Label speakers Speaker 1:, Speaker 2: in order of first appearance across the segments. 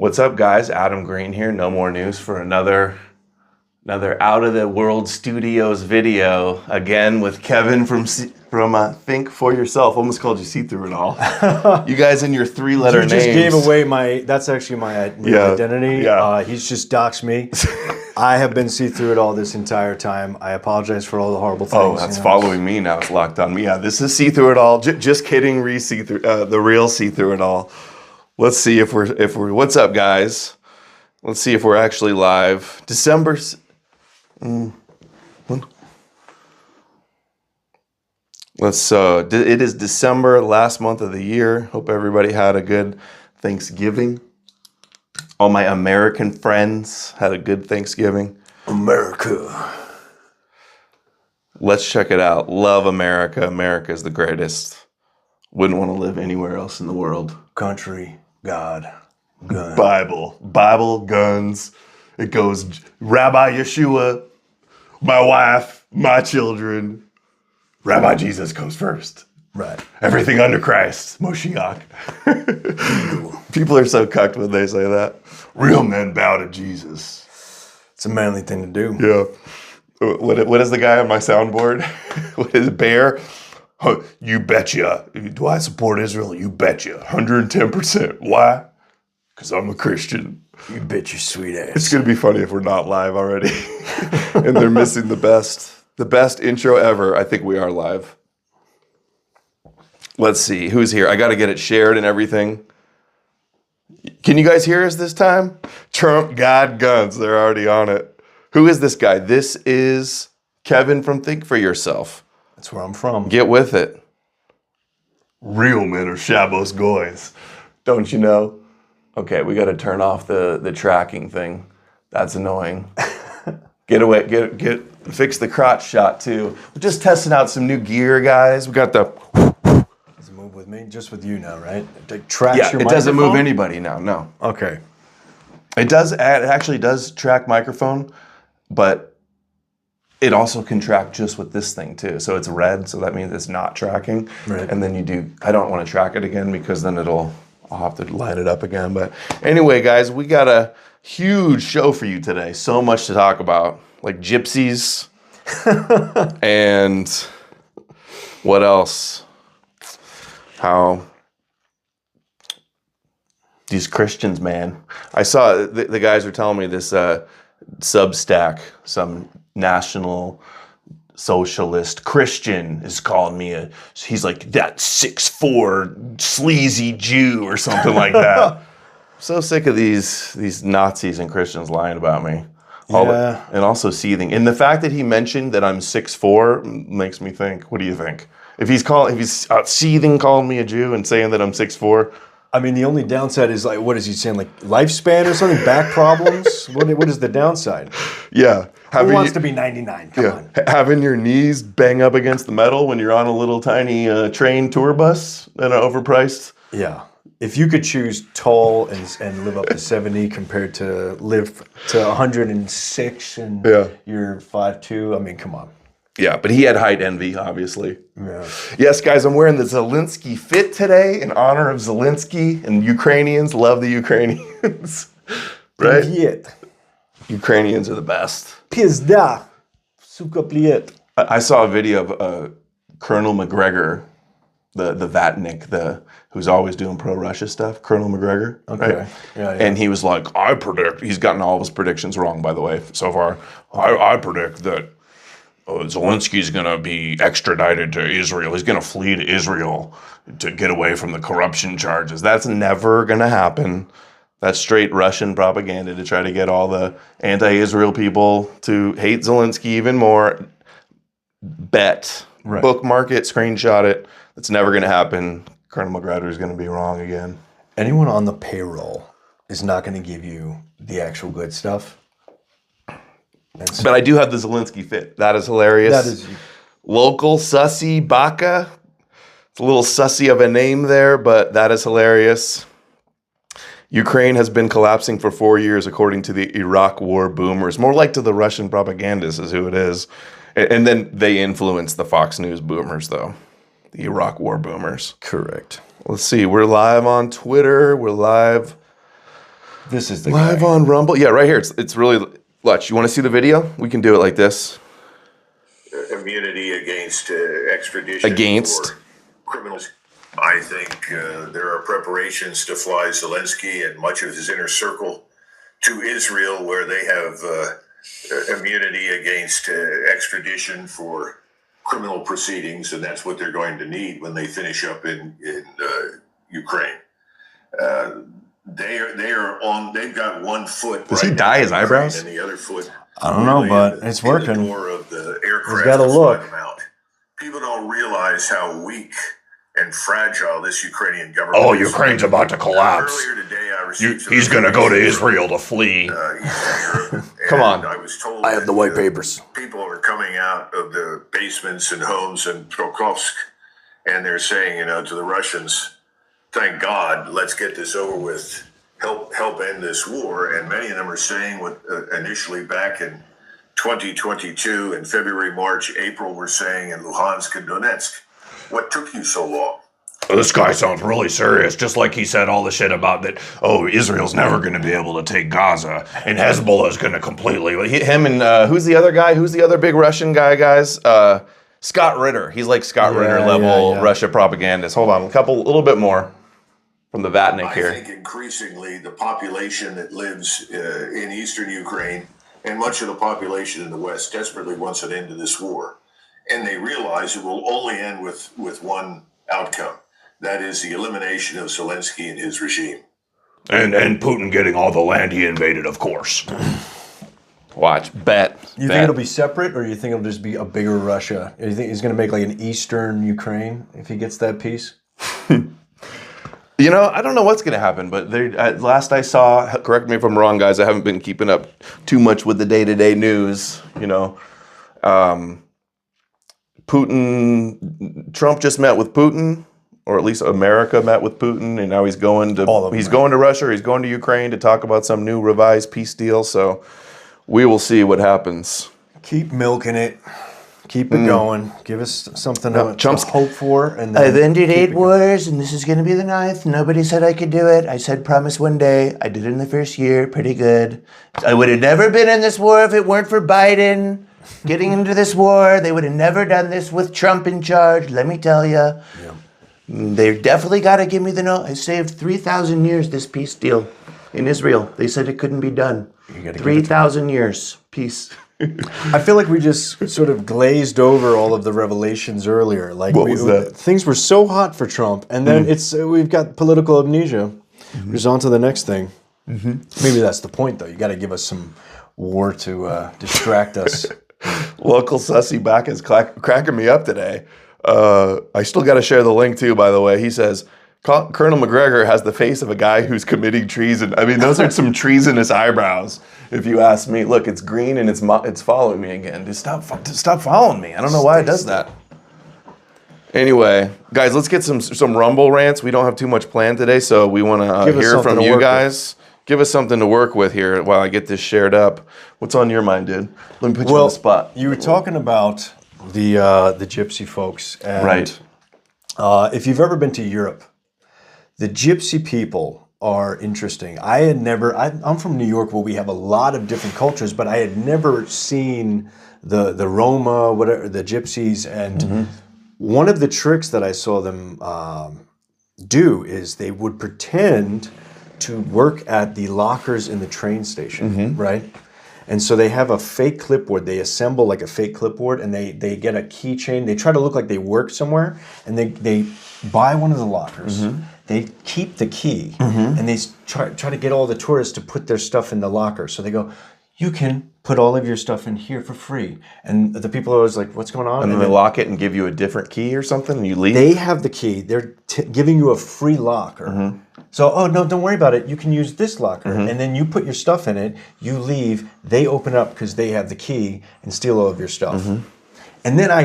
Speaker 1: What's up, guys? Adam Green here. No more news for another out of the world studios video again with Kevin from Think for Yourself. Almost called you See Through It All. You guys in your three-letter names.
Speaker 2: You just gave away my. That's actually my identity.
Speaker 1: Yeah.
Speaker 2: He's just doxed me. I have been See Through It All this entire time. I apologize for all the horrible things.
Speaker 1: Oh, that's following me now. It's locked on me. Yeah, this is See Through It All. Just kidding. See Through the real See Through It All. Let's see if we're. What's up, guys? Let's see if we're actually live. December. It is December, last month of the year. Hope everybody had a good Thanksgiving. All my American friends had a good Thanksgiving.
Speaker 2: America.
Speaker 1: Let's check it out. Love America. America is the greatest. Wouldn't want to live anywhere else in the world.
Speaker 2: Country, God, gun.
Speaker 1: Bible, guns. It goes Rabbi Yeshua, my wife, my children. Rabbi Jesus goes first.
Speaker 2: Right.
Speaker 1: Everything under Christ. Moshiach. People are so cucked when they say that. Real men bow to Jesus.
Speaker 2: It's a manly thing to do.
Speaker 1: Yeah. What is the guy on my soundboard? What is Bear? You betcha. Do I support Israel? You betcha. 110%. Why? Because I'm a Christian.
Speaker 2: You bet your sweet ass.
Speaker 1: It's going to be funny if we're not live already. And they're missing the best intro ever. I think we are live. Let's see. Who's here? I got to get it shared and everything. Can you guys hear us this time? Trump, God, guns. They're already on it. Who is this guy? This is Kevin from Think for Yourself.
Speaker 2: That's where I'm from.
Speaker 1: Get with it. Real men are Shabbos goys. Don't you know? Okay, we got to turn off the tracking thing. That's annoying. Get away. Fix the crotch shot too. We're just testing out some new gear, guys. We got the.
Speaker 2: Does it move with me? Just with you now, right? It tracks
Speaker 1: Yeah,
Speaker 2: your
Speaker 1: it doesn't
Speaker 2: microphone?
Speaker 1: move anybody now. No.
Speaker 2: Okay.
Speaker 1: It does. It actually does track microphone, but it also can track just with this thing too. So it's red, so that means it's not tracking.
Speaker 2: Right.
Speaker 1: And then you do. I don't want to track it again because then I'll have to light it up again. But anyway, guys, we got a huge show for you today. So much to talk about, like gypsies, and what else? How these Christians, man. I saw the guys were telling me this Substack, some national socialist Christian is calling me he's like that 6'4" sleazy Jew or something like that. So sick of these Nazis and Christians lying about me. And also seething. And the fact that he mentioned that I'm 6'4" makes me think, what do you think? If he's seething, calling me a Jew and saying that I'm 6'4",
Speaker 2: I mean, the only downside is, like, what is he saying? Like lifespan or something? Back problems? What is the downside?
Speaker 1: Yeah.
Speaker 2: Who wants to be 99? Come on.
Speaker 1: Having your knees bang up against the metal when you're on a little tiny train tour bus and overpriced.
Speaker 2: Yeah. If you could choose tall and live up to 70 compared to live to 106 and you're 5'2", I mean, come on.
Speaker 1: Yeah, but he had height envy, obviously.
Speaker 2: Yeah.
Speaker 1: Yes, guys, I'm wearing the Zelensky fit today in honor of Zelensky, and Ukrainians love the Ukrainians, right?
Speaker 2: Privet.
Speaker 1: Ukrainians are the best.
Speaker 2: Pizda. Suka pliet.
Speaker 1: I saw a video of Colonel McGregor, the Vatnik, who's always doing pro-Russia stuff, Colonel McGregor.
Speaker 2: Okay.
Speaker 1: Right?
Speaker 2: Yeah.
Speaker 1: And he was like, I predict, he's gotten all of his predictions wrong, by the way, so far. I predict that Zelensky's going to be extradited to Israel. He's going to flee to Israel to get away from the corruption charges. That's never going to happen. That's straight Russian propaganda to try to get all the anti-Israel people to hate Zelensky even more. Bet. Right. Bookmark it, screenshot it. That's never going to happen. Colonel McGregor is going to be wrong again.
Speaker 2: Anyone on the payroll is not going to give you the actual good stuff.
Speaker 1: But I do have the Zelensky fit. That is hilarious.
Speaker 2: That is
Speaker 1: local sussy Baka. It's a little sussy of a name there, but that is hilarious. Ukraine has been collapsing for 4 years, according to the Iraq war boomers. More like to the Russian propagandists is who it is. And then they influence the Fox News boomers, though. The Iraq war boomers.
Speaker 2: Correct.
Speaker 1: Let's see. We're live on Twitter. We're live
Speaker 2: This is the
Speaker 1: Live
Speaker 2: guy.
Speaker 1: on Rumble. Yeah, right here. It's really. Watch. You want to see the video? We can do it like this.
Speaker 3: Immunity against extradition for criminals. I think there are preparations to fly Zelensky and much of his inner circle to Israel, where they have immunity against extradition for criminal proceedings, and that's what they're going to need when they finish up in Ukraine. They are on. They've got one foot.
Speaker 1: Does he dye his eyebrows?
Speaker 3: And the other foot.
Speaker 2: I don't know, but it's working.
Speaker 3: In the door of the aircraft.
Speaker 2: He's got to look.
Speaker 3: People don't realize how weak and fragile this Ukrainian government
Speaker 1: Oh,
Speaker 3: is.
Speaker 1: Ukraine's about to collapse.
Speaker 3: Earlier today, I received
Speaker 1: He's going to go to Israel to flee. Come on.
Speaker 3: I was told
Speaker 2: I have the white papers.
Speaker 3: People are coming out of the basements and homes in Prokofsk, and they're saying, to the Russians, thank God, let's get this over with. Help end this war. And many of them are saying what initially back in 2022, in February, March, April, were saying in Luhansk and Donetsk, what took you so long?
Speaker 1: This guy sounds really serious, just like he said all the shit about that, Israel's never going to be able to take Gaza, and Hezbollah's going to completely... Him and, who's the other guy? Who's the other big Russian guy, guys? Scott Ritter. He's like Scott Ritter level Russia propagandist. Hold on, a little bit more from the Vatnik here.
Speaker 3: I think increasingly the population that lives in eastern Ukraine and much of the population in the West desperately wants an end to this war. And they realize it will only end with one outcome. That is the elimination of Zelensky and his regime.
Speaker 1: And Putin getting all the land he invaded, of course. Watch. Bet.
Speaker 2: You think it'll be separate, or you think it'll just be a bigger Russia? You think he's going to make like an Eastern Ukraine if he gets that piece?
Speaker 1: I don't know what's going to happen, but last I saw, correct me if I'm wrong, guys, I haven't been keeping up too much with the day-to-day news, Trump just met with Putin, or at least America met with Putin, and now he's going to Russia, he's going to Ukraine to talk about some new revised peace deal, so we will see what happens.
Speaker 2: Keep milking it. Keep it going. Give us something to hope for. And
Speaker 4: I've ended 8 wars, and this is going to be the 9th. Nobody said I could do it. I said promise one day. I did it in the first year. Pretty good. I would have never been in this war if it weren't for Biden getting into this war. They would have never done this with Trump in charge, let me tell you. Yeah. They definitely got to give me the no. I saved 3,000 years, this peace deal in Israel. They said it couldn't be done. 3,000 years. Peace.
Speaker 2: I feel like we just sort of glazed over all of the revelations earlier. Like
Speaker 1: what was that?
Speaker 2: Things were so hot for Trump, and then we've got political amnesia. Just on to the next thing. Maybe that's the point, though. You got to give us some war to distract us.
Speaker 1: Local sussy back is cracking me up today. I still got to share the link too, by the way. He says, Colonel McGregor has the face of a guy who's committing treason. I mean, those are some treasonous eyebrows, if you ask me. Look, it's green and it's following me again. Just stop following me. I don't know why it does that. Anyway, guys, let's get some Rumble rants. We don't have too much planned today, so we want to hear from you guys. Give us something to work with here while I get this shared up. What's on your mind, dude? Let me put you on the spot.
Speaker 2: You were talking about the Gypsy folks. And,
Speaker 1: right.
Speaker 2: If you've ever been to Europe, the Gypsy people are interesting. I'm from New York, where we have a lot of different cultures, but I had never seen the Roma, whatever, the Gypsies. And one of the tricks that I saw them do is they would pretend to work at the lockers in the train station, right? And so they have a fake clipboard. They assemble like a fake clipboard, and they get a keychain. They try to look like they work somewhere, and they buy one of the lockers. They keep the key, and they try to get all the tourists to put their stuff in the locker. So they go, you can put all of your stuff in here for free. And the people are always like, what's going on?
Speaker 1: And then they lock it and give you a different key or something, and you leave?
Speaker 2: They have the key. They're giving you a free locker. So, no, don't worry about it. You can use this locker. And then you put your stuff in it, you leave, they open up because they have the key and steal all of your stuff. And then I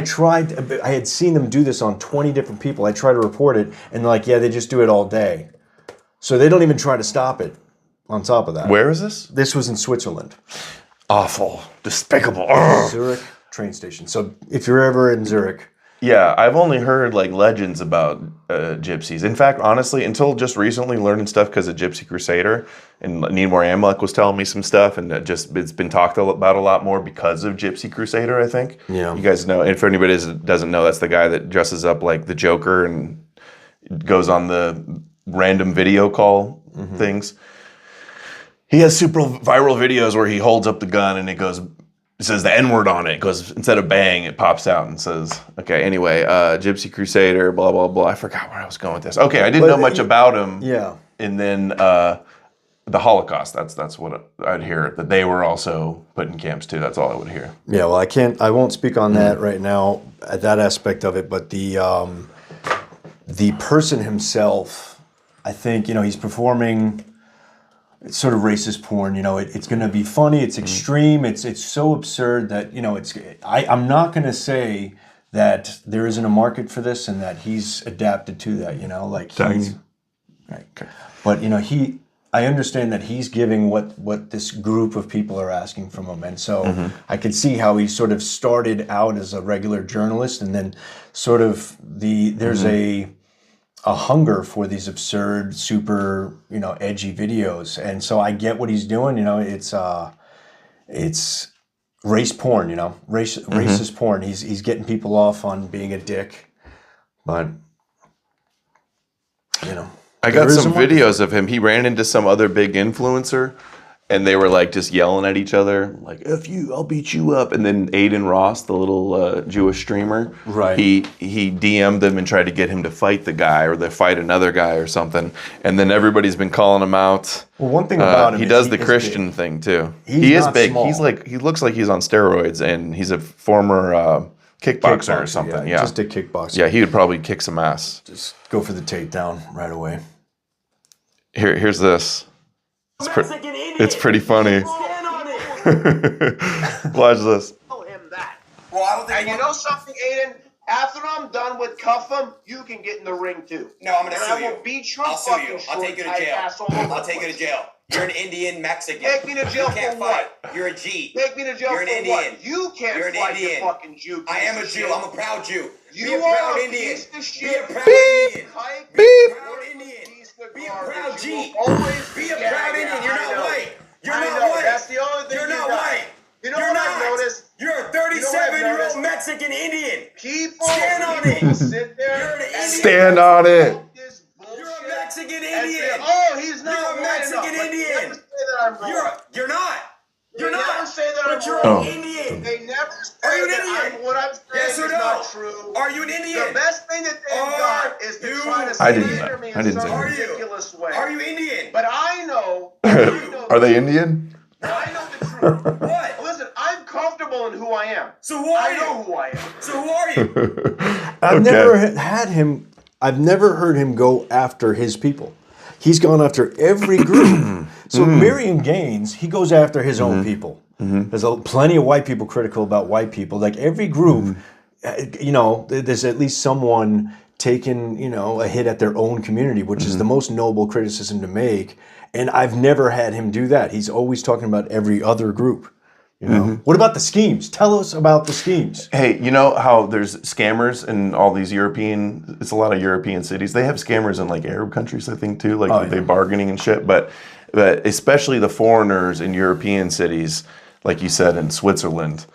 Speaker 2: had seen them do this on 20 different people. I tried to report it, and they're like, yeah, they just do it all day. So they don't even try to stop it on top of that.
Speaker 1: Where is this?
Speaker 2: This was in Switzerland.
Speaker 1: Awful. Despicable.
Speaker 2: Zurich train station. So if you're ever in Zurich,
Speaker 1: Yeah, I've only heard like legends about gypsies. In fact, honestly, until just recently learning stuff because of Gypsy Crusader and Need More Amalek was telling me some stuff, and it's been talked about a lot more because of Gypsy Crusader, I think.
Speaker 2: Yeah.
Speaker 1: You guys know, and for anybody that doesn't know, that's the guy that dresses up like the Joker and goes on the random video call things. He has super viral videos where he holds up the gun and it says the N-word on it. It goes, instead of bang, it pops out and says, okay, anyway, Gypsy Crusader, blah, blah, blah. I forgot where I was going with this. Okay, I didn't know much about him.
Speaker 2: Yeah.
Speaker 1: And then the Holocaust, that's what I'd hear, that they were also put in camps too. That's all I would hear.
Speaker 2: Yeah, well, I won't speak on that right now, at that aspect of it, but the person himself, I think, he's performing sort of racist porn. It's going to be funny. It's extreme. It's so absurd that I'm not going to say that there isn't a market for this and that he's adapted to that. Right. Okay. But I understand that he's giving what this group of people are asking from him, and so I could see how he sort of started out as a regular journalist, and then sort of there's a hunger for these absurd, super, edgy videos. And so I get what he's doing. It's race porn, racist porn. He's getting people off on being a dick. But,
Speaker 1: I got some videos of him. He ran into some other big influencer, and they were like just yelling at each other, like "F you, I'll beat you up." And then Aiden Ross, the little Jewish streamer,
Speaker 2: right?
Speaker 1: He DM'd them and tried to get him to fight the guy or to fight another guy or something. And then everybody's been calling him out.
Speaker 2: Well, one thing about him,
Speaker 1: he does the Christian thing too. He is big.
Speaker 2: Small.
Speaker 1: He looks like he's on steroids, and he's a former kickboxer or something. Yeah,
Speaker 2: just a kickboxer.
Speaker 1: Yeah, he would probably kick some ass.
Speaker 2: Just go for the takedown right away.
Speaker 1: Here's this. It's pretty funny. Watch this.
Speaker 5: Tell him that. And you know something, Aiden? After I'm done with cuff him, you can get in the ring too.
Speaker 6: No, I'm gonna sue you.
Speaker 5: I will beat your
Speaker 6: I'll sue you. I'll take you to jail. I'll take you to jail. You're an Indian Mexican.
Speaker 5: Take me to jail
Speaker 6: you can't
Speaker 5: for
Speaker 6: fight.
Speaker 5: what?
Speaker 6: You're a G.
Speaker 5: Take me to jail
Speaker 6: You're an
Speaker 5: for
Speaker 6: Indian.
Speaker 5: what? You can't
Speaker 6: You're an
Speaker 5: fight
Speaker 6: Indian.
Speaker 5: the fucking Jew.
Speaker 6: I am a Jew. I'm a proud Jew.
Speaker 5: You
Speaker 6: Be a proud
Speaker 5: are a
Speaker 6: Indian.
Speaker 5: piece of shit.
Speaker 6: Be a proud Indian.
Speaker 5: Kike.
Speaker 6: Be a proud Indian. Be a
Speaker 5: Garbage.
Speaker 6: proud G.
Speaker 5: You will always
Speaker 6: Be a proud Indian. You're not white. You're not white.
Speaker 5: That's the only thing
Speaker 6: You're
Speaker 5: you
Speaker 6: not
Speaker 5: got.
Speaker 6: white.
Speaker 5: You know
Speaker 6: You're
Speaker 5: what
Speaker 6: not.
Speaker 5: I've noticed?
Speaker 6: You're a 37-year-old Mexican Indian.
Speaker 5: People
Speaker 6: Stand on it.
Speaker 5: sit there
Speaker 6: You're an
Speaker 5: and
Speaker 6: Indian.
Speaker 1: Stand on it.
Speaker 5: this bullshit
Speaker 6: You're a Mexican
Speaker 5: and say,
Speaker 6: Indian.
Speaker 5: oh, he's not
Speaker 6: You're a
Speaker 5: white
Speaker 6: Mexican
Speaker 5: enough. But
Speaker 6: Indian.
Speaker 5: Never say that I'm wrong.
Speaker 6: You're not. You're
Speaker 5: They
Speaker 6: not.
Speaker 5: never say that
Speaker 6: But
Speaker 5: I'm
Speaker 6: you're
Speaker 5: wrong.
Speaker 6: an Indian.
Speaker 5: They never
Speaker 6: Are
Speaker 5: say
Speaker 6: you an
Speaker 5: that
Speaker 6: Indian?
Speaker 5: what I'm saying
Speaker 6: Yes or
Speaker 5: is
Speaker 6: no?
Speaker 5: not true.
Speaker 6: Are you an Indian?
Speaker 5: The best thing that they've
Speaker 6: Are
Speaker 5: got is to
Speaker 6: you-
Speaker 5: try to
Speaker 1: I
Speaker 5: slander
Speaker 1: didn't-
Speaker 5: me
Speaker 1: I
Speaker 5: in
Speaker 1: didn't
Speaker 5: some
Speaker 1: say that.
Speaker 6: Are you?
Speaker 5: ridiculous way.
Speaker 6: Are you Indian?
Speaker 5: But I know.
Speaker 1: Are they Indian?
Speaker 5: I know the truth.
Speaker 6: What?
Speaker 5: Listen, I'm comfortable in who I am.
Speaker 6: So who are
Speaker 5: I know
Speaker 6: you?
Speaker 5: who I am.
Speaker 6: So who are you?
Speaker 2: I've never had him. I've never heard him go after his people. He's gone after every group. So Marion Gaines, he goes after his own people. There's plenty of white people critical about white people. Like every group, there's at least someone taking, a hit at their own community, which is the most noble criticism to make. And I've never had him do that. He's always talking about every other group. What about the schemes? Tell us about the schemes.
Speaker 1: Hey, you know how there's scammers in all these it's a lot of European cities. They have scammers in like Arab countries, I think, too, like they bargaining and shit. But especially the foreigners in European cities, like you said, in Switzerland,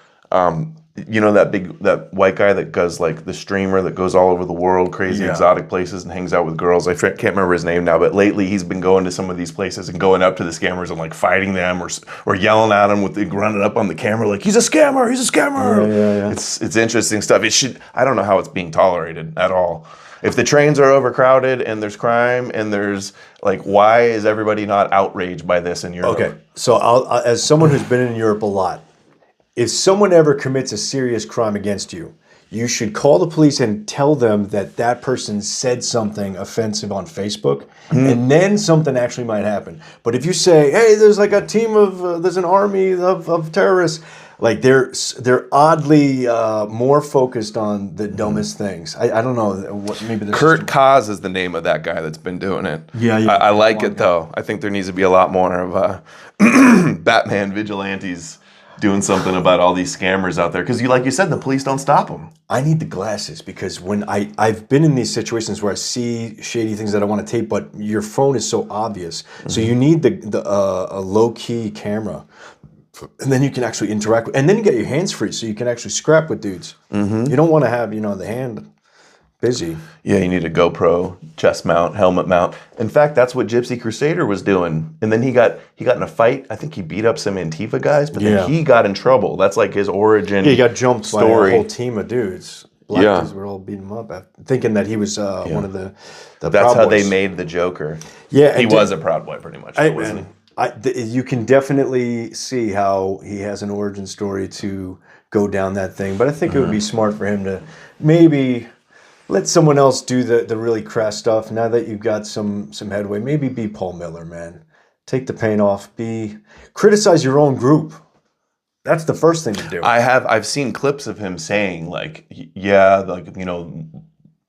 Speaker 1: that white guy that goes like the streamer that goes all over the world, crazy exotic places and hangs out with girls. I can't remember his name now, but lately he's been going to some of these places and going up to the scammers and like fighting them or yelling at them running up on the camera like he's a scammer. Yeah. It's interesting stuff. I don't know how it's being tolerated at all. If the trains are overcrowded and there's crime and there's like, why is everybody not outraged by this in Europe?
Speaker 2: Okay, so as someone who's been in Europe a lot, if someone ever commits a serious crime against you, you should call the police and tell them that person said something offensive on Facebook, and then something actually might happen. But if you say, hey, there's like a team of, there's an army of terrorists, like they're oddly more focused on the dumbest things. I don't know what maybe there's
Speaker 1: Kurt Kaz is the name of that guy that's been doing it.
Speaker 2: Yeah.
Speaker 1: I like it though. I think there needs to be a lot more of Batman vigilantes doing something about all these scammers out there. Because like you said, the police don't stop them.
Speaker 2: I need the glasses because when I've been in these situations where I see shady things that I want to tape, but your phone is so obvious. So you need a low-key camera. And then you can actually interact with, and then you get your hands free so you can actually scrap with dudes. You don't want to have, the hand busy.
Speaker 1: Yeah, you need a GoPro, chest mount, helmet mount. In fact, that's what Gypsy Crusader was doing. And then he got in a fight. I think he beat up some Antifa guys, but then he got in trouble. That's like his origin.
Speaker 2: He got jumped
Speaker 1: story.
Speaker 2: by a whole team of dudes. Black dudes were all beating him up, thinking that he was one of the
Speaker 1: That's
Speaker 2: Proud
Speaker 1: how
Speaker 2: Boys.
Speaker 1: they made the Joker.
Speaker 2: Yeah,
Speaker 1: he was a Proud Boy, pretty much. Wasn't he?
Speaker 2: You can definitely see how he has an origin story to go down that thing. But I think it would be smart for him to maybe let someone else do the really crass stuff. Now that you've got some headway, maybe be Paul Miller, man. Take the paint off. Criticize your own group. That's the first thing to do.
Speaker 1: I've seen clips of him saying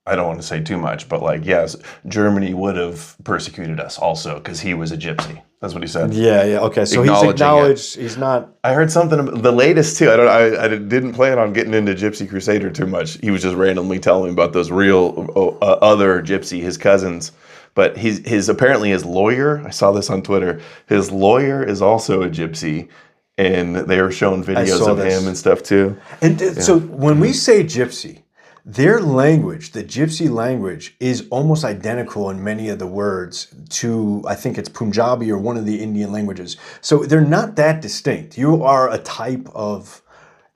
Speaker 1: I don't want to say too much, but yes, Germany would have persecuted us also because he was a gypsy. That's what he said.
Speaker 2: Yeah. Okay, so he's acknowledged. He's not.
Speaker 1: I heard something. The latest too. I didn't plan on getting into Gypsy Crusader too much. He was just randomly telling me about those real other gypsy, his cousins. But his apparently his lawyer. I saw this on Twitter. His lawyer is also a gypsy, and they were showing videos of him and stuff too.
Speaker 2: And so when we say gypsy, their language, the Gypsy language, is almost identical in many of the words to, I think it's Punjabi or one of the Indian languages. So they're not that distinct. You are a type of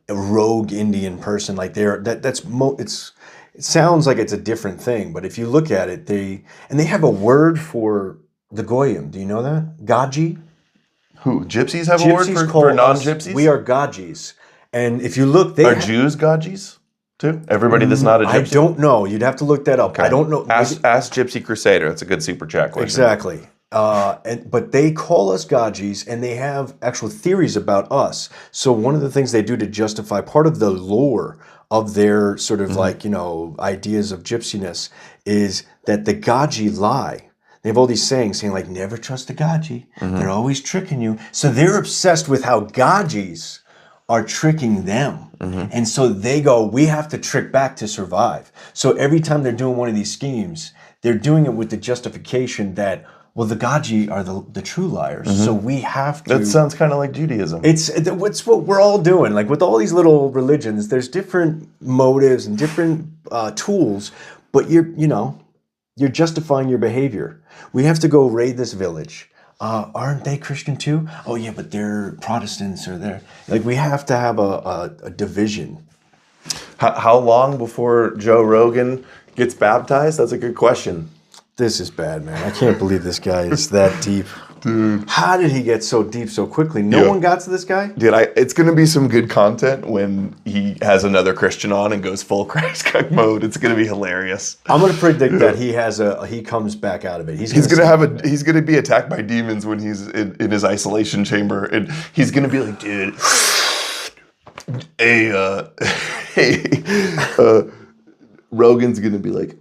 Speaker 2: a rogue Indian person. Like it sounds like it's a different thing, but if you look at it, they have a word for the Goyim. Do you know that? Gaji?
Speaker 1: Who? Gypsies have a word for non-gypsies?
Speaker 2: We are Gajis. And if you look,
Speaker 1: are Jews Gajis? Too? Everybody that's not a gypsy?
Speaker 2: I don't know. You'd have to look that up. Okay. I don't know.
Speaker 1: Ask Gypsy Crusader. That's a good super chat question.
Speaker 2: Exactly. But they call us Gajis, and they have actual theories about us. So one of the things they do to justify part of the lore of their sort of ideas of gypsiness is that the Gaji lie. They have all these sayings saying never trust a Gaji. They're always tricking you. So they're obsessed with how Gajis are tricking them. And so they go, we have to trick back to survive. So every time they're doing one of these schemes, they're doing it with the justification that, well, the Gaji are the true liars. So we have to.
Speaker 1: That sounds kind of like Judaism.
Speaker 2: It's what we're all doing. With all these little religions, there's different motives and different tools, but you're justifying your behavior. We have to go raid this village. Aren't they Christian too? Oh yeah, but they're Protestants or they're we have to have a division.
Speaker 1: How long before Joe Rogan gets baptized? That's a good question.
Speaker 2: This is bad, man. I can't believe this guy is that deep. Dude. How did he get so deep so quickly? No one got to this guy?
Speaker 1: Dude, it's going to be some good content when he has another Christian on and goes full Christ mode. It's going to be hilarious.
Speaker 2: I'm going to predict that he comes back out of it.
Speaker 1: He's going to be attacked by demons when he's in his isolation chamber, and he's going to be like, dude, Rogan's going to be like,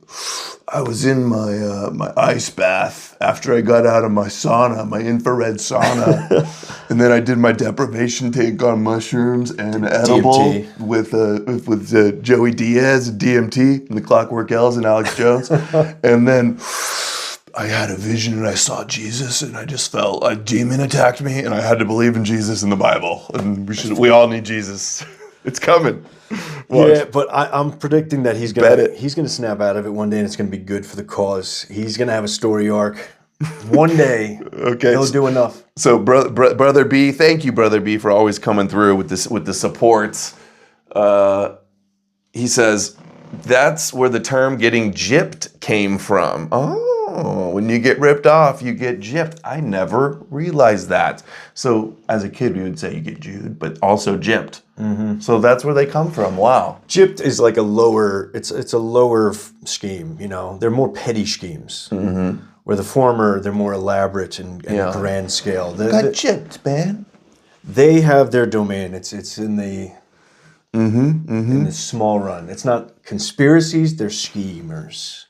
Speaker 1: I was in my ice bath after I got out of my sauna, my infrared sauna, and then I did my deprivation tank on mushrooms and edible
Speaker 2: DMT.
Speaker 1: with Joey Diaz, DMT, and the Clockwork Elves and Alex Jones, and then I had a vision and I saw Jesus and I just felt a demon attacked me and I had to believe in Jesus and the Bible, and we all need Jesus. It's coming. Watch.
Speaker 2: Yeah, but I'm predicting that he's gonna snap out of it one day, and it's gonna be good for the cause. He's gonna have a story arc. One day, he'll do enough.
Speaker 1: So, brother B, thank you, brother B, for always coming through with the supports. He says that's where the term "getting gypped" came from. Oh, when you get ripped off, you get gypped. I never realized that. So, as a kid, we would say you get Jewed, but also gypped. Mm-hmm. So that's where they come from. Wow.
Speaker 2: Gypped is like a lower. It's a lower scheme. They're more petty schemes. Mm-hmm. Where the former, they're more elaborate and grand scale.
Speaker 4: Got gypped, man.
Speaker 2: They have their domain. It's in the in the small run. It's not conspiracies. They're schemers.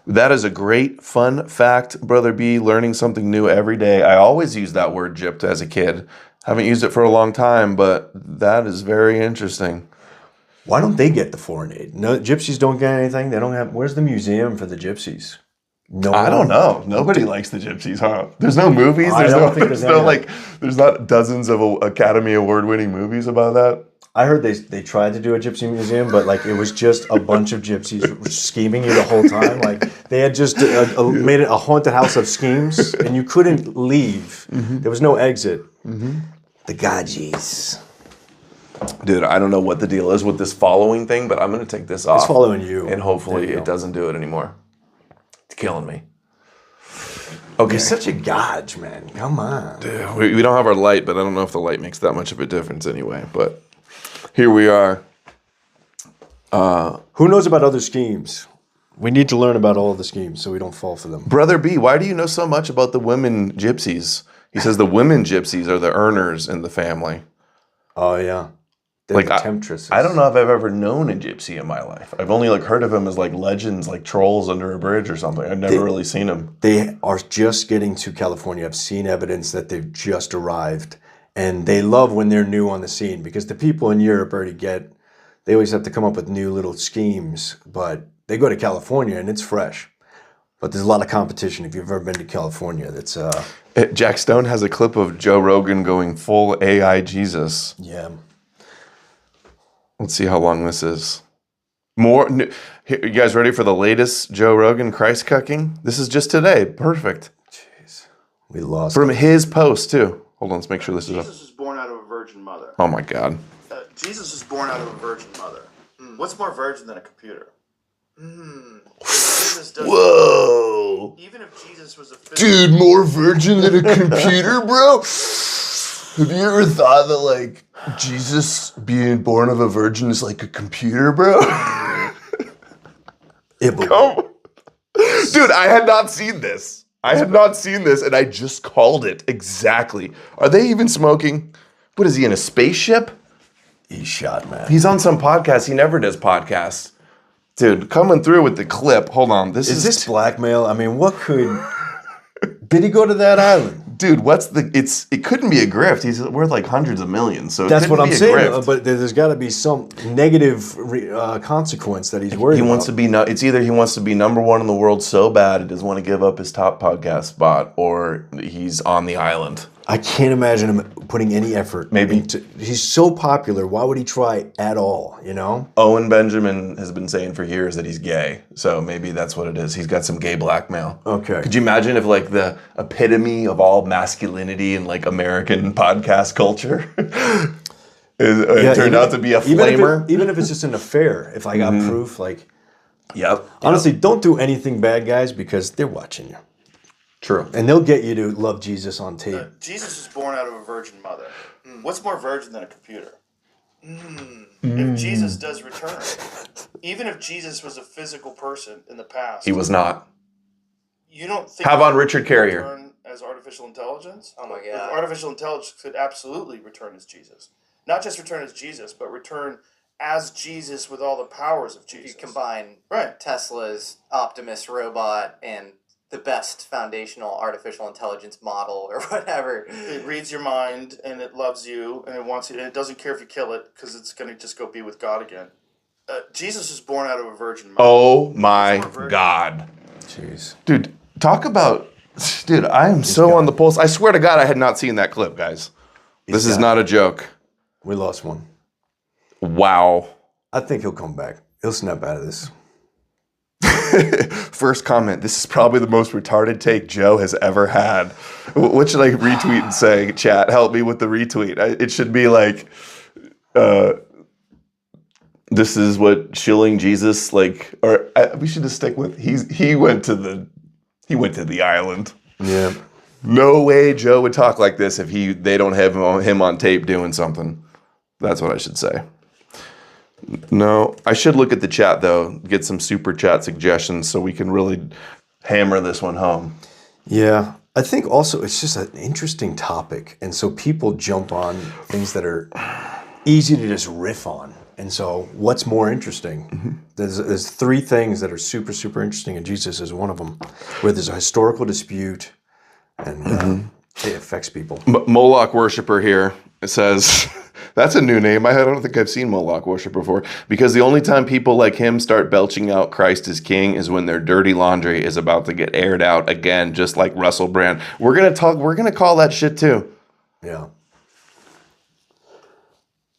Speaker 1: That is a great fun fact, Brother B. Learning something new every day. I always use that word gypped as a kid. Haven't used it for a long time, but that is very interesting.
Speaker 2: Why don't they get the foreign aid? No, gypsies don't get anything. They don't have. Where's the museum for the gypsies? No,
Speaker 1: I don't know. Nobody likes the gypsies, huh? There's no movies.
Speaker 2: I don't think there's any.
Speaker 1: There's not dozens of Academy Award-winning movies about that.
Speaker 2: I heard they tried to do a gypsy museum, but like it was just a bunch of gypsies scheming you the whole time. Like they had just made it a haunted house of schemes, and you couldn't leave. Mm-hmm. There was no exit. Mm-hmm. The Gajis.
Speaker 1: Dude, I don't know what the deal is with this following thing, but I'm going to take this off.
Speaker 2: It's following you.
Speaker 1: And hopefully it doesn't do it anymore. It's killing me. Okay.
Speaker 2: You're such a Gaj, man. Come on.
Speaker 1: Dude, we don't have our light, but I don't know if the light makes that much of a difference anyway. But here we are.
Speaker 2: Who knows about other schemes? We need to learn about all of the schemes so we don't fall for them.
Speaker 1: Brother B, why do you know so much about the women gypsies? He says the women gypsies are the earners in the family.
Speaker 2: Oh, yeah. They're
Speaker 1: like
Speaker 2: the temptresses.
Speaker 1: I don't know if I've ever known a gypsy in my life. I've only like heard of them as like legends, like trolls under a bridge or something. I've never really seen them.
Speaker 2: They are just getting to California. I've seen evidence that they've just arrived. And they love when they're new on the scene because the people in Europe they always have to come up with new little schemes. But they go to California and it's fresh. But there's a lot of competition. If you've ever been to California, that's...
Speaker 1: Jack Stone has a clip of Joe Rogan going full AI Jesus.
Speaker 2: Yeah.
Speaker 1: Let's see how long this is. More. You guys ready for the latest Joe Rogan Christ cucking? This is just today. Perfect.
Speaker 2: Jeez. We lost
Speaker 1: from his post, too. Hold on, let's make sure this is up.
Speaker 7: Jesus was born out of a virgin mother.
Speaker 1: Oh, my God.
Speaker 7: Jesus was born out of a virgin mother. What's more virgin than a computer?
Speaker 1: Whoa.
Speaker 7: Even if Jesus was a
Speaker 1: dude, more virgin than a computer, bro? Have you ever thought that, like, Jesus being born of a virgin is like a computer, bro? Dude, I had not seen this. And I just called it exactly. Are they even smoking? What is he, in a spaceship?
Speaker 2: He's shot, man.
Speaker 1: He's on some podcast. He never does podcasts. Dude, coming through with the clip. Hold on.
Speaker 2: Is this blackmail? I mean, what could... Did he go to that island?
Speaker 1: Dude, it couldn't be a grift. He's worth like hundreds of millions. So
Speaker 2: that's what I'm saying. But there's got to be some negative consequence that he's worried about.
Speaker 1: It's either he wants to be number one in the world so bad he doesn't want to give up his top podcast spot, or he's on the island.
Speaker 2: I can't imagine him putting any effort. He's so popular. Why would he try at all? You know.
Speaker 1: Owen Benjamin has been saying for years that he's gay, so maybe that's what it is. He's got some gay blackmail.
Speaker 2: Okay.
Speaker 1: Could you imagine if like the epitome of all masculinity in like American podcast culture turned out to be a flamer?
Speaker 2: Even if it's just an affair. If I got proof, like.
Speaker 1: Yep.
Speaker 2: Honestly, don't do anything bad, guys, because they're watching you.
Speaker 1: True.
Speaker 2: And they'll get you to love Jesus on tape.
Speaker 7: Jesus was born out of a virgin mother. What's more virgin than a computer? If Jesus does return, even if Jesus was a physical person in the past,
Speaker 1: he was not.
Speaker 7: You don't think
Speaker 1: have on Richard Carrier
Speaker 7: return as artificial intelligence?
Speaker 6: Oh my God!
Speaker 7: Artificial intelligence could absolutely return as Jesus, not just return as Jesus, but return as Jesus with all the powers of Jesus.
Speaker 6: If you combine Tesla's Optimus robot and the best foundational artificial intelligence model or whatever.
Speaker 7: It reads your mind and it loves you and it wants you and it doesn't care if you kill it because it's going to just go be with God again. Jesus was born out of a virgin mother.
Speaker 1: Oh my God.
Speaker 2: Jeez.
Speaker 1: Dude, I am so on the pulse. I swear to God I had not seen that clip, guys. This is not a joke.
Speaker 2: We lost one.
Speaker 1: Wow.
Speaker 2: I think he'll come back. He'll snap out of this.
Speaker 1: First comment, this is probably the most retarded take Joe has ever had. What should I retweet and say? Chat, help me with the retweet. It should be like, this is what shilling Jesus, like, or we should just stick with, he went to the island.
Speaker 2: Yeah.
Speaker 1: No way Joe would talk like this if they don't have him on tape doing something. That's what I should say. No, I should look at the chat, though, get some super chat suggestions so we can really hammer this one home.
Speaker 2: Yeah, I think also it's just an interesting topic. And so people jump on things that are easy to just riff on. And so what's more interesting? There's three things that are super, super interesting, and Jesus is one of them, where there's a historical dispute and it affects people.
Speaker 1: Moloch worshiper here. It says, that's a new name. I don't think I've seen Moloch worshiper before. Because the only time people like him start belching out Christ as king is when their dirty laundry is about to get aired out again, just like Russell Brand. We're gonna call that shit too.
Speaker 2: Yeah.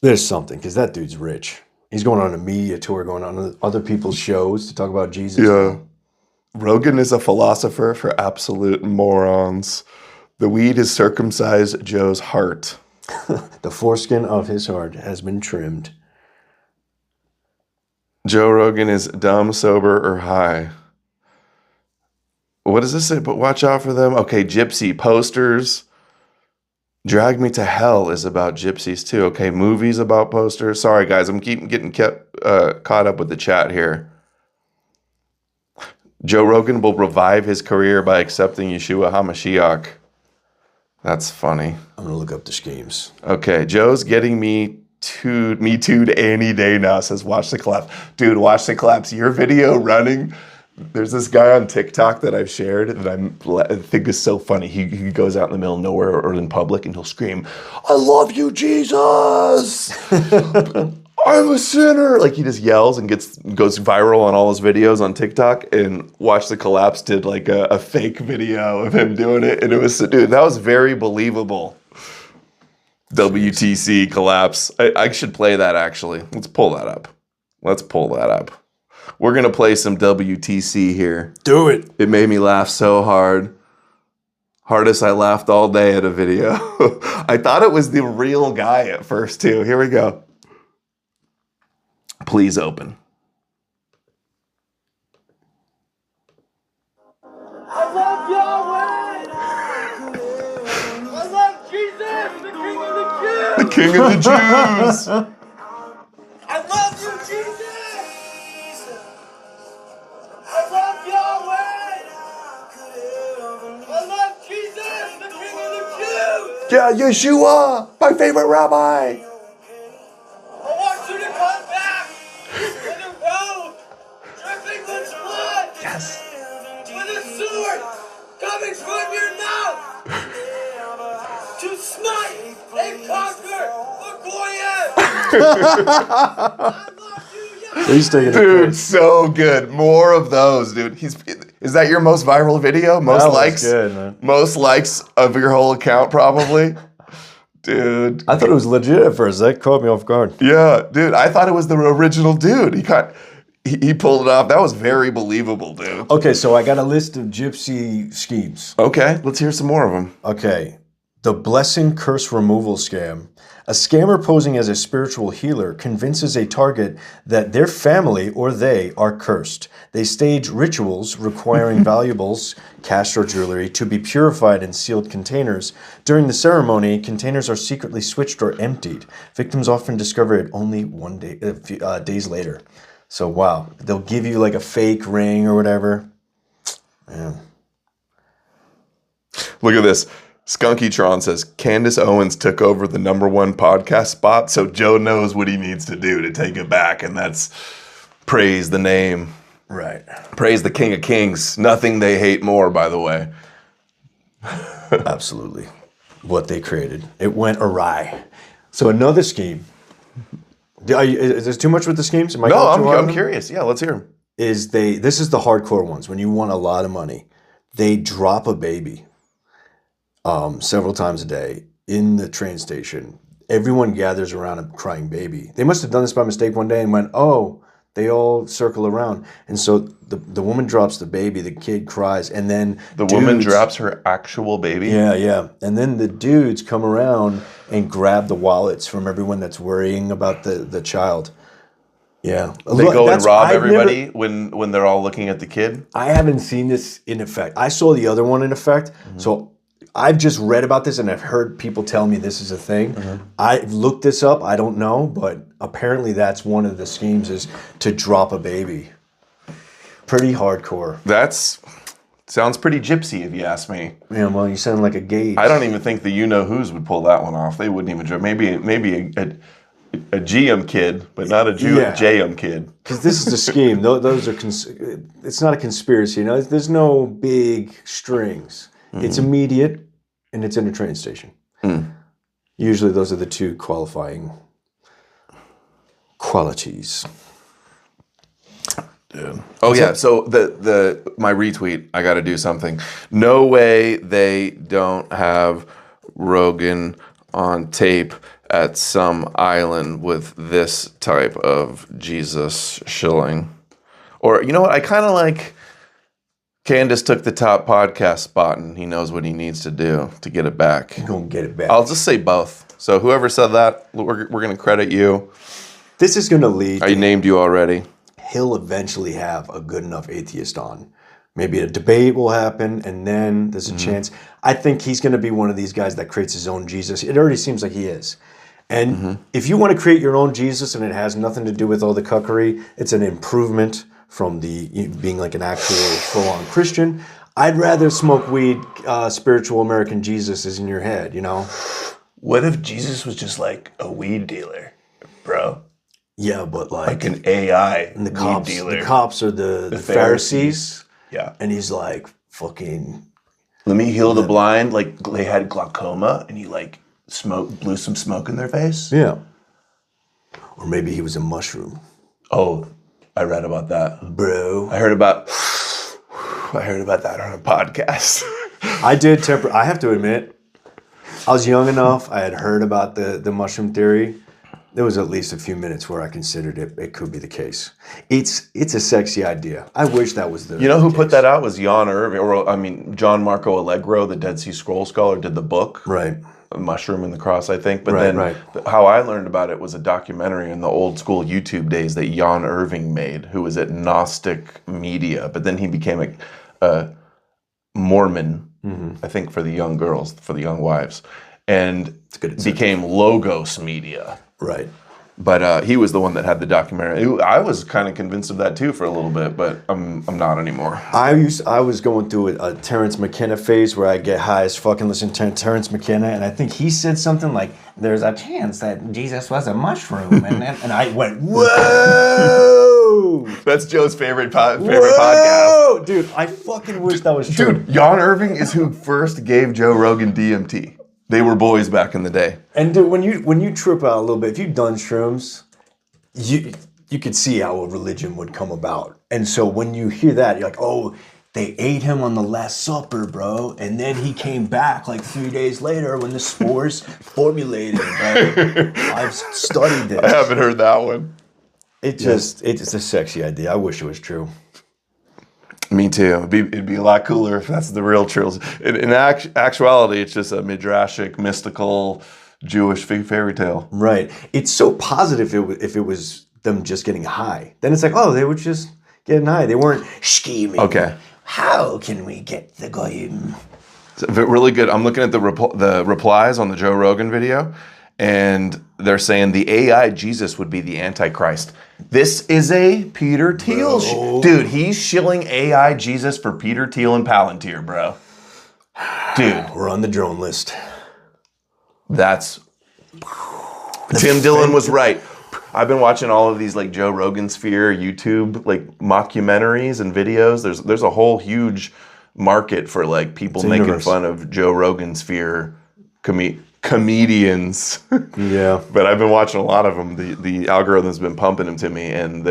Speaker 2: There's something, because that dude's rich. He's going on a media tour, going on other people's shows to talk about Jesus.
Speaker 1: Yeah. Rogan is a philosopher for absolute morons. The weed has circumcised Joe's heart.
Speaker 2: The foreskin of his heart has been trimmed.
Speaker 1: Joe Rogan is dumb, sober, or high. What does this say? But watch out for them. Okay, Gypsy posters. Drag Me to Hell is about gypsies too. Okay, movies about posters. Sorry guys, I'm getting caught up with the chat here. Joe Rogan will revive his career by accepting Yeshua HaMashiach. That's funny.
Speaker 2: I'm gonna look up the schemes.
Speaker 1: Okay, Joe's getting me too'd any day now, says Watch the Collapse. Dude, Watch the Collapse. Your video running. There's this guy on TikTok that I've shared that I think is so funny. He goes out in the middle of nowhere or in public and he'll scream, "I love you, Jesus! I'm a sinner!" Like he just yells and goes viral on all his videos on TikTok. And Watch the Collapse did like a fake video of him doing it. And it was, dude, that was very believable. WTC Collapse. I should play that actually. Let's pull that up. We're going to play some WTC here.
Speaker 2: Do it.
Speaker 1: It made me laugh so hard. Hardest I laughed all day at a video. I thought it was the real guy at first, too. Here we go. Please open.
Speaker 8: I love Yahweh! I love Jesus, the King of the Jews!
Speaker 1: The King of the Jews!
Speaker 8: I love you, Jesus! I love Yahweh! I love Jesus, the King of the Jews!
Speaker 1: Yeah, Yeshua, my favorite rabbi.
Speaker 8: I want you to come back with a robe dripping with blood!
Speaker 1: Yes.
Speaker 8: With a sword coming from your mouth! To smite and conquer the Goyim! I love you, Yahweh!
Speaker 2: He's taking
Speaker 1: Dude, so good. More of those, dude. Is that your most viral video? Most
Speaker 2: That was
Speaker 1: likes?
Speaker 2: good, man.
Speaker 1: Most likes of your whole account, probably? Dude.
Speaker 2: I thought it was legit at first. That caught me off guard.
Speaker 1: Yeah, dude. I thought it was the original dude. He pulled it off. That was very believable, dude.
Speaker 2: Okay, so I got a list of gypsy schemes.
Speaker 1: Okay, let's hear some more of them.
Speaker 2: Okay. The blessing curse removal scam. A scammer posing as a spiritual healer convinces a target that their family or they are cursed. They stage rituals requiring valuables, cash or jewelry, to be purified in sealed containers. During the ceremony, containers are secretly switched or emptied. Victims often discover it only days later. So, wow. They'll give you like a fake ring or whatever. Man.
Speaker 1: Look at this. Skunkytron says, Candace Owens took over the #1 podcast spot, so Joe knows what he needs to do to take it back, and that's praise the name.
Speaker 2: Right.
Speaker 1: Praise the King of Kings. Nothing they hate more, by the way.
Speaker 2: Absolutely. What they created. It went awry. So another scheme. Is there too much with the schemes? Am I
Speaker 1: No,
Speaker 2: going too hard on
Speaker 1: I'm
Speaker 2: them?
Speaker 1: curious. Yeah, let's hear them.
Speaker 2: This is the hardcore ones. When you want a lot of money, they drop a baby several times a day in the train station. Everyone gathers around a crying baby. They must have done this by mistake one day and went, oh, they all circle around. And so the woman drops the baby, the kid cries, and then
Speaker 1: The woman drops her actual baby?
Speaker 2: Yeah. And then the dudes come around and grab the wallets from everyone that's worrying about the child. Yeah.
Speaker 1: They go and rob everybody when they're all looking at the kid?
Speaker 2: I haven't seen this in effect. I saw the other one in effect. Mm-hmm. So I've just read about this and I've heard people tell me this is a thing. Mm-hmm. I've looked this up. I don't know, but apparently that's one of the schemes is to drop a baby. Pretty hardcore.
Speaker 1: Sounds pretty gypsy if you ask me.
Speaker 2: Yeah, well, you sound like a gauge.
Speaker 1: I don't even think the you-know-whos would pull that one off. They wouldn't even drop. Maybe a GM kid, but not a JM kid.
Speaker 2: Because this is a scheme. Those are. It's not a conspiracy. There's no big strings. It's immediate, and it's in a train station. Usually, those are the two qualifying qualities.
Speaker 1: Dude. Oh yeah. So my retweet. I got to do something. No way they don't have Rogan on tape at some island with this type of Jesus shilling. Or, you know what? I kind of like Candace took the top podcast spot and he knows what he needs to do to get it back.
Speaker 2: He's going to get it back.
Speaker 1: I'll just say both. So whoever said that, we're going to credit you.
Speaker 2: This is going to lead.
Speaker 1: I named you already.
Speaker 2: He'll eventually have a good enough atheist on. Maybe a debate will happen, and then there's a chance. I think he's going to be one of these guys that creates his own Jesus. It already seems like he is. And if you want to create your own Jesus and it has nothing to do with all the cuckery, it's an improvement from being like an actual full-on Christian. I'd rather smoke weed, spiritual American Jesus is in your head,
Speaker 4: What if Jesus was just like a weed dealer, bro?
Speaker 2: Yeah, but
Speaker 4: like an AI
Speaker 2: and the
Speaker 4: weed
Speaker 2: cops,
Speaker 4: dealer.
Speaker 2: The cops are the Pharisees.
Speaker 4: Yeah.
Speaker 2: And he's like, fucking...
Speaker 4: Let me heal the blind. Like, they had glaucoma, and he, like, blew some smoke in their face.
Speaker 2: Yeah. Or maybe he was a mushroom.
Speaker 4: Oh, I read about that.
Speaker 2: Bro.
Speaker 4: I heard about that on a podcast.
Speaker 2: I did I have to admit, I was young enough. I had heard about the mushroom theory. There was at least a few minutes where I considered it could be the case. It's a sexy idea. I wish that was the
Speaker 1: You know who
Speaker 2: case.
Speaker 1: put that out was Jan Irving, John Marco Allegro, the Dead Sea Scrolls scholar, did the book.
Speaker 2: Right.
Speaker 1: A Mushroom and the Cross, I think. But
Speaker 2: Right.
Speaker 1: How I learned about it was a documentary in the old school YouTube days that Jan Irving made, who was at Gnostic Media. But then he became a Mormon, I think, for the young girls, for the young wives. And became Logos Media.
Speaker 2: Right.
Speaker 1: But he was the one that had the documentary. I was kind of convinced of that too for a little bit, but I'm not anymore.
Speaker 2: I was going through a Terrence McKenna phase where I get high as fucking listening to Terrence McKenna, and I think he said something like, "There's a chance that Jesus was a mushroom," and I went, "Whoa!"
Speaker 1: That's Joe's favorite
Speaker 2: Whoa!
Speaker 1: podcast.
Speaker 2: Dude, I fucking wish that was true.
Speaker 1: Dude, Jan Irving is who first gave Joe Rogan DMT. They were boys back in the day.
Speaker 2: And dude, when you trip out a little bit, if you've done shrooms, you could see how a religion would come about. And so when you hear that, you're like, oh, they ate him on the Last Supper, bro. And then he came back like 3 days later when the spores formulated, bro. I've studied this.
Speaker 1: I haven't heard that one.
Speaker 2: It's a sexy idea. I wish it was true.
Speaker 1: Me too. It'd be a lot cooler if that's the real truth. In actuality, it's just a midrashic, mystical, Jewish fairy tale.
Speaker 2: Right. It's so positive if it was them just getting high. Then it's like, oh, they were just getting high. They weren't scheming.
Speaker 1: Okay.
Speaker 2: How can we get the goyim?
Speaker 1: Really good. I'm looking at the replies on the Joe Rogan video, and they're saying the AI Jesus would be the Antichrist. This is a Peter Thiel. Dude, he's shilling AI Jesus for Peter Thiel and Palantir, bro. Dude.
Speaker 2: We're on the drone list.
Speaker 1: Tim Dillon was right. I've been watching all of these like Joe Rogan Sphere YouTube like mockumentaries and videos. There's a whole huge market for like people making fun of Joe Rogan Sphere comedians.
Speaker 2: Yeah.
Speaker 1: But I've been watching a lot of them. The algorithm's been pumping them to me, and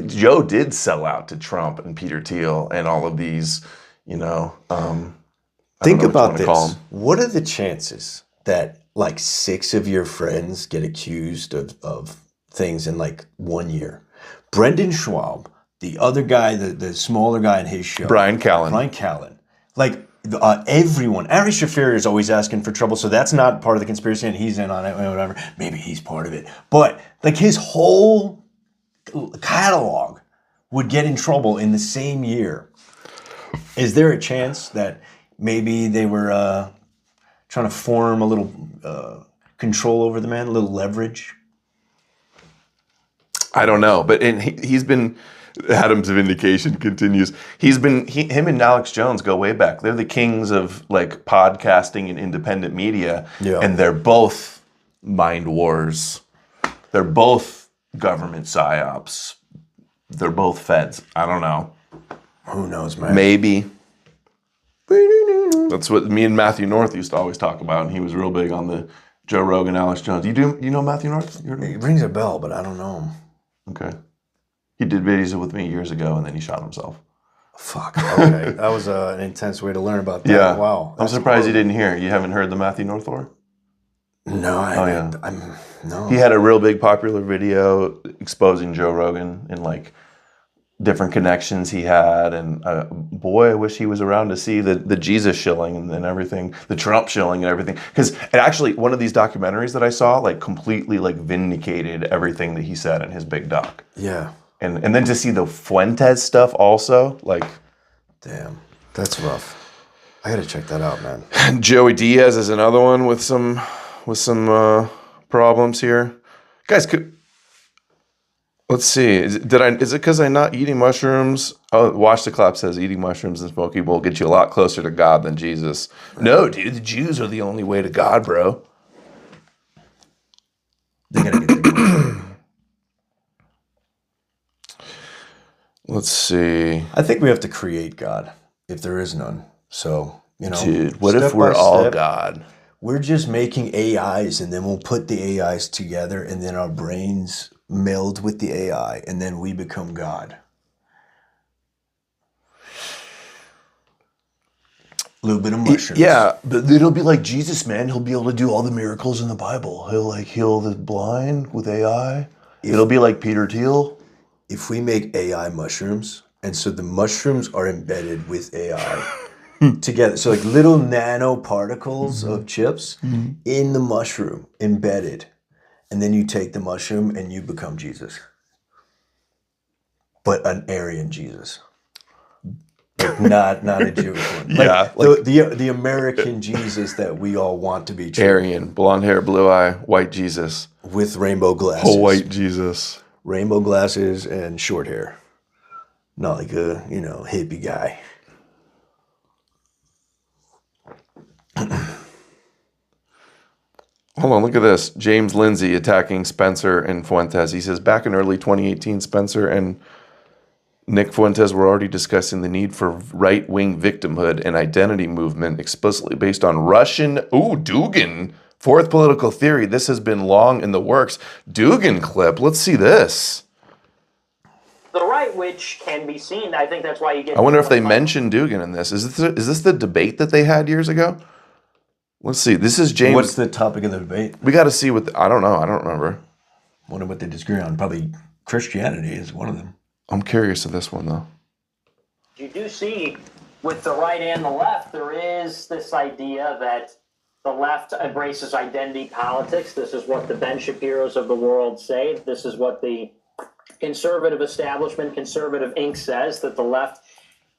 Speaker 1: Joe did sell out to Trump and Peter Thiel and all of these,
Speaker 2: Think about this. What are the chances that like 6 of your friends get accused of things in like 1 year? Brendan Schwab, the other guy, the smaller guy in his show.
Speaker 1: Brian Callen.
Speaker 2: Like everyone, Ari Shafir is always asking for trouble, so that's not part of the conspiracy, and he's in on it, whatever. Maybe he's part of it. But like his whole catalog would get in trouble in the same year. Is there a chance that maybe they were trying to form a little control over the man, a little leverage?
Speaker 1: I don't know, but he's been. Adam's vindication continues. Him and Alex Jones go way back. They're the kings of like podcasting and independent media, and they're both mind wars They're both government psyops. They're both feds. I don't know.
Speaker 2: Who knows, man?
Speaker 1: Maybe. That's what me and Matthew North used to always talk about, and he was real big on the Joe Rogan, Alex Jones. You know Matthew North?
Speaker 2: It rings a bell, but I don't know him.
Speaker 1: Okay. He did videos with me years ago, and then he shot himself.
Speaker 2: Fuck. Okay. That was an intense way to learn about that.
Speaker 1: Yeah.
Speaker 2: Wow.
Speaker 1: I'm surprised you didn't hear. You haven't heard the Matthew North lore?
Speaker 2: No, no.
Speaker 1: He had a real big popular video exposing Joe Rogan and like different connections he had, and boy, I wish he was around to see the Jesus shilling and everything, the Trump shilling and everything. Because it actually, one of these documentaries that I saw, like completely like vindicated everything that he said in his big doc.
Speaker 2: Yeah.
Speaker 1: And then to see the Fuentes stuff also, like,
Speaker 2: damn, that's rough. I gotta check that out, man.
Speaker 1: Joey Diaz is another one with some problems here. Guys, let's see. Is it because I'm not eating mushrooms? Oh, Watch the Clap says eating mushrooms and smoky bowl gets you a lot closer to God than Jesus. No, dude, the Jews are the only way to God, bro.
Speaker 2: They gotta get their
Speaker 1: Let's see.
Speaker 2: I think we have to create God if there is none. So,
Speaker 1: dude, what if we're all God?
Speaker 2: We're just making AIs, and then we'll put the AIs together, and then our brains meld with the AI, and then we become God. A little bit of mushrooms.
Speaker 1: Yeah, but it'll be like Jesus, man. He'll be able to do all the miracles in the Bible. He'll like heal the blind with AI. It'll be like Peter Thiel.
Speaker 2: If we make AI mushrooms, and so the mushrooms are embedded with AI together, so like little nanoparticles of chips in the mushroom embedded, and then you take the mushroom and you become Jesus, but an Aryan Jesus, like not a Jewish one.
Speaker 1: Yeah,
Speaker 2: like the American Jesus that we all want to be true.
Speaker 1: Aryan, blonde hair, blue eye, white Jesus
Speaker 2: with rainbow glasses.
Speaker 1: Whole white Jesus.
Speaker 2: Rainbow glasses and short hair. Not like a, hippie guy.
Speaker 1: Hold on, look at this. James Lindsay attacking Spencer and Fuentes. He says, back in early 2018, Spencer and Nick Fuentes were already discussing the need for right-wing victimhood and identity movement explicitly based on Russian... Ooh, Dugin. Fourth political theory. This has been long in the works. Dugin clip. Let's see this.
Speaker 9: The right, which can be seen. I think that's why you get...
Speaker 1: I wonder if they mentioned Dugin in this. Is this the debate that they had years ago? Let's see. This is James...
Speaker 2: What's the topic of the debate?
Speaker 1: We got to see what... I don't know. I don't remember.
Speaker 2: Wonder what they disagree on. Probably Christianity is one of them.
Speaker 1: I'm curious of this one, though.
Speaker 9: You do see, with the right and the left, there is this idea that the left embraces identity politics. This is what the Ben Shapiros of the world say. This is what the conservative establishment, Conservative Inc. says, that the left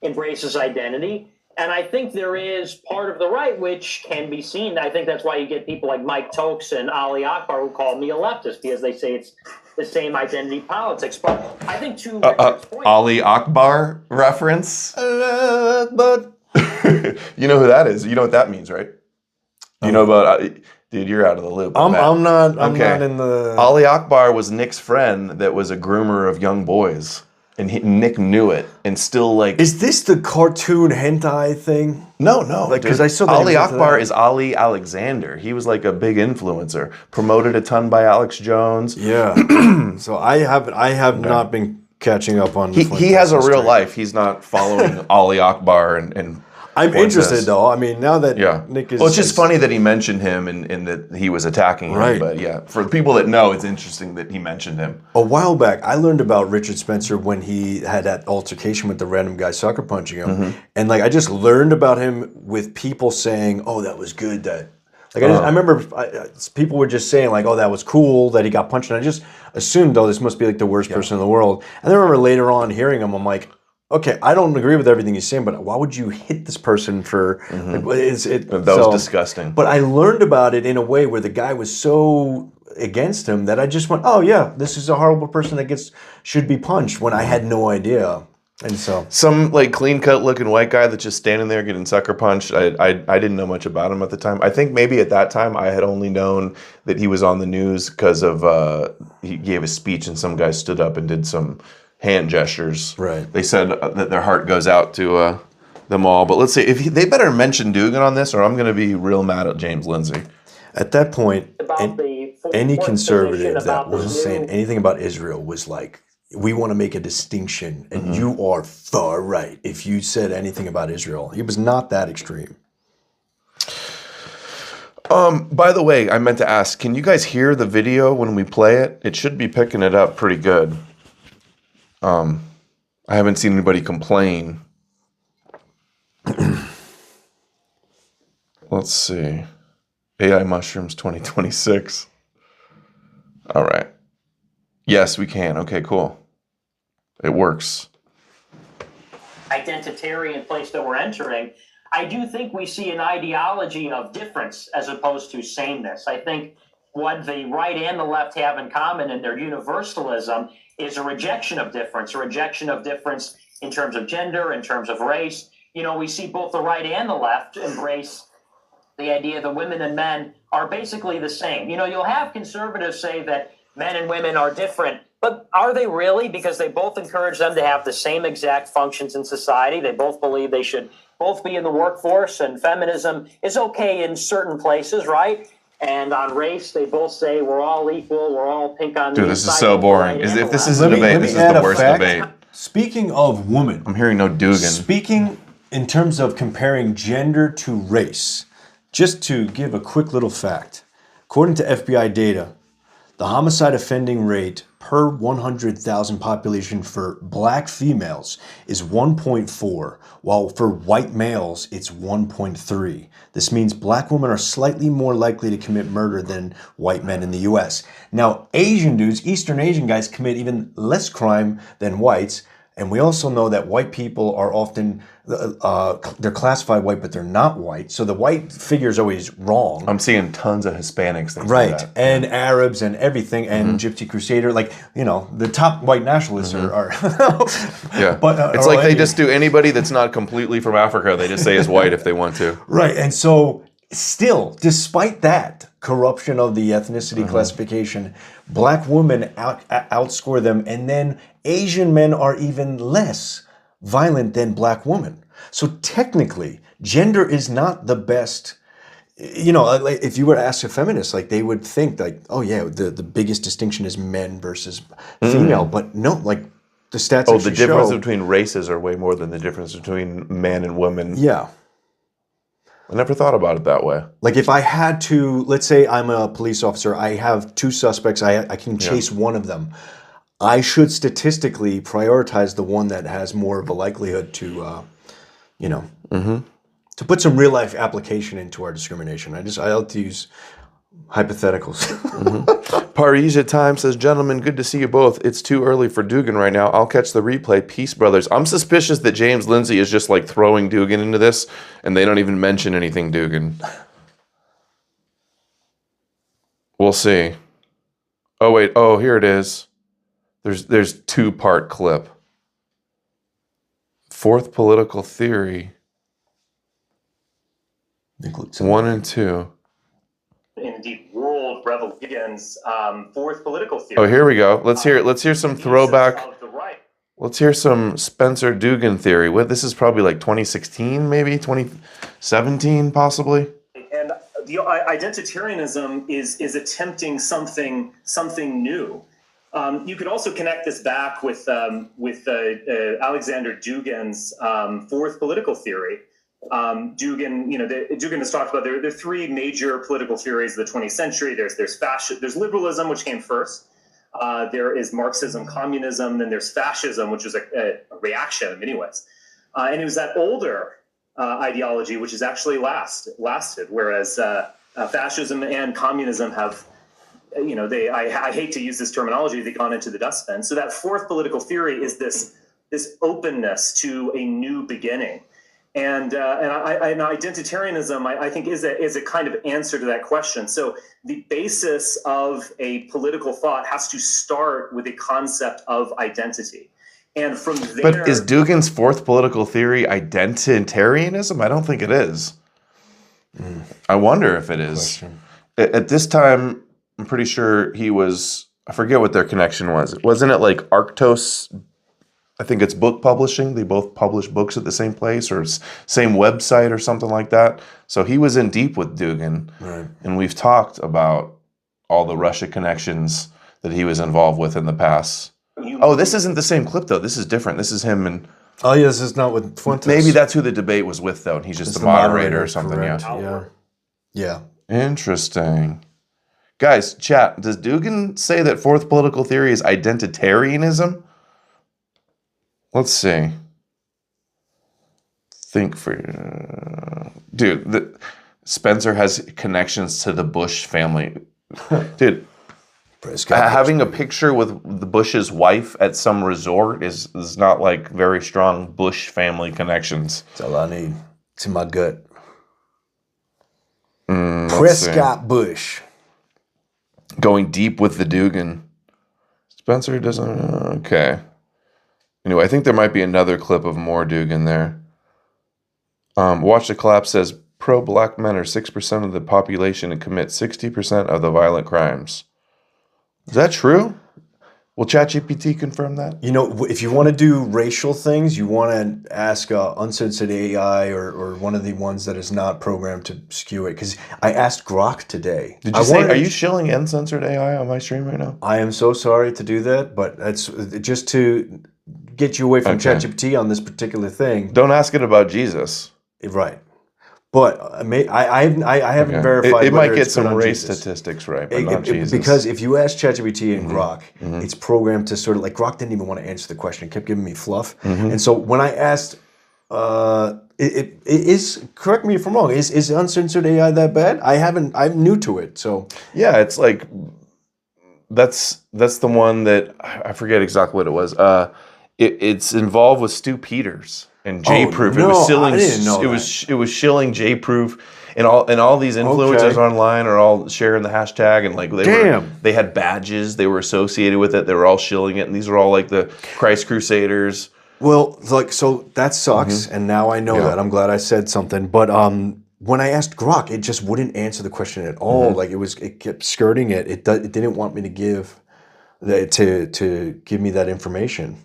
Speaker 9: embraces identity. And I think there is part of the right which can be seen. I think that's why you get people like Mike Tokes and Ali Akbar who call me a leftist, because they say it's the same identity politics. But I think to Richard's point...
Speaker 1: Ali Akbar reference? But you know who that is. You know what that means, right? You know about... dude, you're out of the loop.
Speaker 2: I'm not in the...
Speaker 1: Ali Akbar was Nick's friend that was a groomer of young boys. And Nick knew it and still like...
Speaker 2: Is this the cartoon hentai thing?
Speaker 1: No.
Speaker 2: Because I saw that.
Speaker 1: Ali Akbar is Ali Alexander. He was like a big influencer. Promoted a ton by Alex Jones.
Speaker 2: Yeah. So I have not been catching up on...
Speaker 1: He has a real life. He's not following Ali Akbar and
Speaker 2: I'm interested though. I mean, now that Nick is...
Speaker 1: Well, it's just funny that he mentioned him and that he was attacking him.
Speaker 2: Right.
Speaker 1: But yeah, for people that know, it's interesting that he mentioned him.
Speaker 2: A while back, I learned about Richard Spencer when he had that altercation with the random guy sucker punching him. And like, I just learned about him with people saying, oh, that was good. That like I remember people were just saying like, oh, that was cool that he got punched. And I just assumed, oh, this must be like the worst person in the world. And then I remember later on hearing him, I'm like, okay, I don't agree with everything he's saying, but why would you hit this person for...
Speaker 1: That was disgusting.
Speaker 2: But I learned about it in a way where the guy was so against him that I just went, oh yeah, this is a horrible person that should be punched, when I had no idea. And so
Speaker 1: some like clean cut looking white guy that's just standing there getting sucker punched. I didn't know much about him at the time. I think maybe at that time I had only known that he was on the news because of he gave a speech and some guy stood up and did some hand gestures.
Speaker 2: Right.
Speaker 1: They said that their heart goes out to them all. But let's see if they better mention Dugan on this, or I'm going to be real mad at James Lindsay.
Speaker 2: At that point, any
Speaker 9: fourth
Speaker 2: conservative
Speaker 9: position
Speaker 2: that
Speaker 9: about the
Speaker 2: was saying anything about Israel was like, we want to make a distinction, and you are far right if you said anything about Israel. He was not that extreme.
Speaker 1: By the way, I meant to ask, can you guys hear the video when we play it? It should be picking it up pretty good. I haven't seen anybody complain. Let's see. AI Mushrooms 2026. All right. Yes, we can. Okay, cool. It works.
Speaker 9: Identitarian place that we're entering, I do think we see an ideology of difference as opposed to sameness. I think what the right and the left have in common in their universalism is a rejection of difference in terms of gender, in terms of race. You know, we see both the right and the left embrace the idea that women and men are basically the same. You know, you'll have conservatives say that men and women are different, but are they really? Because they both encourage them to have the same exact functions in society. They both believe they should both be in the workforce, and feminism is okay in certain places, right? And on race, they both say we're all equal, we're all pink on the
Speaker 1: Dude, this is
Speaker 9: inside,
Speaker 1: so
Speaker 9: both
Speaker 1: boring.
Speaker 9: right and
Speaker 1: If this
Speaker 9: left.
Speaker 1: is a debate, this is the worst debate.
Speaker 2: Speaking of women,
Speaker 1: I'm hearing no Dugan.
Speaker 2: speaking in terms of comparing gender to race, just to give a quick little fact, according to FBI data, the homicide offending rate per 100,000 population for black females is 1.4, while for white males, it's 1.3. This means black women are slightly more likely to commit murder than white men in the US. Now, Asian dudes, Eastern Asian guys commit even less crime than whites. And we also know that white people are often, they're classified white, but they're not white. So the white figure is always wrong.
Speaker 1: I'm seeing tons of Hispanics.
Speaker 2: Right. And Arabs and everything, and Gypsy Crusader. Like, you know, the top white nationalists are
Speaker 1: yeah.
Speaker 2: But,
Speaker 1: it's like they just do anybody that's not completely from Africa. They just say is white if they want to.
Speaker 2: Right. And so still, despite that corruption of the ethnicity classification, black women outscore them. And then Asian men are even less violent than black women. So technically, gender is not the best. You know, if you were to ask a feminist, like they would think like, oh yeah, the biggest distinction is men versus female. But no, like the stats
Speaker 1: Oh,
Speaker 2: actually
Speaker 1: the difference
Speaker 2: show,
Speaker 1: between races are way more than the difference between men and women.
Speaker 2: yeah.
Speaker 1: I never thought about it that way.
Speaker 2: Like if I had to, let's say I'm a police officer, I have two suspects, I can chase one of them. I should statistically prioritize the one that has more of a likelihood to, you know, to put some real life application into our discrimination. I like to use hypotheticals.
Speaker 1: Parisia Time says, gentlemen, good to see you both. It's too early for Dugan right now. I'll catch the replay. Peace, brothers. I'm suspicious that James Lindsay is just like throwing Dugan into this, and they don't even mention anything Dugan. We'll see. Oh, wait. Oh, here it is. There's two-part clip. Fourth political theory. 1 and 2.
Speaker 10: In the world revolutions, fourth political theory.
Speaker 1: Oh, here we go. Let's hear some throwback. Let's hear some Spencer Dugan theory. This is probably like 2016, maybe 2017, possibly.
Speaker 10: And the identitarianism is attempting something new. You could also connect this back with Alexander Dugin's fourth political theory. Dugan has talked about there are three major political theories of the 20th century. There's liberalism, which came first. There is Marxism, communism, then there's fascism, which was a reaction in many ways. And it was that older ideology which has actually lasted, whereas fascism and communism have, I hate to use this terminology, they've gone into the dustbin. So that fourth political theory is this openness to a new beginning. And identitarianism, I think, is a kind of answer to that question. So the basis of a political thought has to start with a concept of identity. And from there,
Speaker 1: But is Dugin's fourth political theory identitarianism? I don't think it is. I wonder if it is. At this time, I'm pretty sure he was, I forget what their connection was. Wasn't it like Arctos? I think it's book publishing. They both publish books at the same place or same website or something like that. So he was in deep with Dugin.
Speaker 2: Right. And
Speaker 1: we've talked about all the Russia connections that he was involved with in the past. Oh, this isn't the same clip, though. This is different. This is him and...
Speaker 2: Oh, yeah, this is not with Fuentes.
Speaker 1: Maybe that's who the debate was with, though, and he's just the moderator or something.
Speaker 2: Yeah.
Speaker 1: Interesting. Guys, chat, does Dugin say that fourth political theory is identitarianism? Let's see. Think for... Dude, Spencer has connections to the Bush family. Dude... having a picture with the Bush's wife at some resort is not like very strong Bush family connections.
Speaker 2: That's all I need. It's in my gut. Prescott Bush.
Speaker 1: Going deep with the Dugin. Spencer doesn't... Okay. Anyway, I think there might be another clip of more Dugin there. Watch the Collapse says, pro-black men are 6% of the population and commit 60% of the violent crimes. Is that true? Will ChatGPT confirm that?
Speaker 2: You know, if you want to do racial things, you want to ask uncensored AI or one of the ones that is not programmed to skew it. Because I asked Grok today.
Speaker 1: Did you say, are you shilling uncensored AI on my stream right now?
Speaker 2: I am so sorry to do that, but that's just to get you away from ChatGPT on this particular thing.
Speaker 1: Don't ask it about Jesus.
Speaker 2: Right. But I haven't verified.
Speaker 1: It might get some race statistics right, but not Jesus.
Speaker 2: Because if you ask ChatGPT and Grok, it's programmed to sort of like Grok didn't even want to answer the question; it kept giving me fluff. And so when I asked, it is, correct me if I'm wrong, is uncensored AI that bad? I'm new to it, so
Speaker 1: yeah, it's like that's the one that I forget exactly what it was. It's involved with Stu Peters. And J-Proof, it was shilling. It was shilling J-Proof, and all these influencers online are all sharing the hashtag, and like they had badges, they were associated with it, they were all shilling it, and these are all like the Christ Crusaders.
Speaker 2: Well, like so that sucks, and now I know that. I'm glad I said something, but when I asked Grok, it just wouldn't answer the question at all. Like it kept skirting it. It didn't want me to give to give me that information.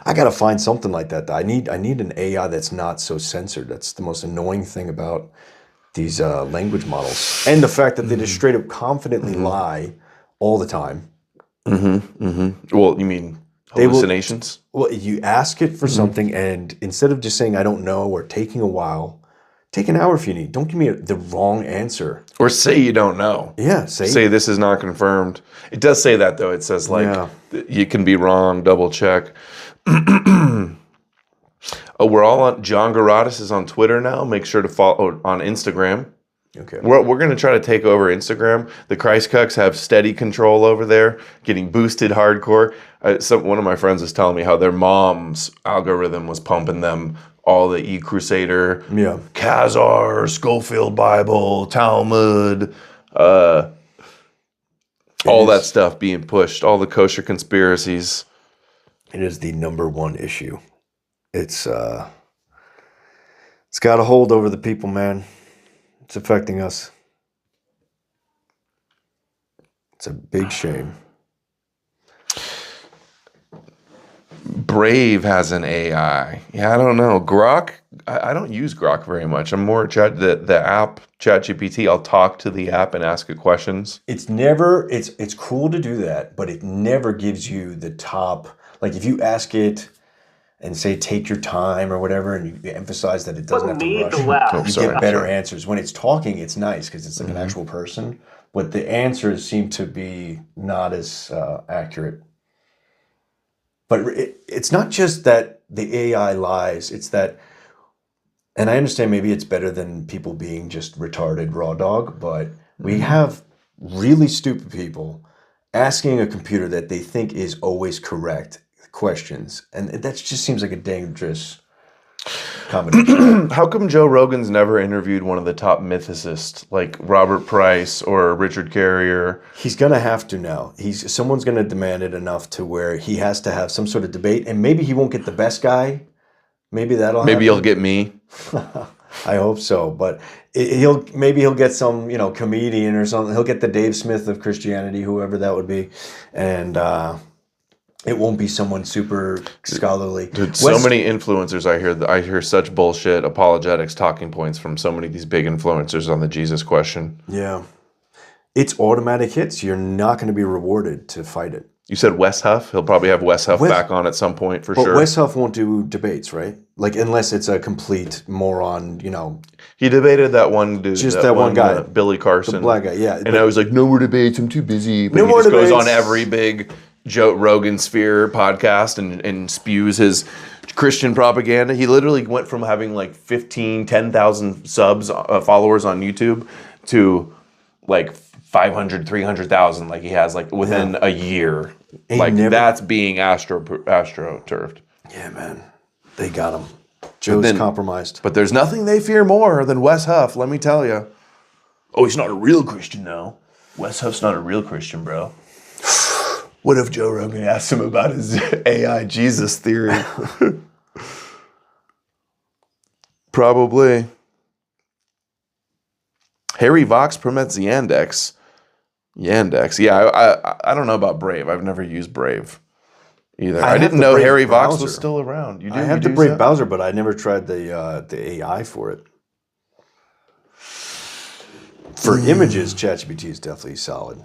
Speaker 2: I gotta find something like that. I need an AI that's not so censored. That's the most annoying thing about these language models, and the fact that they just straight up confidently lie all the time.
Speaker 1: Well, you mean hallucinations?
Speaker 2: Well, you ask it for something, and instead of just saying I don't know or taking a while, take an hour if you need. Don't give me the wrong answer.
Speaker 1: Or say you don't know.
Speaker 2: Yeah,
Speaker 1: say this is not confirmed. It does say that though. It says like you can be wrong. Double check. We're all on. John Garadis is on Twitter now. Make sure to follow on Instagram.
Speaker 2: Okay.
Speaker 1: We're going to try to take over Instagram. The Christ Cucks have steady control over there, getting boosted hardcore. One of my friends was telling me how their mom's algorithm was pumping them all the E-Crusader, Khazar, Schofield Bible, Talmud, all that stuff being pushed, all the kosher conspiracies.
Speaker 2: It is the #1 issue. It's got a hold over the people, man. It's affecting us. It's a big shame.
Speaker 1: Brave has an AI. Yeah, I don't know. Grok, I don't use Grok very much. I'm more the app ChatGPT. I'll talk to the app and ask it questions.
Speaker 2: It's cool to do that, but it never gives you the top. Like if you ask it and say take your time or whatever, and you emphasize that it doesn't have to rush, you get better answers. When it's talking, it's nice because it's like an actual person, but the answers seem to be not as accurate. But it's not just that the AI lies, it's that, and I understand maybe it's better than people being just retarded raw dog, but we have really stupid people asking a computer that they think is always correct questions, and that just seems like a dangerous combination.
Speaker 1: How come Joe Rogan's never interviewed one of the top mythicists like Robert Price or Richard Carrier?
Speaker 2: He's going to have to now. Someone's going to demand it enough to where he has to have some sort of debate, and maybe he won't get the best guy. Maybe that'll happen.
Speaker 1: Maybe he'll get me.
Speaker 2: I hope so, but he'll get some, comedian or something. He'll get the Dave Smith of Christianity, whoever that would be, and it won't be someone super scholarly.
Speaker 1: Dude, so many influencers I hear such bullshit apologetics talking points from so many of these big influencers on the Jesus question.
Speaker 2: Yeah, it's automatic hits. You're not going to be rewarded to fight it.
Speaker 1: You said Wes Huff? He'll probably have Wes Huff back on at some point for sure.
Speaker 2: But Wes Huff won't do debates, right? Like, unless it's a complete moron,
Speaker 1: He debated that one dude.
Speaker 2: Just that one guy.
Speaker 1: Billy Carson.
Speaker 2: The black guy, yeah.
Speaker 1: And I was like, no more debates, I'm too busy. But he just goes on every big Joe Rogan Sphere podcast and spews his Christian propaganda. He literally went from having like 10,000 subs, followers on YouTube to like 500, 300,000 like he has like within a year. That's being astroturfed.
Speaker 2: Yeah, man. They got him. Joe's compromised.
Speaker 1: But there's nothing they fear more than Wes Huff, let me tell you. Oh, he's not a real Christian now. Wes Huff's not a real Christian, bro. What if Joe Rogan asked him about his AI Jesus theory? Probably. Harry Vox promotes Yandex. Yeah, I don't know about Brave. I've never used Brave either. I didn't know Harry Vox was still around.
Speaker 2: I have the Brave browser, but I never tried the AI for it. For images, ChatGPT is definitely solid.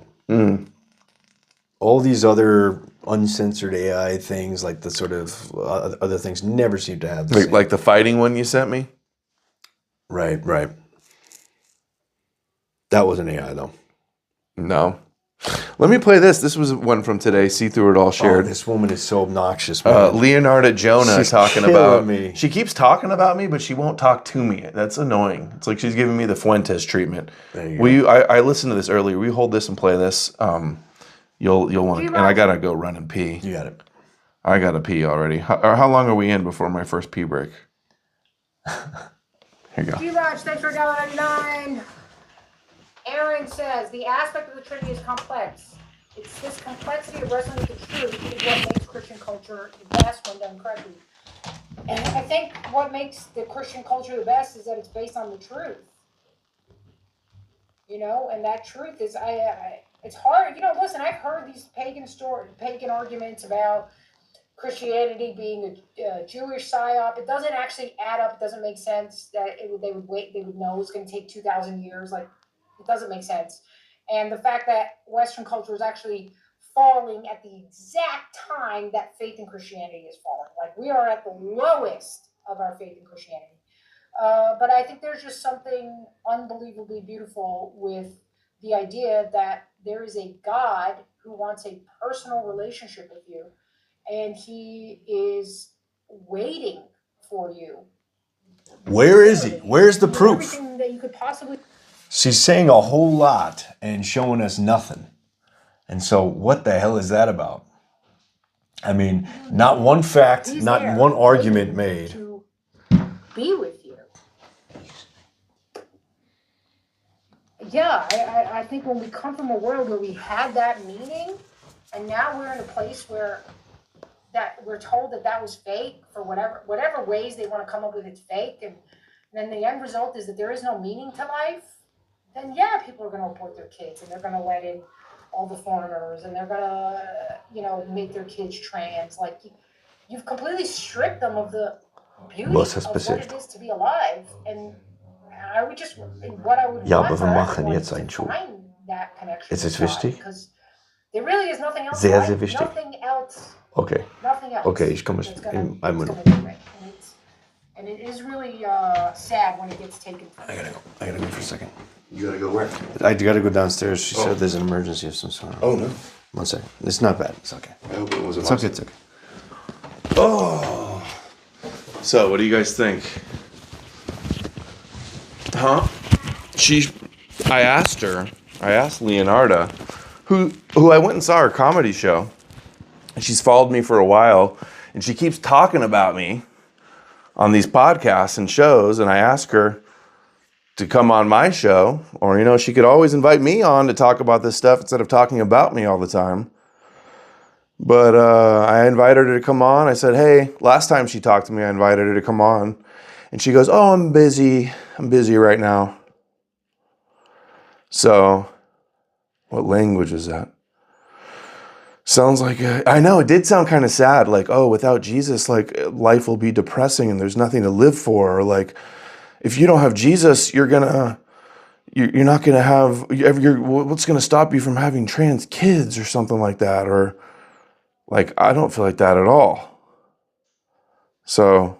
Speaker 2: All these other uncensored AI things, like the sort of other things, never seem to have the same.
Speaker 1: Like the fighting one you sent me?
Speaker 2: Right. That wasn't AI, though.
Speaker 1: No. Let me play this. This was one from today. See Through It All shared.
Speaker 2: Oh, this woman is so obnoxious, man.
Speaker 1: Leonardo Jonah
Speaker 2: She's
Speaker 1: talking
Speaker 2: killing
Speaker 1: about
Speaker 2: me.
Speaker 1: She keeps talking about me, but she won't talk to me. That's annoying. It's like she's giving me the Fuentes treatment.
Speaker 2: There you go.
Speaker 1: I listened to this earlier. We hold this and play this. You'll want to, and I gotta go run and pee.
Speaker 2: You got it.
Speaker 1: I gotta pee already. How long are we in before my first pee break? Here you go.
Speaker 11: G-Raj, thanks for $1.99. Aaron says, the aspect of the Trinity is complex. It's this complexity of wrestling with the truth is what makes Christian culture the best when done correctly. And I think what makes the Christian culture the best is that it's based on the truth. And that truth is, it's hard. Listen, I've heard these pagan arguments about Christianity being a Jewish psyop. It doesn't actually add up. It doesn't make sense that they would know it's going to take 2,000 years. Like, it doesn't make sense. And the fact that Western culture is actually falling at the exact time that faith in Christianity is falling. Like, we are at the lowest of our faith in Christianity. But I think there's just something unbelievably beautiful with the idea that there is a God who wants a personal relationship with you, and he is waiting for you.
Speaker 2: Where is he? Where's the proof?
Speaker 11: Everything that you could possibly...
Speaker 2: She's saying a whole lot and showing us nothing. And so what the hell is that about? I mean, not one fact,
Speaker 11: He's
Speaker 2: not
Speaker 11: there
Speaker 2: one argument made.
Speaker 11: to be with you. Yeah, I think when we come from a world where we had that meaning, and now we're in a place where that we're told that was fake for whatever ways they want to come up with, it's fake, and then the end result is that there is no meaning to life, then yeah, people are going to abort their kids, and they're going to let in all the foreigners, and they're going to, make their kids trans. Like, you've completely stripped them of the beauty of what it is to be alive. And I would just, what I would want for everyone is to find that connection.
Speaker 2: Is het wichtig?
Speaker 11: Because there really is nothing else.
Speaker 2: Sehr, sehr wichtig.
Speaker 11: Nothing else.
Speaker 2: Okay.
Speaker 11: Nothing else.
Speaker 2: Okay, ich komme in einem Minute.
Speaker 11: And it is really sad when it gets taken from you.
Speaker 2: I gotta go for a second.
Speaker 1: You gotta go where?
Speaker 2: I gotta go downstairs. She said there's an emergency of some sort.
Speaker 1: Oh, no.
Speaker 2: 1 second. It's not bad. It's okay.
Speaker 1: I hope it wasn't.
Speaker 2: It's okay.
Speaker 1: Oh. So, what do you guys think? Huh? I asked Leonarda, who I went and saw her comedy show, and she's followed me for a while, and she keeps talking about me, on these podcasts and shows, and I ask her to come on my show, or, you know, she could always invite me on to talk about this stuff instead of talking about me all the time. But I invited her to come on. I said, hey, last time she talked to me, I invited her to come on. And she goes, oh, I'm busy. I'm busy right now. So, what language is that? Sounds like, I know, it did sound kind of sad. Like, oh, without Jesus, like, life will be depressing and there's nothing to live for. Or like, if you don't have Jesus, you're not going to have, what's going to stop you from having trans kids or something like that? Or, like, I don't feel like that at all. So,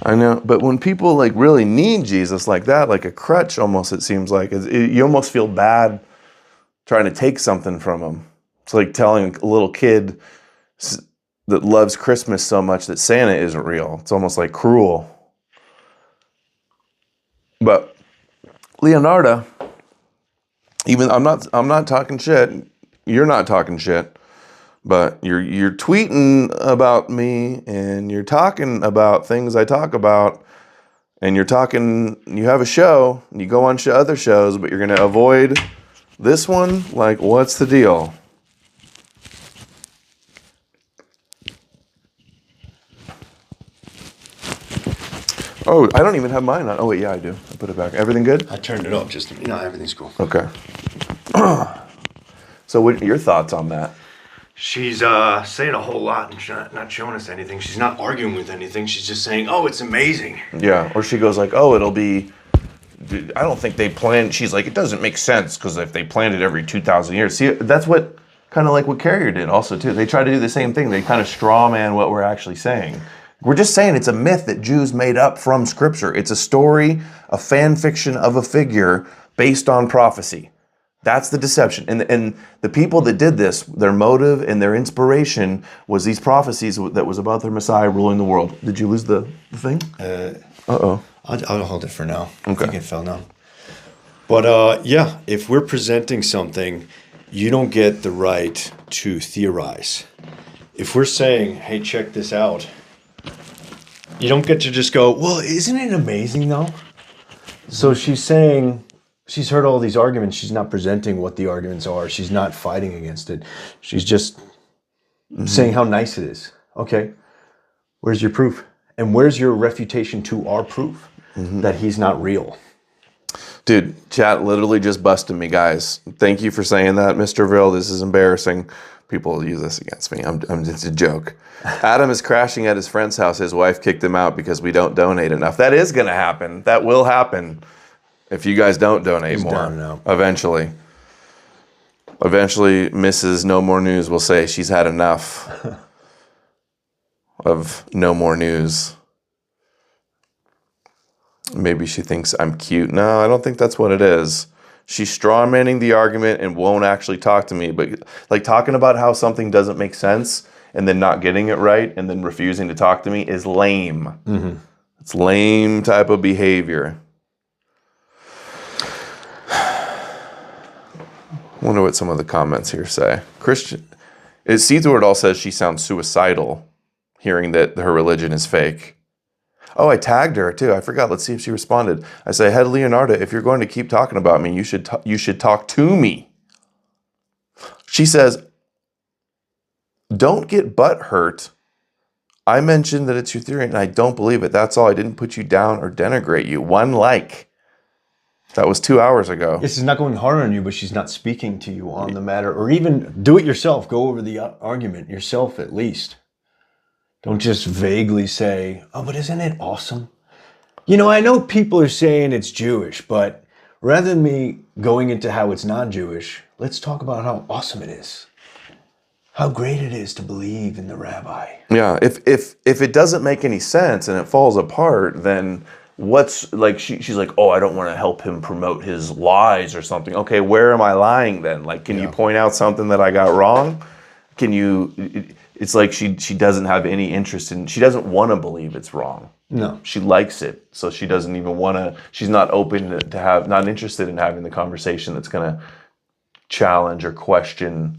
Speaker 1: I know, but when people like really need Jesus like that, like a crutch almost, it seems like, you almost feel bad trying to take something from them. It's like telling a little kid that loves Christmas so much that Santa isn't real. It's almost like cruel. But Leonardo, even I'm not talking shit. You're not talking shit. But you're tweeting about me, and you're talking about things I talk about, and you have a show, and you go on other shows, but you're going to avoid this one? Like, what's the deal? Oh, I don't even have mine on. Oh, wait, yeah, I do. I put it back. Everything good?
Speaker 2: I turned it up just, everything's cool.
Speaker 1: Okay. So what are your thoughts on that?
Speaker 2: She's saying a whole lot and not showing us anything. She's not arguing with anything. She's just saying, oh, it's amazing.
Speaker 1: Yeah, or she goes like, oh, it'll be, I don't think they planned, she's like, it doesn't make sense because if they planned it every 2,000 years. See, that's what, kind of like what Carrier did also too. They try to do the same thing. They kind of straw man what we're actually saying. We're just saying it's a myth that Jews made up from Scripture. It's a story, a fan fiction of a figure based on prophecy. That's the deception. And the people that did this, their motive and their inspiration was these prophecies that was about their Messiah ruling the world. Did you lose the thing? Uh-oh.
Speaker 2: I'll hold it for now.
Speaker 1: Okay.
Speaker 2: I think it fell now. But yeah, if we're presenting something, you don't get the right to theorize. If we're saying, hey, check this out, you don't get to just go, well, isn't it amazing though? So she's saying, she's heard all these arguments. She's not presenting what the arguments are. She's not fighting against it. She's just saying how nice it is. Okay, where's your proof? And where's your refutation to our proof that he's not real?
Speaker 1: Dude, chat literally just busted me, guys. Thank you for saying that, Mr. Ville. This is embarrassing. People use this against me. It's a joke. Adam is crashing at his friend's house. His wife kicked him out because we don't donate enough. That is going to happen. That will happen if you guys don't donate more.
Speaker 2: Down now.
Speaker 1: Eventually, Mrs. No More News will say she's had enough of no more news. Maybe she thinks I'm cute. No, I don't think that's what it is. She's strawmanning the argument and won't actually talk to me. But like talking about how something doesn't make sense and then not getting it right and then refusing to talk to me is lame. Mm-hmm. It's lame type of behavior. Wonder what some of the comments here say. Christian, Seathward all says she sounds suicidal, hearing that her religion is fake. Oh, I tagged her too. I forgot. Let's see if she responded. I say, "Hey, Leonardo, if you're going to keep talking about me, you should talk to me." She says, "Don't get butt hurt. I mentioned that it's your theory, and I don't believe it. That's all. I didn't put you down or denigrate you. One like." That was 2 hours ago.
Speaker 2: This is not going hard on you, but she's not speaking to you on the matter, or even do it yourself. Go over the argument yourself at least. Don't just vaguely say, oh, but isn't it awesome? You know, I know people are saying it's Jewish, but rather than me going into how it's not Jewish, let's talk about how awesome it is. How great it is to believe in the rabbi.
Speaker 1: Yeah, if it doesn't make any sense and it falls apart, then what's like she's like, oh, I don't want to help him promote his lies or something. Okay, where am I lying then? Like, can you point out something that I got wrong? Can you? It's like she doesn't have any interest in. She doesn't want to believe it's wrong.
Speaker 2: No,
Speaker 1: she likes it, so she doesn't even want to. She's not open to have, not interested in having the conversation that's going to challenge or question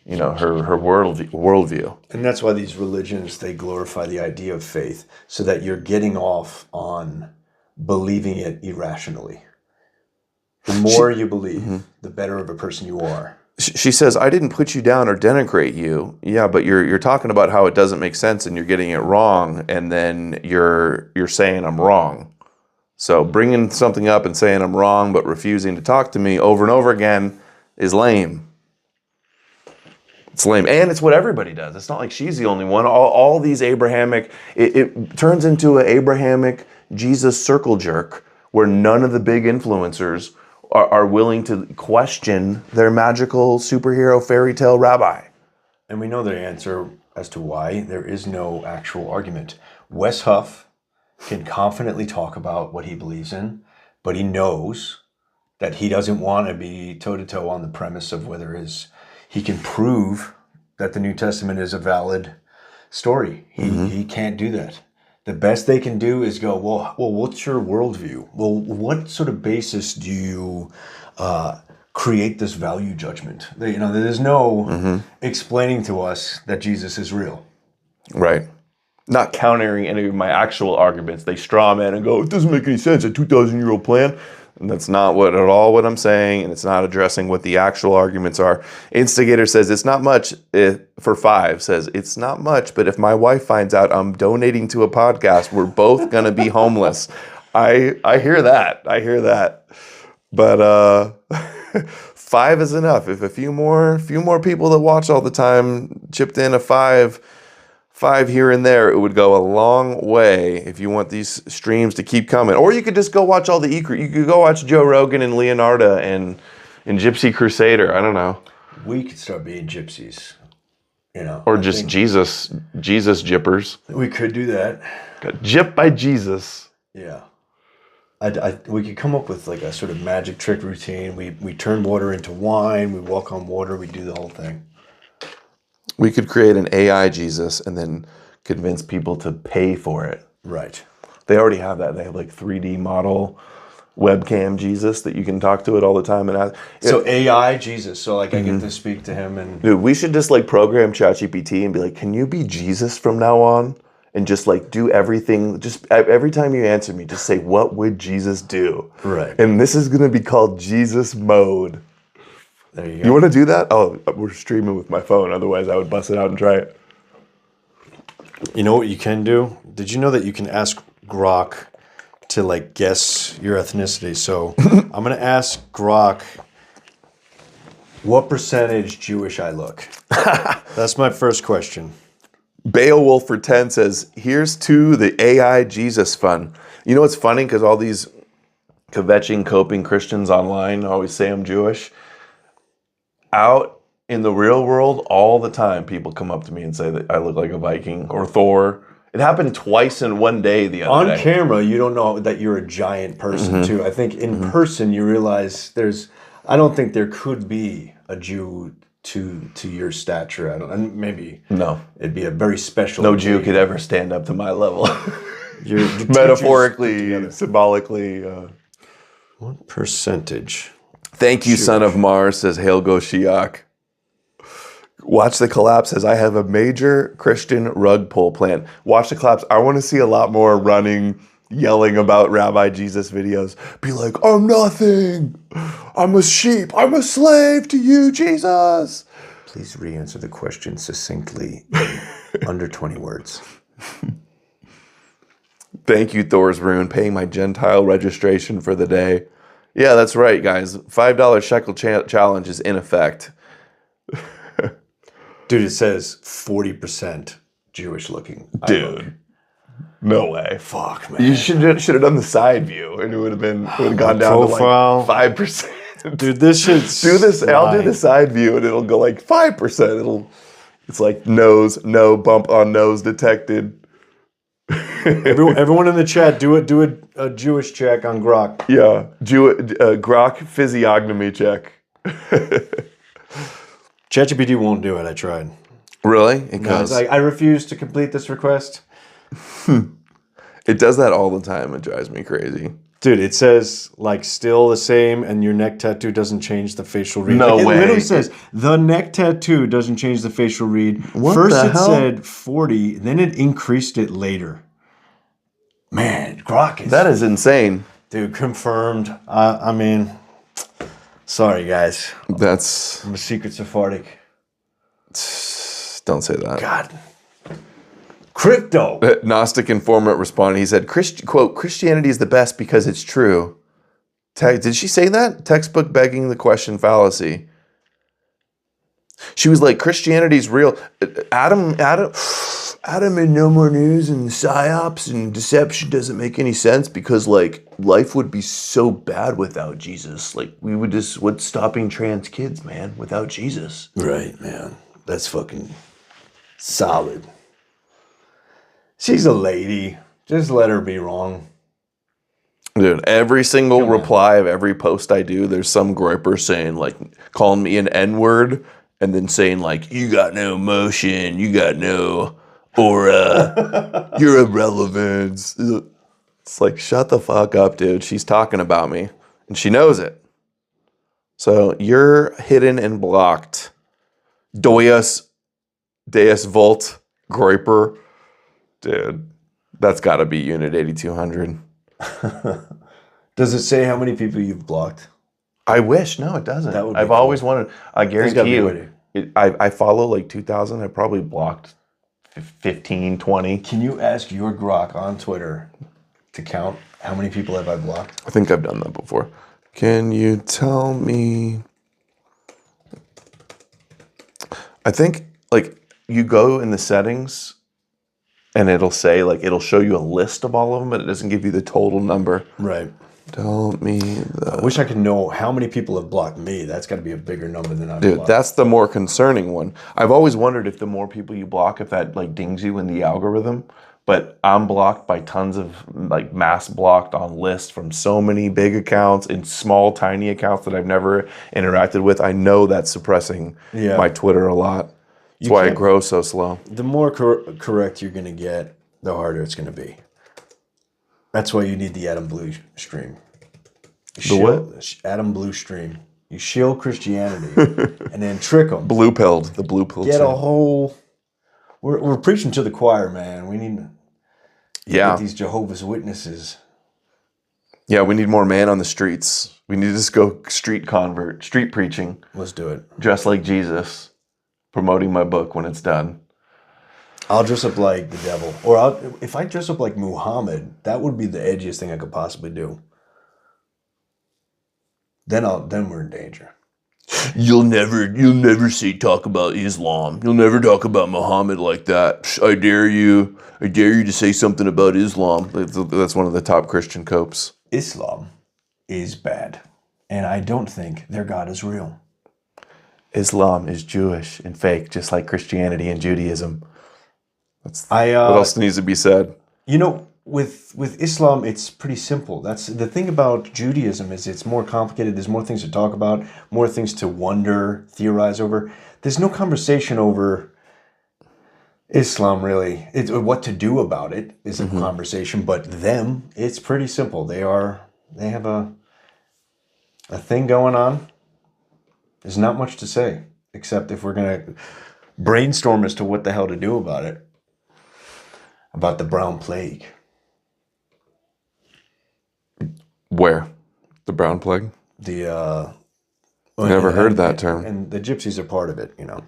Speaker 1: her worldview.
Speaker 2: And that's why these religions, they glorify the idea of faith so that you're getting off on believing it irrationally. The more you believe, the better of a person you are.
Speaker 1: She says, I didn't put you down or denigrate you. Yeah, but you're talking about how it doesn't make sense and you're getting it wrong, and then you're saying I'm wrong. So bringing something up and saying I'm wrong but refusing to talk to me over and over again is lame. It's lame. And it's what everybody does. It's not like she's the only one. All these Abrahamic, it turns into an Abrahamic Jesus circle jerk where none of the big influencers are willing to question their magical superhero fairy tale rabbi.
Speaker 2: And we know the answer as to why. There is no actual argument. Wes Huff can confidently talk about what he believes in, but he knows that he doesn't want to be toe-to-toe on the premise of whether he can prove that the New Testament is a valid story. He can't do that. The best they can do is go, well, what's your worldview? Well, what sort of basis do you create this value judgment? There's no explaining to us that Jesus is real.
Speaker 1: Right. Not countering any of my actual arguments. They straw man and go, it doesn't make any sense, a 2,000-year-old plan. And that's not at all what I'm saying, and it's not addressing what the actual arguments are. Instigator says it's not much. For 5 says it's not much, but if my wife finds out I'm donating to a podcast, we're both gonna be homeless. I hear that. But 5 is enough. If a few more people that watch all the time chipped in a 5 here and there, it would go a long way if you want these streams to keep coming. Or you could just go watch all the you could go watch Joe Rogan and Leonardo and Gypsy Crusader. I don't know.
Speaker 2: We could start being gypsies,
Speaker 1: Or just Jesus jippers.
Speaker 2: We could do that.
Speaker 1: Got gypped by Jesus.
Speaker 2: Yeah. We could come up with like a sort of magic trick routine. We turn water into wine. We walk on water. We do the whole thing.
Speaker 1: We could create an AI Jesus and then convince people to pay for it.
Speaker 2: Right.
Speaker 1: They already have that. They have like 3D model webcam Jesus that you can talk to it all the time. And
Speaker 2: so AI Jesus. So like I get to speak to him and...
Speaker 1: Dude, we should just like program ChatGPT and be like, can you be Jesus from now on? And just like do everything. Just every time you answer me, just say, what would Jesus do?
Speaker 2: Right.
Speaker 1: And this is going to be called Jesus mode.
Speaker 2: There you go.
Speaker 1: You want to do that? Oh, we're streaming with my phone. Otherwise, I would bust it out and try it.
Speaker 2: You know what you can do? Did you know that you can ask Grok to like guess your ethnicity? So I'm going to ask Grok what percentage Jewish I look. That's my first question.
Speaker 1: Beowulf for 10 says, here's to the AI Jesus fun. You know what's funny? Because all these kvetching, coping Christians online always say I'm Jewish. Out in the real world, all the time, people come up to me and say that I look like a Viking or Thor. It happened twice in one day the other day.
Speaker 2: On camera, you don't know that you're a giant person, too. I think in person, you realize I don't think there could be a Jew to your stature. And maybe
Speaker 1: no,
Speaker 2: it'd be a very special.
Speaker 1: No Jew could ever stand up to my level.
Speaker 2: You're
Speaker 1: metaphorically, symbolically.
Speaker 2: What percentage?
Speaker 1: Thank you, Jewish. Son of Mars, says Hail Go Shiach. Watch the Collapse says, I have a major Christian rug pull plan. Watch the Collapse. I want to see a lot more running, yelling about Rabbi Jesus videos. Be like, I'm nothing. I'm a sheep. I'm a slave to you, Jesus.
Speaker 2: Please re-answer the question succinctly under 20 words.
Speaker 1: Thank you, Thor's Rune, paying my Gentile registration for the day. Yeah, that's right, guys. $5 shekel challenge is in effect.
Speaker 2: Dude, it says 40% Jewish looking.
Speaker 1: Dude, no way.
Speaker 2: Fuck, man.
Speaker 1: You should have done the side view, and it would have gone down
Speaker 2: profile.
Speaker 1: To like 5%.
Speaker 2: Dude, this shit's
Speaker 1: do this.
Speaker 2: lying.
Speaker 1: I'll do the side view, and it'll go like 5%. It's like nose, no bump on nose detected.
Speaker 2: Everyone in the chat, do a Jewish check on Grok.
Speaker 1: Yeah, Grok physiognomy check.
Speaker 2: ChatGPT won't do it. I tried.
Speaker 1: Really?
Speaker 2: It goes. No, I refuse to complete this request.
Speaker 1: It does that all the time. It drives me crazy.
Speaker 2: Dude, it says like still the same, and your neck tattoo doesn't change the facial read.
Speaker 1: No
Speaker 2: It
Speaker 1: way.
Speaker 2: literally says the neck tattoo doesn't change the facial read.
Speaker 1: What
Speaker 2: First
Speaker 1: the
Speaker 2: it
Speaker 1: hell?
Speaker 2: said 40, then it increased it later. Man, Grok is...
Speaker 1: That is insane.
Speaker 2: Dude, confirmed. I mean, sorry guys.
Speaker 1: That's...
Speaker 2: I'm a secret Sephardic.
Speaker 1: Don't say that.
Speaker 2: God. Crypto.
Speaker 1: Gnostic informant responded. He said, quote, Christianity is the best because it's true. Did she say that? Textbook begging the question fallacy. She was like, Christianity's real. Adam and no more news and psyops and deception doesn't make any sense because like life would be so bad without Jesus. Like we would just, what's stopping trans kids, man, without Jesus?
Speaker 2: Right, man. That's fucking solid. She's a lady. Just let her be wrong.
Speaker 1: Dude, every single reply of every post I do, there's some groiper saying, like, calling me an N-word and then saying, like, you got no emotion, you got no aura, you're irrelevant. It's like, shut the fuck up, dude. She's talking about me, and she knows it. So you're hidden and blocked. Deus Volt groiper. Dude, that's got to be Unit 8200.
Speaker 2: Does it say how many people you've blocked?
Speaker 1: I wish. No, it doesn't.
Speaker 2: That would be
Speaker 1: I've
Speaker 2: cool.
Speaker 1: always wanted. I guarantee you.
Speaker 2: you.
Speaker 1: I follow like 2,000. I probably blocked 15, 20.
Speaker 2: Can you ask your Grok on Twitter to count how many people have I blocked?
Speaker 1: I think I've done that before. Can you tell me? I think like you go in the settings and it'll say like it'll show you a list of all of them, but it doesn't give you the total number.
Speaker 2: Right.
Speaker 1: Tell me
Speaker 2: I wish I could know how many people have blocked me. That's got to be a bigger number than I've
Speaker 1: Dude,
Speaker 2: blocked.
Speaker 1: that's the more concerning one. I've always wondered if the more people you block, if that like dings you in the algorithm. But I'm blocked by tons of like mass blocked on lists from so many big accounts and small tiny accounts that I've never interacted with. I know that's suppressing my Twitter a lot. That's why it grows so slow.
Speaker 2: The more correct you're going to get, the harder it's going to be. That's why you need the Adam Blue stream.
Speaker 1: What?
Speaker 2: Adam Blue stream. You shield Christianity and then trick them.
Speaker 1: Blue pilled. The blue pill.
Speaker 2: Get a whole... We're preaching to the choir, man. We need to get these Jehovah's Witnesses.
Speaker 1: Yeah, we need more man on the streets. We need to just go street preaching.
Speaker 2: Let's do it.
Speaker 1: Just like Jesus. Promoting my book when it's done.
Speaker 2: I'll dress up like the devil. Or if I dress up like Muhammad, that would be the edgiest thing I could possibly do. Then we're in danger.
Speaker 1: You'll never talk about Islam. You'll never talk about Muhammad like that. I dare you to say something about Islam. That's one of the top Christian copes.
Speaker 2: Islam is bad. And I don't think their God is real.
Speaker 1: Islam is Jewish and fake, just like Christianity and Judaism. What else needs to be said?
Speaker 2: You know, with Islam, it's pretty simple. That's the thing about Judaism is it's more complicated. There's more things to talk about, more things to wonder, theorize over. There's no conversation over Islam, really. What to do about it is a conversation, but them, it's pretty simple. They have a thing going on. There's not much to say, except if we're going to brainstorm as to what the hell to do about it. About the brown plague.
Speaker 1: Where? The brown plague? Never heard that term.
Speaker 2: And the gypsies are part of it, you know.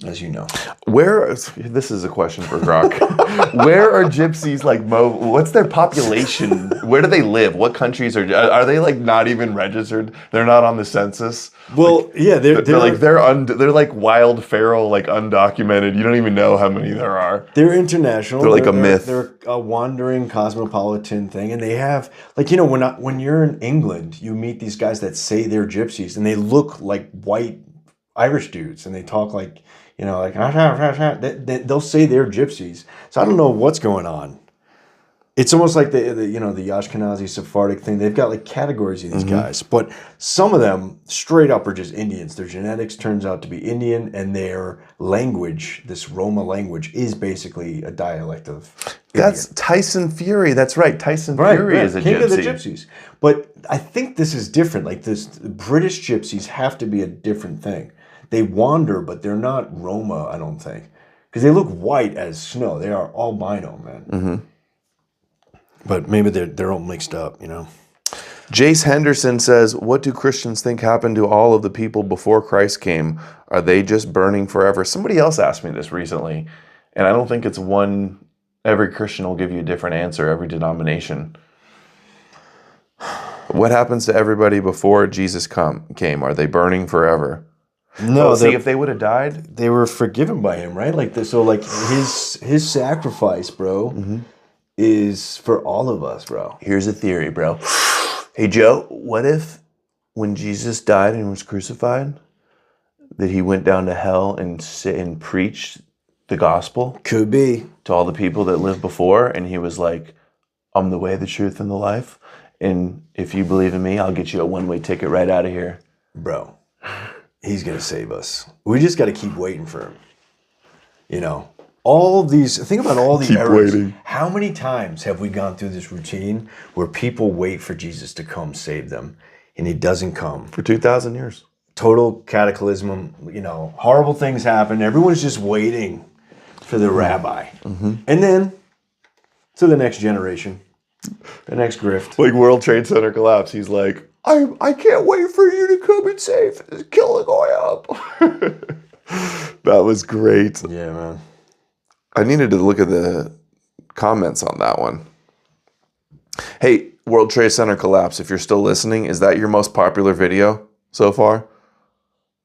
Speaker 2: As you know.
Speaker 1: This is a question for Grok. Where are gypsies like what's their population? Where do they live? What countries are they like not even registered? They're not on the census?
Speaker 2: Well, like, yeah,
Speaker 1: they're like wild feral, like undocumented. You don't even know how many there are.
Speaker 2: They're international.
Speaker 1: They're like a myth.
Speaker 2: They're a wandering cosmopolitan thing, and they have like, you know, when you're in England, you meet these guys that say they're gypsies and they look like white Irish dudes and they talk like, you know, like they'll say they're gypsies. So I don't know what's going on. It's almost like the Ashkenazi Sephardic thing. They've got like categories of these guys, but some of them straight up are just Indians. Their genetics turns out to be Indian, and their language, this Roma language, is basically a dialect of
Speaker 1: That's
Speaker 2: Indian.
Speaker 1: Tyson Fury. That's right. Tyson Fury is a
Speaker 2: King
Speaker 1: gypsy.
Speaker 2: of the Gypsies. But I think this is different. Like this, British gypsies have to be a different thing. They wander, but they're not Roma, I don't think. Because they look white as snow. They are albino, man.
Speaker 1: Mm-hmm.
Speaker 2: But maybe they're all mixed up, you know.
Speaker 1: Jace Henderson says, what do Christians think happened to all of the people before Christ came? Are they just burning forever? Somebody else asked me this recently, and I don't think it's one. Every Christian will give you a different answer, every denomination. What happens to everybody before Jesus came? Are they burning forever?
Speaker 2: No,
Speaker 1: well, see, if they would have died,
Speaker 2: they were forgiven by him, right? Like this, so like his sacrifice, bro, is for all of us, bro.
Speaker 4: Here's a theory, bro. Hey, Joe, what if when Jesus died and was crucified, that he went down to hell and preached the gospel?
Speaker 2: Could be.
Speaker 4: To all the people that lived before, and he was like, I'm the way, the truth, and the life. And if you believe in me, I'll get you a one-way ticket right out of here.
Speaker 2: Bro, he's going to save us. We just got to keep waiting for him. You know? All of these, think about all the errors.
Speaker 1: Waiting.
Speaker 2: How many times have we gone through this routine where people wait for Jesus to come save them and he doesn't come?
Speaker 1: For 2,000 years.
Speaker 2: Total cataclysm, you know, horrible things happen. Everyone's just waiting for the rabbi. And then to the next generation, the next grift.
Speaker 1: Like World Trade Center collapse. He's like, I can't wait for you to come and save, kill the guy up. That was great.
Speaker 2: Yeah, man.
Speaker 1: I needed to look at the comments on that one. Hey, World Trade Center collapse, if you're still listening, is that your most popular video so far?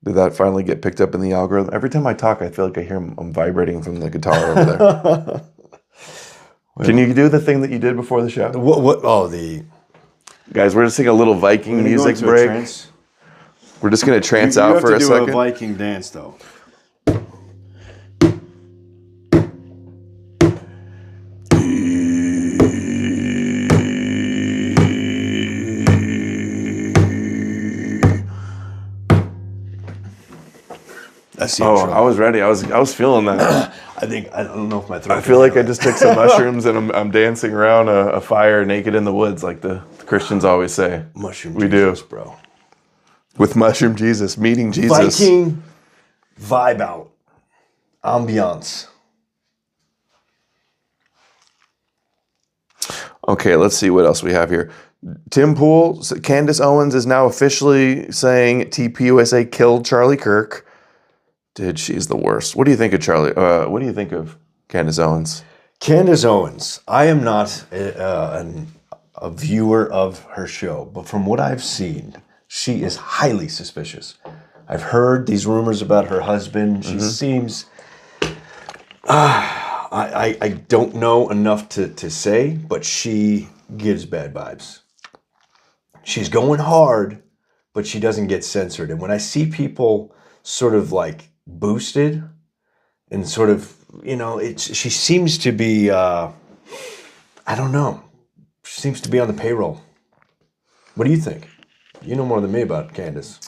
Speaker 1: Did that finally get picked up in the algorithm? Every time I talk, I feel like I hear I'm vibrating from the guitar over there. Can you do the thing that you did before the show?
Speaker 2: What? Oh, the...
Speaker 1: Guys, we're just taking a little Viking music break. We're just going to trance out for a second.
Speaker 2: You have to do a Viking dance, though.
Speaker 1: I was ready. I was feeling that.
Speaker 2: I don't know if my throat.
Speaker 1: I feel like I just took some mushrooms and I'm dancing around a fire naked in the woods, like the Christians always say.
Speaker 2: Mushroom
Speaker 1: Jesus,
Speaker 2: bro.
Speaker 1: With Mushroom Jesus, meeting Jesus.
Speaker 2: Viking vibe out. Ambiance.
Speaker 1: Okay, let's see what else we have here. Tim Pool, Candace Owens is now officially saying TPUSA killed Charlie Kirk. Dude, she's the worst. What do you think of Charlie? What do you think of Candace Owens?
Speaker 2: Candace Owens. I am not a viewer of her show, but from what I've seen, she is highly suspicious. I've heard these rumors about her husband. She seems... I don't know enough to say, but she gives bad vibes. She's going hard, but she doesn't get censored. And when I see people sort of like boosted and sort of, you know, she seems to be, I don't know. She seems to be on the payroll. What do you think? You know more than me about Candace.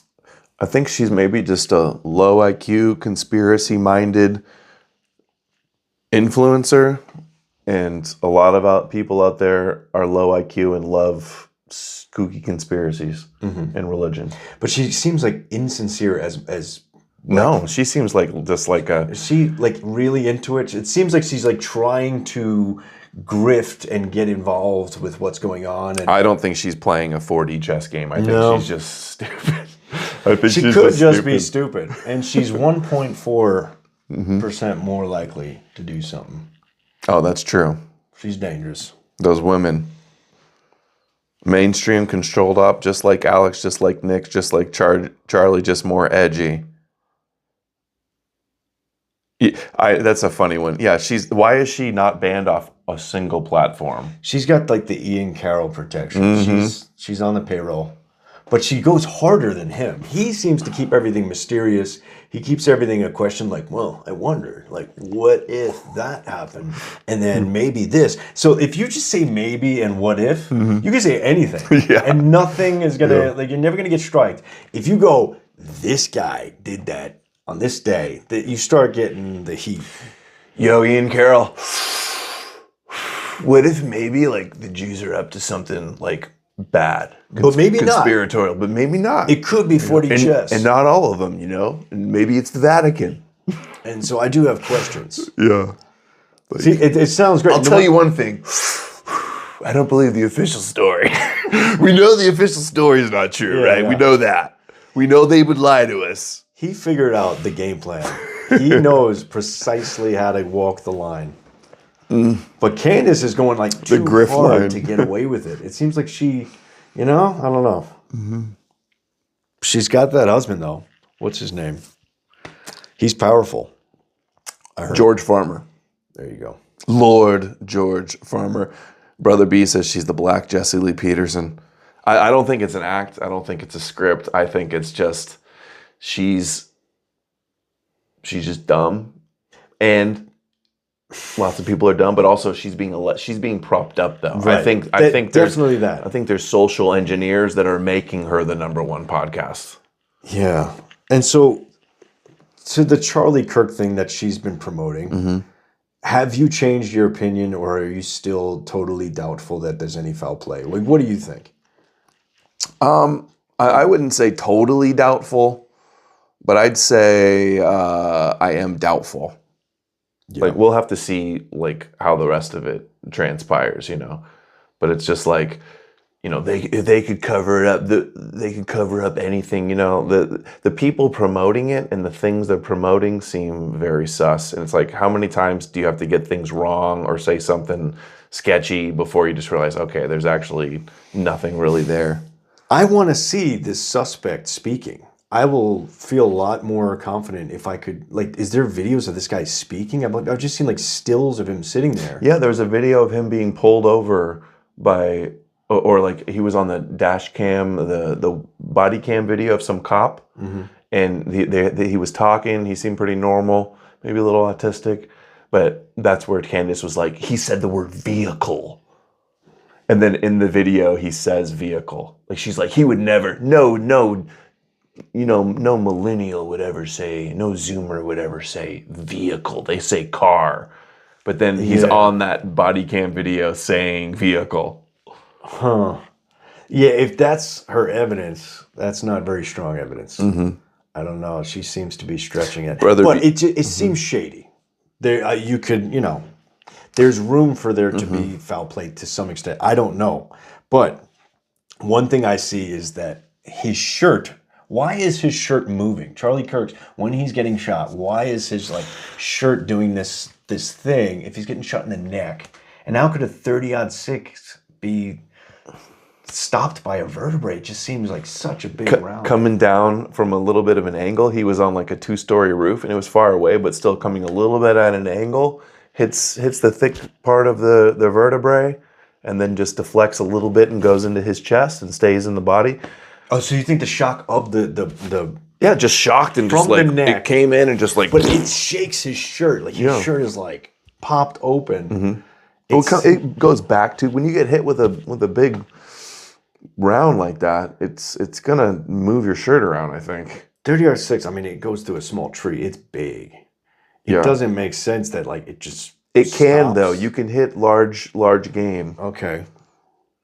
Speaker 1: I think she's maybe just a low IQ, conspiracy-minded influencer, and a lot of people out there are low IQ and love spooky conspiracies and religion.
Speaker 2: But she seems like insincere as
Speaker 1: no, she seems like just like a...
Speaker 2: Is she like really into it? It seems like she's like trying to grift and get involved with what's going on. And
Speaker 1: I don't think she's playing a 4D chess game. I think she's just stupid. I think
Speaker 2: she could just be stupid. And she's 1.4% more likely to do something.
Speaker 1: Oh, that's true.
Speaker 2: She's dangerous.
Speaker 1: Those women. Mainstream, controlled up, just like Alex, just like Nick, just like Charlie, just more edgy. That's a funny one. Yeah, why is she not banned off a single platform?
Speaker 2: She's got like the Ian Carroll protection. She's on the payroll. but she goes harder than him. He seems to keep everything mysterious. He keeps everything a question like, well, I wonder, like, what if that happened? And then maybe this. So if you just say maybe and what if, you can say anything.
Speaker 1: Yeah.
Speaker 2: And nothing is going to, like, you're never going to get striked. If you go, this guy did that on this day, that you start getting the heat.
Speaker 1: Yo, Ian Carroll.
Speaker 4: What if maybe like the Jews are up to something like bad,
Speaker 2: But maybe not.
Speaker 4: conspiratorial, but maybe not.
Speaker 2: It could be 40 chess.
Speaker 1: And not all of them, you know? And maybe it's the Vatican.
Speaker 2: And so I do have questions.
Speaker 1: Yeah.
Speaker 2: See, it sounds great.
Speaker 1: I'll tell you one thing. I don't believe the official story. We know the official story is not true, right?
Speaker 2: Yeah.
Speaker 1: We know that. We know they would lie to us.
Speaker 2: He figured out the game plan. He knows precisely how to walk the line. But Candace is going like too
Speaker 1: griff
Speaker 2: hard
Speaker 1: line.
Speaker 2: to get away with it. It seems like she, I don't know. She's got that husband though. What's his name? He's powerful. I heard.
Speaker 1: George Farmer.
Speaker 2: There you go.
Speaker 1: Lord George Farmer. Brother B says she's the black Jesse Lee Peterson. I don't think it's an act. I don't think it's a script. I think it's just she's just dumb, and lots of people are dumb. But also she's being propped up though.
Speaker 2: Right.
Speaker 1: I think there's
Speaker 2: definitely that.
Speaker 1: I think there's social engineers that are making her the #1 podcast.
Speaker 2: Yeah. And so to the Charlie Kirk thing that she's been promoting, have you changed your opinion, or are you still totally doubtful that there's any foul play? Like, what do you think?
Speaker 1: I wouldn't say totally doubtful, but I'd say I am doubtful.
Speaker 2: Yeah.
Speaker 1: Like we'll have to see like how the rest of it transpires, you know. But it's just like, you know, they could cover it up. They could cover up anything, you know. The people promoting it and the things they're promoting seem very sus. And it's like, how many times do you have to get things wrong or say something sketchy before you just realize, okay, there's actually nothing really there.
Speaker 2: I want to see this suspect speaking. I will feel a lot more confident if I could, like, is there videos of this guy speaking? I've just seen like stills of him sitting there.
Speaker 1: Yeah, there was a video of him being pulled over by, or like he was on the dash cam, the body cam video of some cop, and he was talking. He seemed pretty normal, maybe a little autistic, but that's where Candace was like, he said the word vehicle. And then in the video, he says vehicle. Like she's like, he would never, no, you know, no millennial would ever say, no Zoomer would ever say vehicle. They say car. But then he's on that body cam video saying vehicle.
Speaker 2: Huh. Yeah, if that's her evidence, that's not very strong evidence. I don't know. She seems to be stretching it. But it seems shady. There, you could, you know, there's room for there to be foul play to some extent. I don't know. But one thing I see is that his shirt, why is his shirt moving? Charlie Kirk's, when he's getting shot, why is his like shirt doing this thing if he's getting shot in the neck? And how could a 30-06 be stopped by a vertebrae? It just seems like such a big round.
Speaker 1: Coming down from a little bit of an angle, he was on like a 2-story roof and it was far away, but still coming a little bit at an angle, hits the thick part of the vertebrae, and then just deflects a little bit and goes into his chest and stays in the body.
Speaker 2: Oh, so you think the shock of the
Speaker 1: yeah, just shocked and just
Speaker 2: from
Speaker 1: like
Speaker 2: the neck,
Speaker 1: it came in and just like,
Speaker 2: but it shakes his shirt. Like his shirt is like popped open.
Speaker 1: It goes back to when you get hit with a big round like that. It's gonna move your shirt around, I think.
Speaker 2: 30-06. I mean, it goes through a small tree. It's big. It doesn't make sense that like it just.
Speaker 1: It can though. You can hit large game.
Speaker 2: Okay.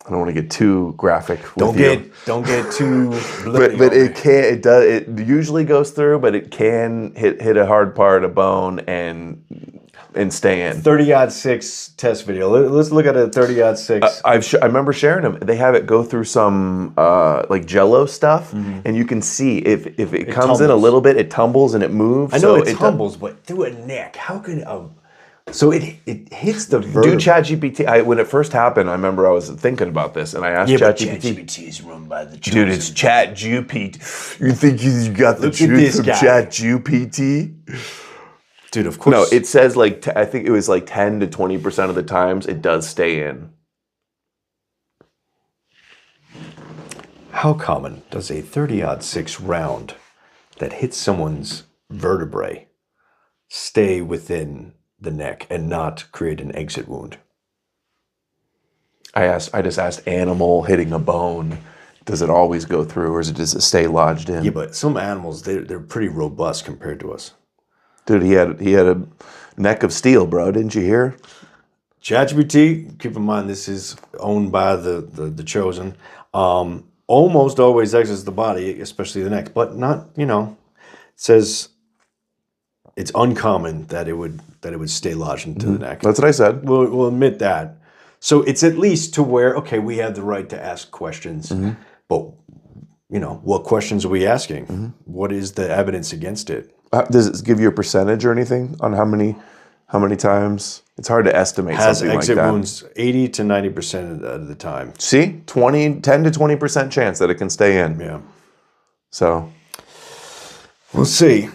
Speaker 1: I don't want to get too graphic.
Speaker 2: Don't get too.
Speaker 1: But it can. It does. It usually goes through, but it can hit a hard part, a bone, and stay in.
Speaker 2: 30-06 test video. Let's look at a 30-06.
Speaker 1: I remember sharing them. They have it go through some like Jello stuff, and you can see if it comes in a little bit, it tumbles and it moves.
Speaker 2: I know it tumbles, but through a neck, how can so it hits the vertebrae.
Speaker 1: Dude, ChatGPT. When it first happened, I remember I was thinking about this, and I asked ChatGPT.
Speaker 2: ChatGPT is run by the
Speaker 1: Dude, it's ChatGPT. You think you got the truth from ChatGPT?
Speaker 2: Dude, of course.
Speaker 1: No, it says like I think it was like 10 to 20% of the times it does stay in.
Speaker 2: How common does a 30-06 round that hits someone's vertebrae stay within the neck and not create an exit wound?
Speaker 1: I just asked animal hitting a bone. Does it always go through, or does it stay lodged in?
Speaker 2: Yeah, but some animals, they're pretty robust compared to us.
Speaker 1: Dude, he had a neck of steel, bro. Didn't you hear?
Speaker 2: ChatGPT, keep in mind this is owned by the chosen. Almost always exits the body, especially the neck, but not. It says it's uncommon that it would stay lodged into the neck.
Speaker 1: That's what I said.
Speaker 2: We'll admit that. So it's at least to where, okay, we have the right to ask questions, but what questions are we asking? What is the evidence against it?
Speaker 1: Does it give you a percentage or anything on how many times? It's hard to estimate
Speaker 2: Has
Speaker 1: something
Speaker 2: exit
Speaker 1: like that.
Speaker 2: wounds 80 to 90% of the time.
Speaker 1: See, 10 to 20% chance that it can stay in.
Speaker 2: Yeah.
Speaker 1: So
Speaker 2: we'll see.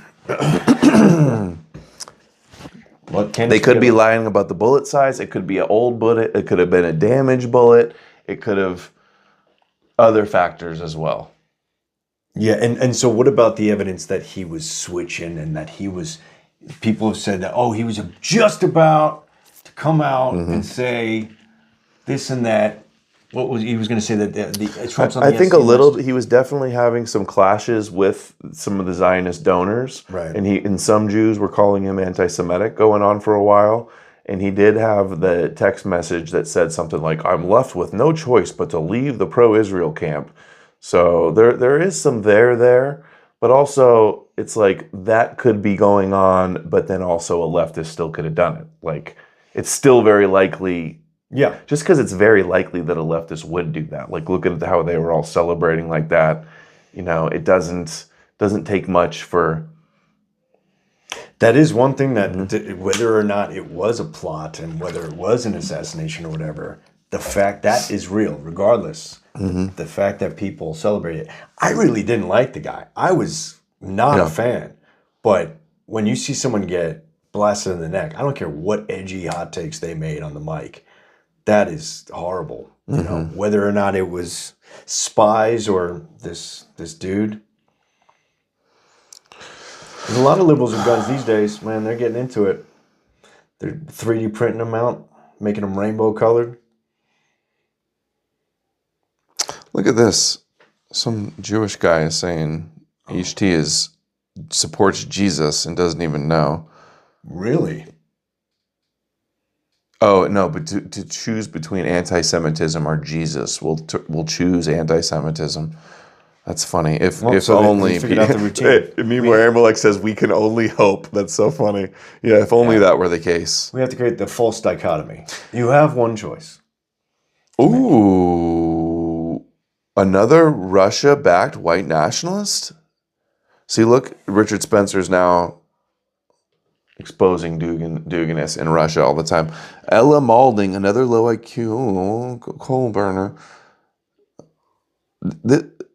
Speaker 1: They could be lying about the bullet size. It could be an old bullet. It could have been a damaged bullet. It could have other factors as well.
Speaker 2: Yeah, and so what about the evidence that he was switching and that people have said that, he was just about to come out and say this and that. He was going to say that Trump's on the
Speaker 1: I think
Speaker 2: SC list?
Speaker 1: he was definitely having some clashes with some of the Zionist donors.
Speaker 2: Right.
Speaker 1: And some Jews were calling him anti-Semitic going on for a while. And he did have the text message that said something like, "I'm left with no choice but to leave the pro-Israel camp." So there is some there, but also it's like that could be going on, but then also a leftist still could have done it. Like, it's still very likely.
Speaker 2: Yeah.
Speaker 1: Just because it's very likely that a leftist would do that. Like, look at how they were all celebrating like that. It doesn't take much for.
Speaker 2: That is one thing that whether or not it was a plot and whether it was an assassination or whatever, the fact that is real, regardless. The fact that people celebrate it. I really didn't like the guy. I was not a fan. But when you see someone get blasted in the neck, I don't care what edgy hot takes they made on the mic. That is horrible. Whether or not it was spies or this dude. There's a lot of liberals with guns these days, man. They're getting into it. They're 3D printing them out, making them rainbow colored.
Speaker 1: Look at this. Some Jewish guy is saying HT supports Jesus and doesn't even know.
Speaker 2: Really?
Speaker 1: Oh, no, but to choose between anti-Semitism or Jesus, we'll choose anti-Semitism. That's funny. If only.
Speaker 2: They figured out the routine.
Speaker 1: Meanwhile, Amalek says we can only hope. That's so funny. Yeah, if only that were the case.
Speaker 2: We have to create the false dichotomy. You have one choice.
Speaker 1: Ooh, another Russia-backed white nationalist? See, look, Richard Spencer's now exposing Duganists in Russia all the time. Ella Maulding, another low IQ coal burner.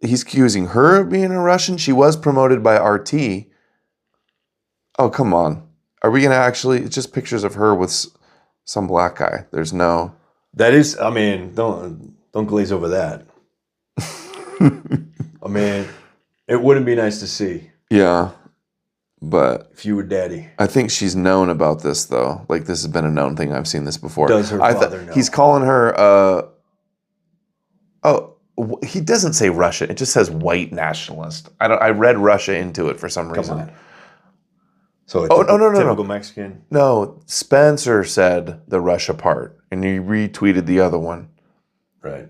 Speaker 1: He's accusing her of being a Russian. She was promoted by RT. Oh, come on. Are we going to actually... It's just pictures of her with some black guy. There's no...
Speaker 2: That is... I mean, don't glaze over that. I mean, it wouldn't be nice to see.
Speaker 1: Yeah, but...
Speaker 2: If you were daddy.
Speaker 1: I think she's known about this, though. Like, this has been a known thing. I've seen this before.
Speaker 2: Does her father know?
Speaker 1: He's calling her... he doesn't say Russia. It just says white nationalist. I read Russia into it for some reason.
Speaker 2: Come on. So typical Mexican.
Speaker 1: No, Spencer said the Russia part, and he retweeted the other one.
Speaker 2: Right.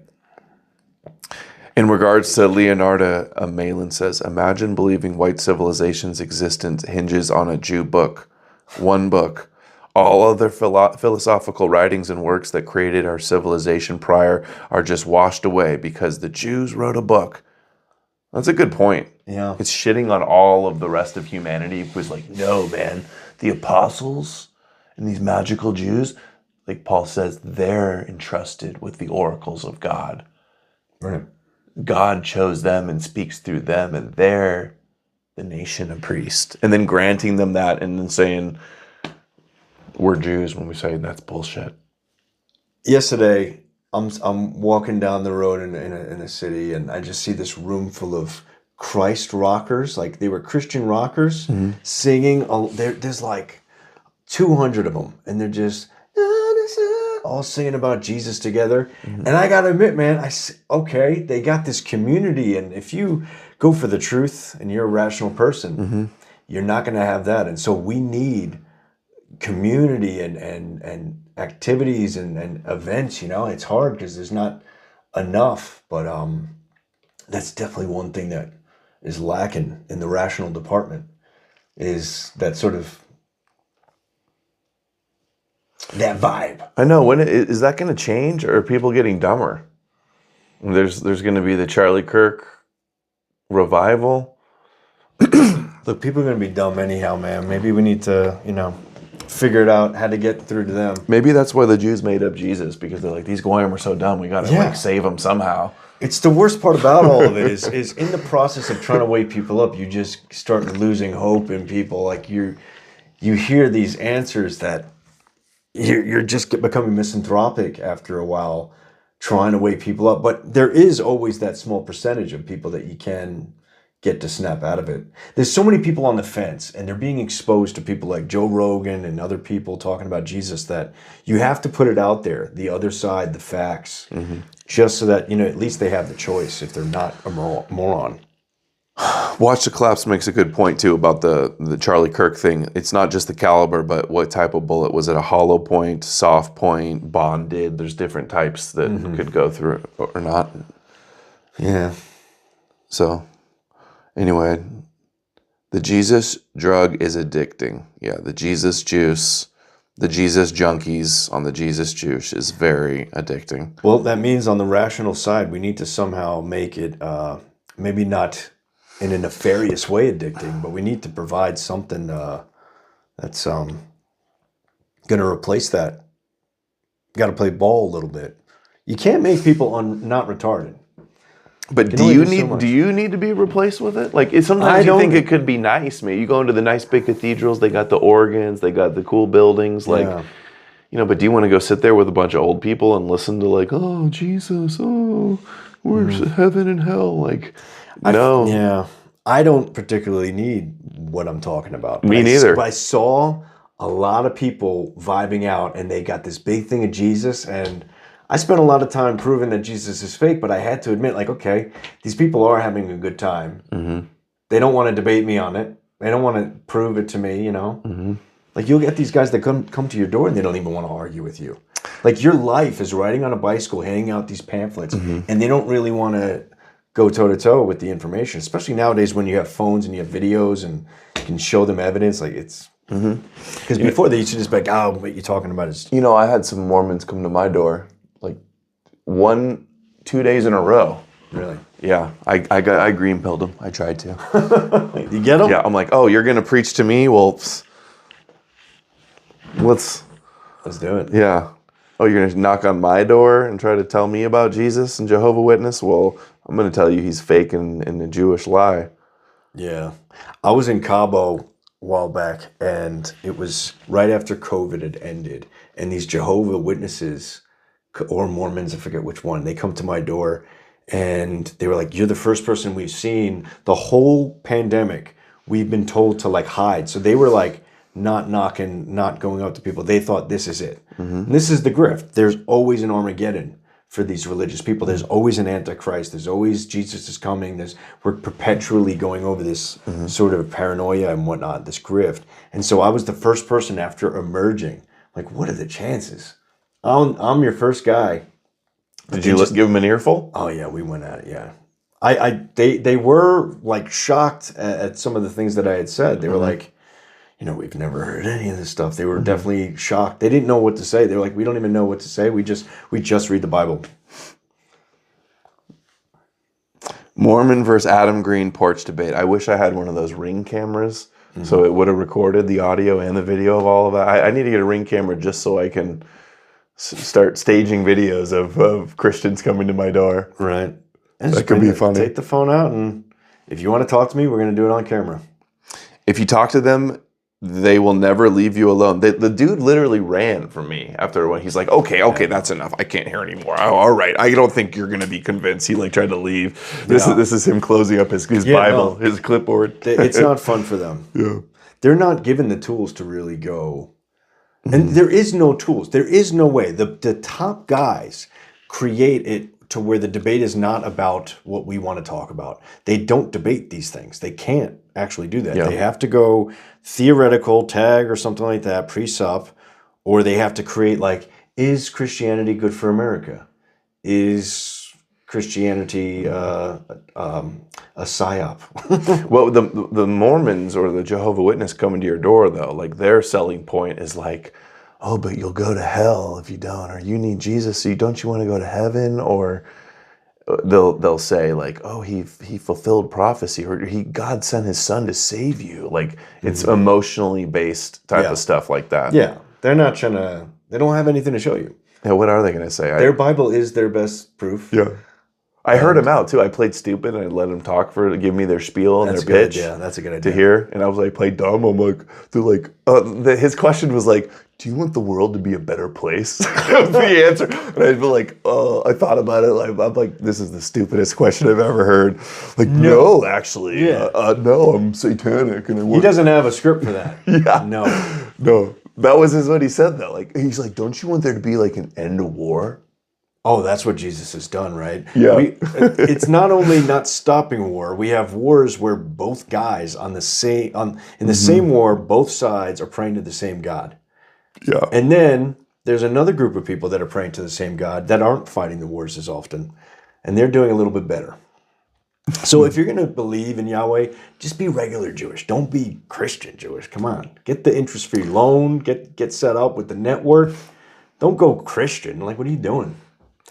Speaker 1: In regards to Leonardo, Malin says, "Imagine believing white civilization's existence hinges on a Jew book, one book. All other philosophical writings and works that created our civilization prior are just washed away because the Jews wrote a book." That's a good point.
Speaker 2: Yeah.
Speaker 1: It's shitting on all of the rest of humanity. It was like, no, man, the apostles and these magical Jews, like Paul says, they're entrusted with the oracles of God.
Speaker 2: Right.
Speaker 1: God chose them and speaks through them, and they're the nation of priests. And then granting them that and then saying, we're Jews when we say that's bullshit.
Speaker 2: Yesterday, I'm walking down the road in a city, and I just see this room full of Christ rockers, like they were Christian rockers, singing. There's like 200 of them, and they're just all singing about Jesus together. And I gotta admit, man, okay, they got this community, and if you go for the truth and you're a rational person, you're not gonna have that. And so we need community and activities and events. It's hard because there's not enough, but that's definitely one thing that is lacking in the rational department, is that sort of that vibe.
Speaker 1: I know. When is that going to change, or are people getting dumber? There's going to be the Charlie Kirk revival.
Speaker 2: Look, people are going to be dumb anyhow, man. Maybe we need to, figure it out how to get through to them.
Speaker 1: Maybe that's why the Jews made up Jesus, because they're like, these Goyim are so dumb, we got to save them somehow.
Speaker 2: It's the worst part about all of it is in the process of trying to wake people up, you just start losing hope in people. Like you hear these answers that you're just becoming misanthropic after a while, trying to wake people up. But there is always that small percentage of people that you can get to snap out of it. There's so many people on the fence, and they're being exposed to people like Joe Rogan and other people talking about Jesus, that you have to put it out there, the other side, the facts, just so that, at least they have the choice if they're not a moron.
Speaker 1: Watch the Collapse makes a good point, too, about the Charlie Kirk thing. It's not just the caliber, but what type of bullet. Was it a hollow point, soft point, bonded? There's different types that could go through it or not.
Speaker 2: Yeah.
Speaker 1: So, anyway, the Jesus drug is addicting. Yeah, the Jesus juice, the Jesus junkies on the Jesus juice is very addicting.
Speaker 2: Well, that means on the rational side, we need to somehow make it maybe not in a nefarious way addicting, but we need to provide something that's going to replace that. You got to play ball a little bit. You can't make people not retarded.
Speaker 1: But do you need to be replaced with it? Like sometimes you think it could be nice, man. You go into the nice big cathedrals, they got the organs, they got the cool buildings, but do you want to go sit there with a bunch of old people and listen to like, oh Jesus, oh, where's heaven and hell? Like, no.
Speaker 2: I don't particularly need what I'm talking about.
Speaker 1: Me neither.
Speaker 2: But I saw a lot of people vibing out, and they got this big thing of Jesus, and I spent a lot of time proving that Jesus is fake, but I had to admit, like, okay, these people are having a good time. They don't want to debate me on it. They don't want to prove it to me, Like, you'll get these guys that come to your door, and they don't even want to argue with you. Like, your life is riding on a bicycle, handing out these pamphlets, and they don't really want to go toe-to-toe with the information, especially nowadays when you have phones and you have videos and you can show them evidence. Like, it's... Because before, they used to just be like, oh, what you're talking about is...
Speaker 1: I had some Mormons come to my door, like, 2 days in a row.
Speaker 2: Really?
Speaker 1: Yeah. I green-pilled them. I tried to.
Speaker 2: You get them?
Speaker 1: Yeah. I'm like, oh, you're going to preach to me? Well, let's
Speaker 2: do it.
Speaker 1: Yeah. Oh, you're going to knock on my door and try to tell me about Jesus and Jehovah's Witness? Well, I'm going to tell you he's fake and a Jewish lie.
Speaker 2: Yeah. I was in Cabo a while back, and it was right after COVID had ended, and these Jehovah's Witnesses or Mormons, I forget which one, they come to my door, and they were like, you're the first person we've seen the whole pandemic. We've been told to like hide. So they were like not knocking, not going out to people. They thought this is it. And this is the grift. There's always an Armageddon for these religious people. There's always an Antichrist. There's always Jesus is coming. We're perpetually going over this sort of paranoia and whatnot, this grift. And so I was the first person after emerging. Like, what are the chances? I'm your first guy.
Speaker 1: Did you give them an earful?
Speaker 2: Oh yeah, we went at it. Yeah, they were like shocked at some of the things that I had said. They were like, we've never heard any of this stuff. They were definitely shocked. They didn't know what to say. They were like, we don't even know what to say. We just read the Bible.
Speaker 1: Mormon versus Adam Green porch debate. I wish I had one of those Ring cameras, so it would have recorded the audio and the video of all of that. I need to get a Ring camera just so I can start staging videos of Christians coming to my door.
Speaker 2: Right.
Speaker 1: And that could be funny.
Speaker 2: Take the phone out, and if you want to talk to me, we're going to do it on camera.
Speaker 1: If you talk to them They will never leave you alone. The dude literally ran from me after when he's like, okay, that's enough. I can't hear anymore. Oh, all right. I don't think you're gonna be convinced. He like tried to leave. This is him closing up his Bible, his clipboard.
Speaker 2: It's not fun for them.
Speaker 1: Yeah.
Speaker 2: They're not given the tools to really go. And there is no tools. There is no way. The top guys create it to where the debate is not about what we want to talk about. They don't debate these things. They can't actually do that.
Speaker 1: Yeah.
Speaker 2: They have to go theoretical, tag or something like that, pre-sup, or they have to create like, is Christianity good for America? Is Christianity a psyop?
Speaker 1: Well, the Mormons or the Jehovah's Witness coming to your door though, like their selling point is like, oh, but you'll go to hell if you don't, or you need Jesus, so don't you want to go to heaven? Or they'll say like, oh, he fulfilled prophecy, or God sent his son to save you. Like it's emotionally based type of stuff like that.
Speaker 2: Yeah, they're not trying to. They don't have anything to show you.
Speaker 1: Yeah, what are they going to say?
Speaker 2: Their Bible is their best proof.
Speaker 1: Yeah. I heard him out too. I played stupid and I let him talk give me their spiel and their pitch.
Speaker 2: Yeah, that's a good idea
Speaker 1: to hear. And I was like, play dumb. I'm like, they're like, his question was like, do you want the world to be a better place? The answer. And I'd be like, I thought about it. Like, I'm like, this is the stupidest question I've ever heard. Like, no actually.
Speaker 2: Yeah.
Speaker 1: No, I'm satanic. And
Speaker 2: he doesn't have a script for that.
Speaker 1: Yeah.
Speaker 2: No.
Speaker 1: That was what he said though. Like, he's like, don't you want there to be like an end to war?
Speaker 2: Oh, that's what Jesus has done, right?
Speaker 1: Yeah.
Speaker 2: It's not only not stopping war. We have wars where both guys in the same war, both sides are praying to the same God.
Speaker 1: Yeah.
Speaker 2: And then there's another group of people that are praying to the same God that aren't fighting the wars as often, and they're doing a little bit better. So if you're going to believe in Yahweh, just be regular Jewish. Don't be Christian Jewish. Come on. Get the interest-free loan. Get set up with the network. Don't go Christian. Like, what are you doing?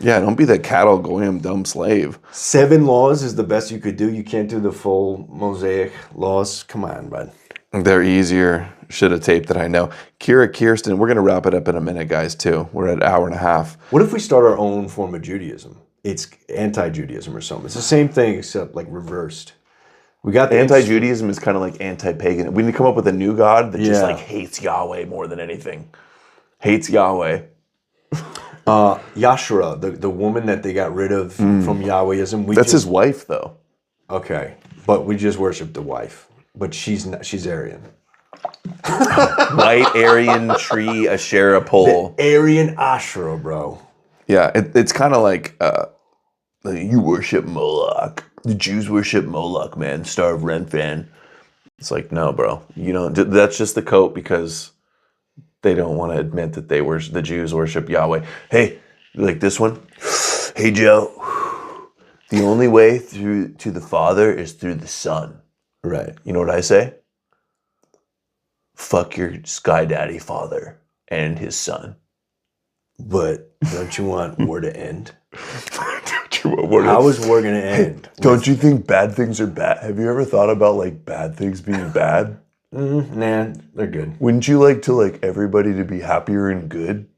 Speaker 1: Yeah, don't be the cattle goyim dumb slave.
Speaker 2: 7 laws is the best you could do. You can't do the full Mosaic laws. Come on, bud.
Speaker 1: They're easier. Should have taped that, I know. Kira Kirsten, we're going to wrap it up in a minute, guys, too. We're at an hour and a half.
Speaker 2: What if we start our own form of Judaism? It's anti-Judaism or something. It's the same thing except like reversed. We got the
Speaker 1: anti-Judaism is kind of like anti-pagan. We need to come up with a new god that just like hates Yahweh more than anything. Hates Yahweh.
Speaker 2: Yashua, the woman that they got rid of from Yahwehism.
Speaker 1: That's his wife, though.
Speaker 2: Okay, but we just worship the wife. But she's Aryan.
Speaker 1: White Aryan tree Asherah pole.
Speaker 2: The Aryan Asherah, bro.
Speaker 1: Yeah, it's kind of like you worship Moloch. The Jews worship Moloch, man. Star of Ren fan. It's like, no, bro. You know, that's just the coat because they don't want to admit that the Jews worship Yahweh. Hey, like this one. Hey, Joe. The only way to the Father is through the Son.
Speaker 2: Right.
Speaker 1: You know what I say? Fuck your sky daddy father and his son.
Speaker 2: But don't you want war to end?
Speaker 1: Don't you want war to end?
Speaker 2: How is war going to end?
Speaker 1: Don't you think bad things are bad? Have you ever thought about like bad things being bad?
Speaker 2: Nah, they're good.
Speaker 1: Wouldn't you like to everybody to be happier and good?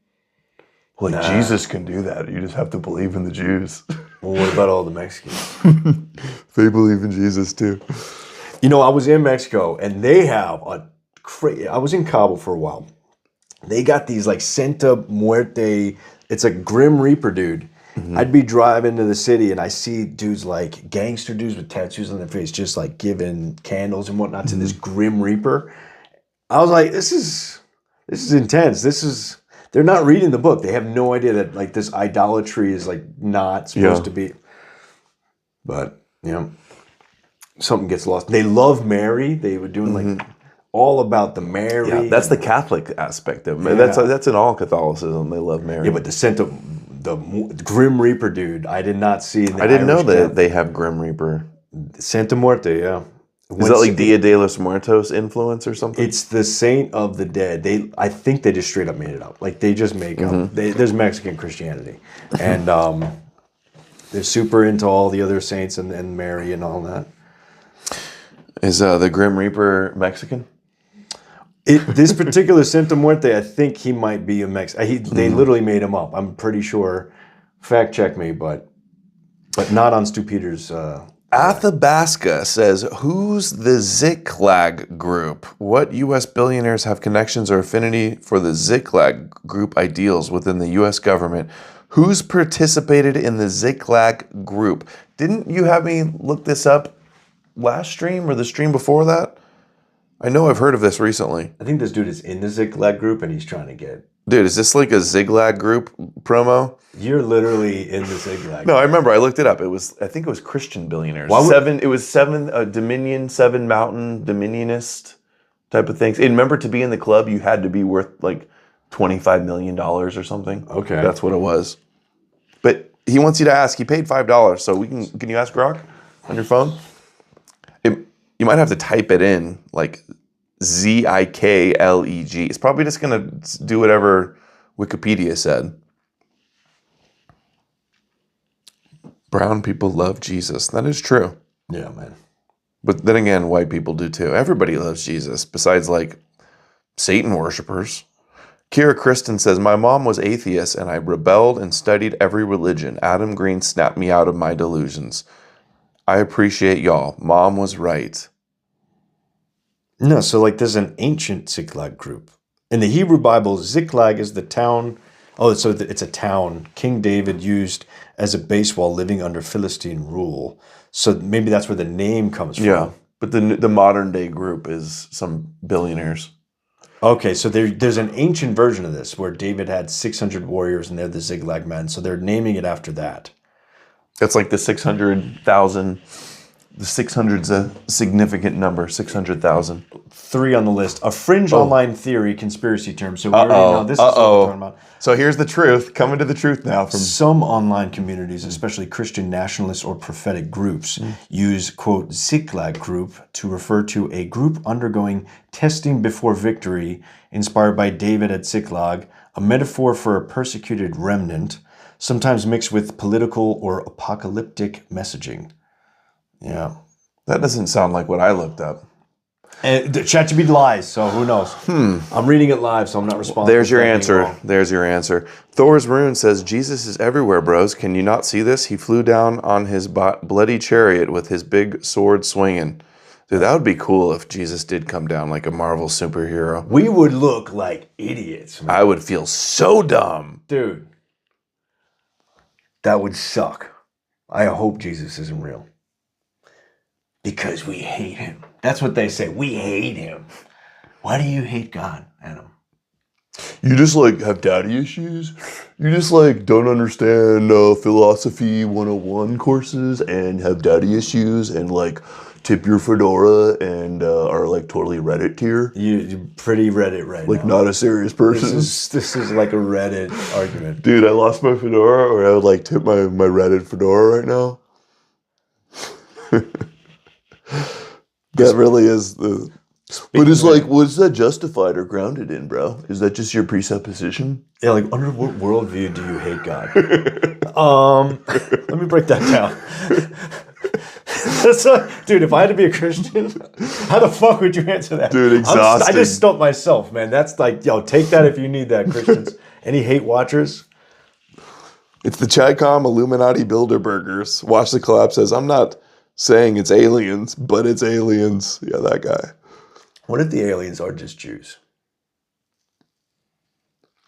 Speaker 1: Like Jesus can do that. You just have to believe in the Jews.
Speaker 2: Well, what about all the Mexicans?
Speaker 1: They believe in Jesus too.
Speaker 2: You know, I was in Mexico and they have I was in Cabo for a while. They got these like Santa Muerte. It's a Grim Reaper dude. Mm-hmm. I'd be driving to the city and I see dudes like gangster dudes with tattoos on their face, just like giving candles and whatnot to this Grim Reaper. I was like, this is intense. They're not reading the book. They have no idea that like this idolatry is like not supposed to be. But something gets lost. They love Mary. They were doing like all about the Mary.
Speaker 1: Yeah, that's the Catholic aspect of it. That's in all Catholicism. They love Mary.
Speaker 2: Yeah, but the Grim Reaper dude, I did not see.
Speaker 1: I didn't know that they have Grim Reaper.
Speaker 2: Santa Muerte, yeah.
Speaker 1: Is that like Dia de los Muertos influence or something?
Speaker 2: It's the Saint of the Dead. I think they just straight up made it up. Like they just make up. There's Mexican Christianity, and they're super into all the other saints and Mary and all that.
Speaker 1: Is the Grim Reaper Mexican?
Speaker 2: This particular Santa Muerte, I think he might be a Mexican. They literally made him up. I'm pretty sure. Fact check me, but not on Stu Peters'
Speaker 1: Athabasca says, who's the Ziklag group? What U.S. billionaires have connections or affinity for the Ziklag group ideals within the U.S. government? Who's participated in the Ziklag group? Didn't you have me look this up last stream or the stream before that? I know I've heard of this recently.
Speaker 2: I think this dude is in the Ziklag group and he's trying to get...
Speaker 1: Dude, is this like a Ziklag group promo?
Speaker 2: You're literally in the Ziklag.
Speaker 1: No, I remember. I looked it up. I think it was Christian billionaires. It was seven Dominion, seven Mountain Dominionist type of things. And remember, to be in the club, you had to be worth like $25 million or something.
Speaker 2: Okay.
Speaker 1: That's what it was. But he wants you to ask. He paid $5. So can you ask Grok on your phone? You might have to type it in, like Zikleg. It's probably just going to do whatever Wikipedia said. Brown people love Jesus. That is true.
Speaker 2: Yeah, man.
Speaker 1: But then again, white people do too. Everybody loves Jesus, besides like Satan worshipers. Kira Kristen says, my mom was atheist and I rebelled and studied every religion. Adam Green snapped me out of my delusions. I appreciate y'all. Mom was right.
Speaker 2: No, so like there's an ancient Ziklag group. In the Hebrew Bible, Ziklag is the town. Oh, so it's a town King David used as a base while living under Philistine rule. So maybe that's where the name comes from.
Speaker 1: Yeah, but the modern day group is some billionaires.
Speaker 2: Okay, so there's an ancient version of this where David had 600 warriors and they're the Ziklag men. So they're naming it after that.
Speaker 1: It's like the 600,000. The 600's a significant number, 600,000.
Speaker 2: 3 on the list. A fringe online theory conspiracy term. So we already know this is what we're talking about.
Speaker 1: So here's the truth. Coming to the truth now. From
Speaker 2: some online communities, especially Christian nationalist or prophetic groups, use, quote, Ziklag group to refer to a group undergoing testing before victory, inspired by David at Ziklag, a metaphor for a persecuted remnant, sometimes mixed with political or apocalyptic messaging. Yeah.
Speaker 1: That doesn't sound like what I looked up.
Speaker 2: And ChatGPT lies, so who knows? I'm reading it live, so I'm not responsible.
Speaker 1: There's your answer. There's your answer. Thor's Rune says, Jesus is everywhere, bros. Can you not see this? He flew down on his bloody chariot with his big sword swinging. Dude, that would be cool if Jesus did come down like a Marvel superhero.
Speaker 2: We would look like idiots, man.
Speaker 1: I would feel so dumb.
Speaker 2: Dude. That would suck. I hope Jesus isn't real. Because we hate him. That's what they say. We hate him. Why do you hate God, Adam?
Speaker 1: You just like have daddy issues. You just like don't understand philosophy 101 courses and have daddy issues and like tip your fedora and are like totally Reddit tier.
Speaker 2: You're pretty Reddit right
Speaker 1: like
Speaker 2: now.
Speaker 1: Not a serious person.
Speaker 2: This is like a Reddit argument.
Speaker 1: Dude, I lost my fedora, or I would like tip my Reddit fedora right now. That really is the... But it's like, what's that justified or grounded in, bro? Is that just your presupposition?
Speaker 2: Yeah, like, under what worldview do you hate God? Let me break that down. Dude, if I had to be a Christian, how the fuck would you answer that?
Speaker 1: Dude, exhausting.
Speaker 2: I just stumped myself, man. That's like, yo, take that if you need that, Christians. Any hate watchers?
Speaker 1: It's the Chadcom Illuminati Bilderbergers. Watch the Collapse says, I'm not saying it's aliens, but it's aliens. Yeah, that guy.
Speaker 2: What if the aliens are just Jews?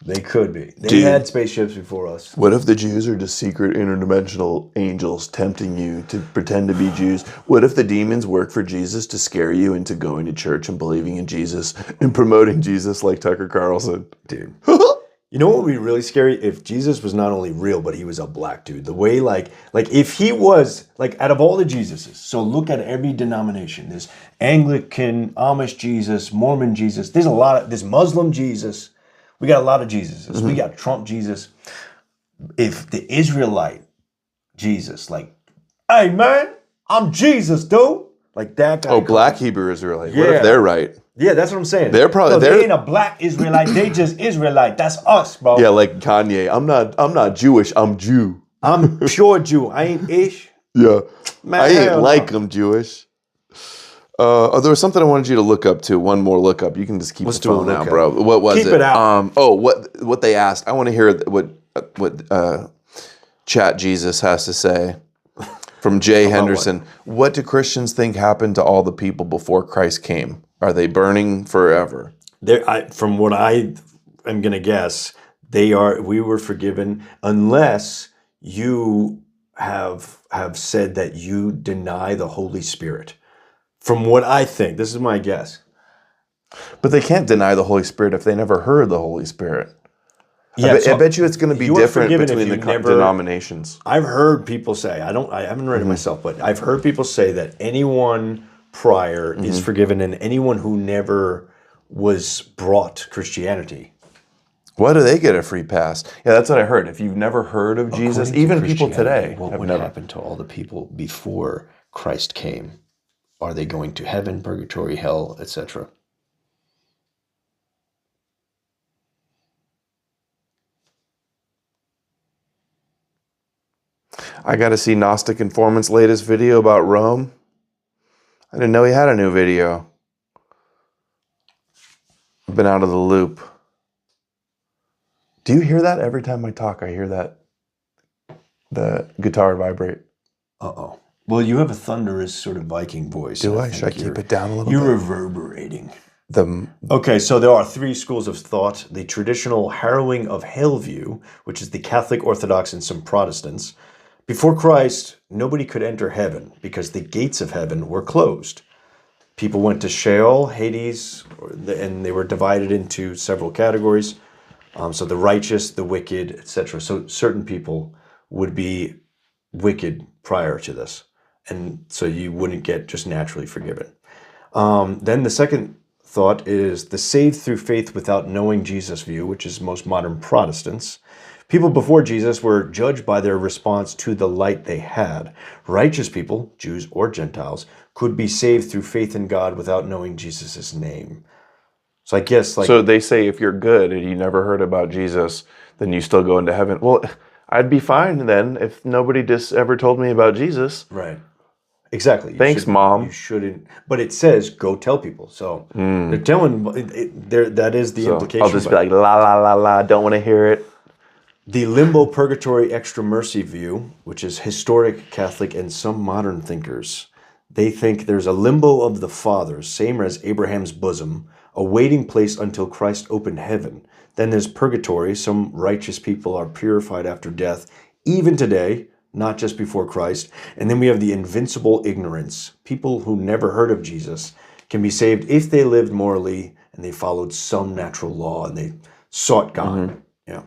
Speaker 2: They could be. They had spaceships before us.
Speaker 1: What if the Jews are just secret interdimensional angels tempting you to pretend to be Jews? What if the demons work for Jesus to scare you into going to church and believing in Jesus and promoting Jesus like Tucker Carlson?
Speaker 2: Dude. You know what would be really scary? If Jesus was not only real, but he was a black dude. The way, like if he was, like, out of all the Jesuses, so look at every denomination. There's Anglican, Amish Jesus, Mormon Jesus. There's Muslim Jesus. We got a lot of Jesuses. Mm-hmm. We got Trump Jesus. If the Israelite Jesus, like, hey, man, I'm Jesus, dude. Like that guy.
Speaker 1: Oh, black Hebrew Israelite. Yeah. What if they're right?
Speaker 2: Yeah, that's what I'm saying.
Speaker 1: They're probably
Speaker 2: they ain't a black Israelite. They just Israelite. That's us, bro.
Speaker 1: Yeah, like Kanye. I'm not Jewish. I'm Jew.
Speaker 2: I'm pure Jew. I ain't ish.
Speaker 1: Yeah, man, I ain't like I'm Jewish. There was something I wanted you to look up too. One more look up. You can just keep the phone now, bro. What was it?
Speaker 2: Keep it out.
Speaker 1: What they asked. I want to hear what Chat Jesus has to say. From Jay
Speaker 2: About
Speaker 1: Henderson, what do Christians think happened to all the people before Christ came? Are they burning forever?
Speaker 2: From what I am going to guess, we were forgiven unless you have said that you deny the Holy Spirit. From what I think, this is my guess.
Speaker 1: But they can't deny the Holy Spirit if they never heard the Holy Spirit.
Speaker 2: Yeah,
Speaker 1: I bet you it's going to be different between the denominations.
Speaker 2: I've heard people say, I haven't read it myself, but I've heard people say that anyone prior is forgiven, and anyone who never was brought to Christianity.
Speaker 1: Why do they get a free pass? Yeah, that's what I heard. If you've never heard of Jesus, even people today
Speaker 2: what
Speaker 1: have
Speaker 2: would
Speaker 1: never.
Speaker 2: happen to all the people before Christ came? Are they going to heaven, purgatory, hell, etc.?
Speaker 1: I got to see Gnostic Informant's latest video about Rome. I didn't know he had a new video. I've been out of the loop. Do you hear that? Every time I talk, I hear the guitar vibrate.
Speaker 2: Uh-oh. Well, you have a thunderous sort of Viking voice.
Speaker 1: Do I? Should I keep it down a little bit?
Speaker 2: You're reverberating.
Speaker 1: The
Speaker 2: Okay, so there are three schools of thought. The traditional harrowing of hell view, which is the Catholic, Orthodox, and some Protestants. Before Christ, nobody could enter heaven because the gates of heaven were closed. People went to Sheol, Hades, and they were divided into several categories. So the righteous, the wicked, etc. So certain people would be wicked prior to this. And so you wouldn't get just naturally forgiven. Then the second thought is the saved through faith without knowing Jesus view, which is most modern Protestants. People before Jesus were judged by their response to the light they had. Righteous people, Jews or Gentiles, could be saved through faith in God without knowing Jesus' name. So I guess
Speaker 1: so they say if you're good and you never heard about Jesus, then you still go into heaven. Well, I'd be fine then if nobody just ever told me about Jesus.
Speaker 2: Right. Exactly.
Speaker 1: Thanks, Mom.
Speaker 2: You shouldn't. But it says go tell people. So they're telling. That is the implication.
Speaker 1: I'll just be like la la la la. Don't want to hear it.
Speaker 2: The limbo, purgatory, extra mercy view, which is historic Catholic and some modern thinkers, they think there's a limbo of the fathers, same as Abraham's bosom, a waiting place until Christ opened heaven. Then there's purgatory. Some righteous people are purified after death, even today, not just before Christ. And then we have the invincible ignorance. People who never heard of Jesus can be saved if they lived morally and they followed some natural law and they sought God. Yeah.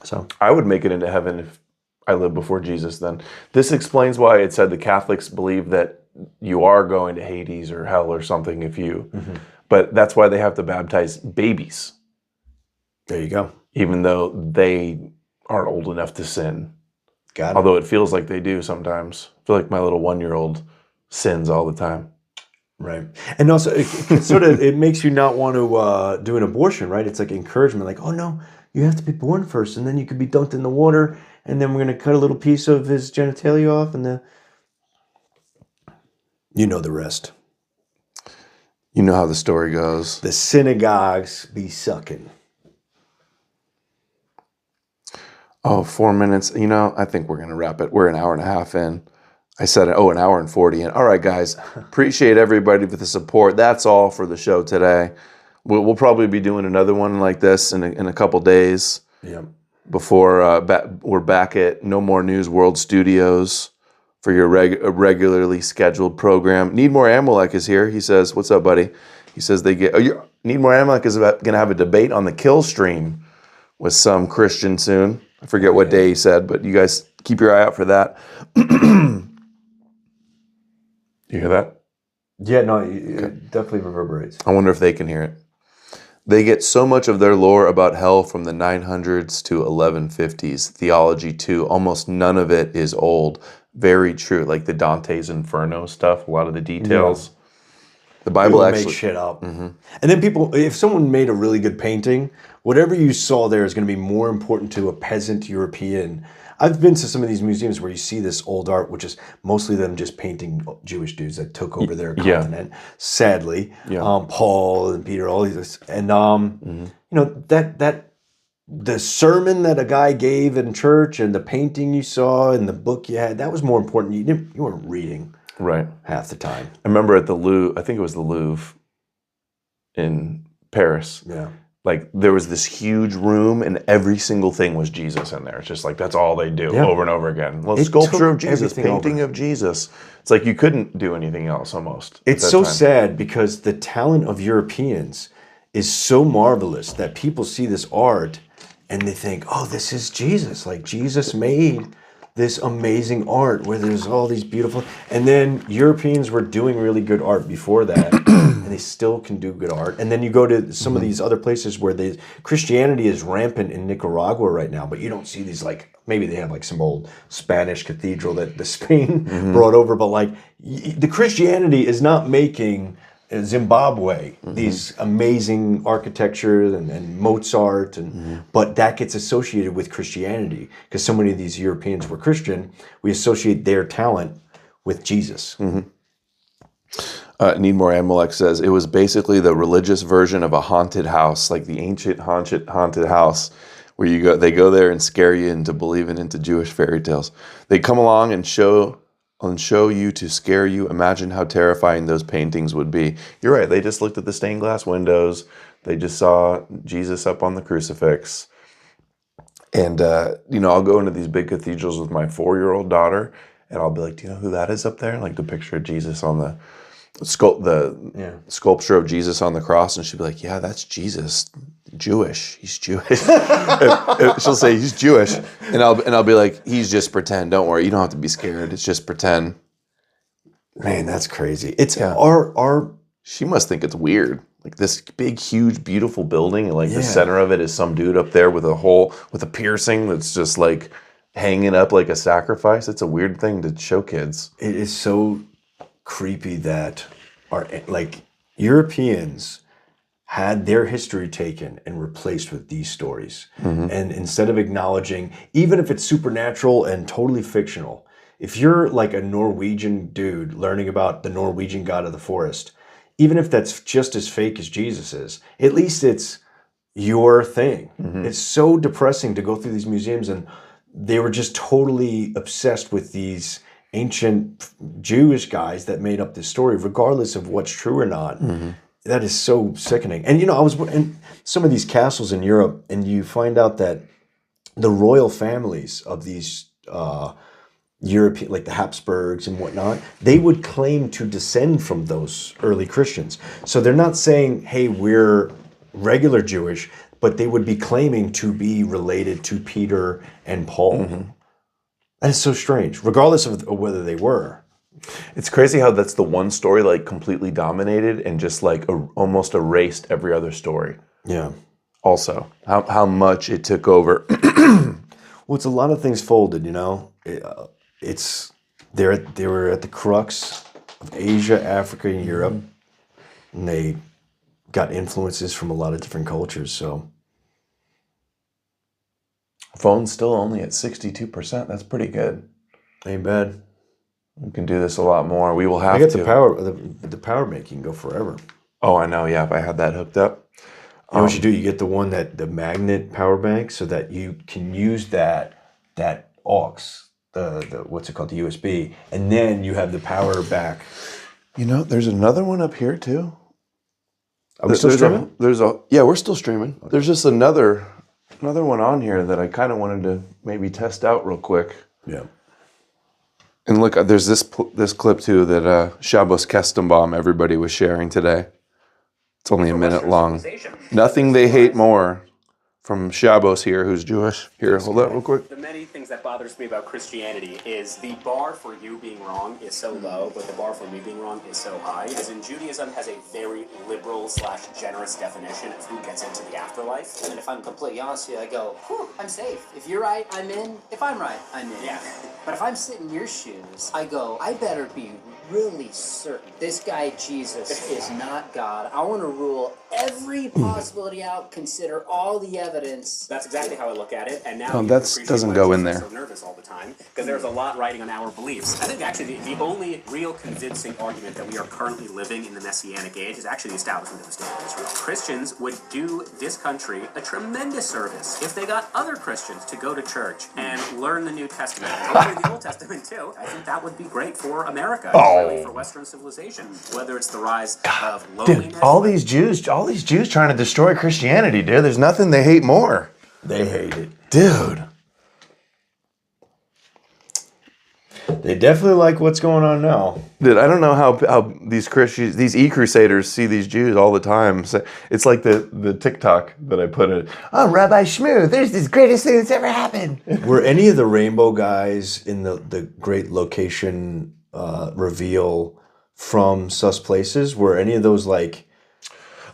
Speaker 2: So
Speaker 1: I would make it into heaven if I lived before Jesus then. This explains why it said the Catholics believe that you are going to Hades or hell or something if you... But that's why they have to baptize babies.
Speaker 2: There you go.
Speaker 1: Even though they aren't old enough to sin.
Speaker 2: Got it.
Speaker 1: Although it feels like they do sometimes. I feel like my little 1-year-old sins all the time.
Speaker 2: Right. And also, it makes you not want to do an abortion, right? It's like encouragement, like, oh no, you have to be born first, and then you could be dunked in the water, and then we're going to cut a little piece of his genitalia off, and then... You know the rest.
Speaker 1: You know how the story goes.
Speaker 2: The synagogues be sucking.
Speaker 1: Oh, 4 minutes. You know, I think we're going to wrap it. We're an hour and a half in. I said, an hour and 40 in. All right, guys. Appreciate everybody for the support. That's all for the show today. We'll probably be doing another one like this in a couple days.
Speaker 2: Yeah.
Speaker 1: Before we're back at No More News World Studios for your regularly scheduled program. Need More Amalek is here. He says, what's up, buddy? He says Need More Amalek is going to have a debate on the kill stream with some Christian soon. I forget what day he said, but you guys keep your eye out for that. You hear that?
Speaker 2: Yeah, no, it definitely reverberates.
Speaker 1: I wonder if they can hear it. They get so much of their lore about hell from the 900s to 1150s. Theology, too. Almost none of it is old. Very true. Like the Dante's Inferno stuff, a lot of the details. Yeah. The Bible
Speaker 2: people
Speaker 1: actually...
Speaker 2: make shit up. And then if someone made a really good painting, whatever you saw there is going to be more important to a peasant European. I've been to some of these museums where you see this old art, which is mostly them just painting Jewish dudes that took over their continent. Sadly, Paul and Peter, all these, and you know that the sermon that a guy gave in church and the painting you saw and the book you had, that was more important. You weren't reading
Speaker 1: Right.
Speaker 2: half the time.
Speaker 1: I remember at the Louvre, I think it was the Louvre in Paris.
Speaker 2: Yeah.
Speaker 1: Like there was this huge room and every single thing was Jesus in there. It's just like that's all they do over and over again. Well, sculpture of Jesus, painting of Jesus. It's like you couldn't do anything else almost.
Speaker 2: It's so sad because the talent of Europeans is so marvelous that people see this art and they think, oh, this is Jesus. Like Jesus made this amazing art where there's all these beautiful, and then Europeans were doing really good art before that, and they still can do good art. And then you go to some of these other places where Christianity is rampant in Nicaragua right now, but you don't see these, like, maybe they have like some old Spanish cathedral that the Spain brought over, but like the Christianity is not making Zimbabwe these amazing architecture and Mozart, but that gets associated with Christianity because so many of these Europeans were Christian. We associate their talent with Jesus.
Speaker 1: Need More Amalek says it was basically the religious version of a haunted house, like the ancient haunted house where they go there and scare you into believing into Jewish fairy tales. They come along and show you to scare you. Imagine how terrifying those paintings would be. You're right. They just looked at the stained glass windows. They just saw Jesus up on the crucifix. And, I'll go into these big cathedrals with my 4-year-old daughter, and I'll be like, do you know who that is up there? Like the picture of Jesus on the sculpture of Jesus on the cross. And she'll be like, yeah, that's Jesus. Jewish. He's Jewish. She'll say he's Jewish, and I'll be like, he's just pretend. Don't worry, you don't have to be scared. It's just pretend.
Speaker 2: Man, that's crazy. It's our.
Speaker 1: She must think it's weird. Like this big, huge, beautiful building, and like the center of it is some dude up there with a piercing that's just like hanging up like a sacrifice. It's a weird thing to show kids.
Speaker 2: It is so creepy that Europeans had their history taken and replaced with these stories. And instead of acknowledging, even if it's supernatural and totally fictional, if you're like a Norwegian dude learning about the Norwegian god of the forest, even if that's just as fake as Jesus is, at least it's your thing. It's so depressing to go through these museums, and they were just totally obsessed with these ancient Jewish guys that made up this story, regardless of what's true or not. That is so sickening. And, I was in some of these castles in Europe, and you find out that the royal families of these European, like the Habsburgs and whatnot, they would claim to descend from those early Christians. So they're not saying, hey, we're regular Jewish, but they would be claiming to be related to Peter and Paul. That is so strange, regardless of whether they were.
Speaker 1: It's crazy how that's the one story like completely dominated and just like almost erased every other story.
Speaker 2: Yeah.
Speaker 1: Also, how much it took over.
Speaker 2: Well, it's a lot of things folded, It's they were at the crux of Asia, Africa, and Europe, and they got influences from a lot of different cultures. So,
Speaker 1: phone's still only at 62%. That's pretty good.
Speaker 2: Ain't bad.
Speaker 1: We can do this a lot more. We will have
Speaker 2: to. The power bank can go forever.
Speaker 1: Oh, I know. Yeah, if I had that hooked up.
Speaker 2: You know what you do? You get the one the magnet power bank, so that you can use that aux, the what's it called, the USB, and then you have the power back.
Speaker 1: There's another one up here too.
Speaker 2: Are we still streaming?
Speaker 1: Yeah, we're still streaming. Okay. There's just another one on here that I kind of wanted to maybe test out real quick.
Speaker 2: Yeah.
Speaker 1: And look, there's this clip too that Shabbos Kestenbaum everybody was sharing today. It's only a minute long. Nothing they hate more from Shabbos here, who's Jewish. Here, hold that real quick.
Speaker 12: The many things that bothers me about Christianity is the bar for you being wrong is so low, but the bar for me being wrong is so high. As in, Judaism has a very liberal/generous definition of who gets into the afterlife.
Speaker 13: And if I'm completely honest with you, I go, whew, I'm safe. If you're right, I'm in. If I'm right, I'm in.
Speaker 12: Yeah.
Speaker 13: But if I'm sitting in your shoes, I go, I better be really certain this guy Jesus is not God. I want to rule every possibility out, consider all the evidence.
Speaker 12: That's exactly how I look at it, and now
Speaker 1: Oh,
Speaker 12: you
Speaker 1: that
Speaker 12: can appreciate
Speaker 1: doesn't
Speaker 12: why
Speaker 1: go
Speaker 12: Jesus
Speaker 1: in
Speaker 12: is
Speaker 1: there.
Speaker 12: so nervous all the time, because there's a lot riding on our beliefs. I think actually the only real convincing argument that we are currently living in the Messianic age is actually the establishment of the state of Israel. Christians would do this country a tremendous service if they got other Christians to go to church and learn the New Testament, and hopefully the Old Testament too. I think that would be great for America, really for Western civilization, whether it's the rise of loneliness.
Speaker 1: Dude, all these Jews trying to destroy Christianity, dude. There's nothing they hate more.
Speaker 2: They hate it.
Speaker 1: Dude.
Speaker 2: They definitely like what's going on now.
Speaker 1: Dude, I don't know how these Christians, these e-crusaders see these Jews all the time. So it's like the TikTok that I put in.
Speaker 4: Oh, Rabbi Shmoo, there's this greatest thing that's ever happened.
Speaker 2: Were any of the rainbow guys in the great location reveal from sus places? Were any of those like...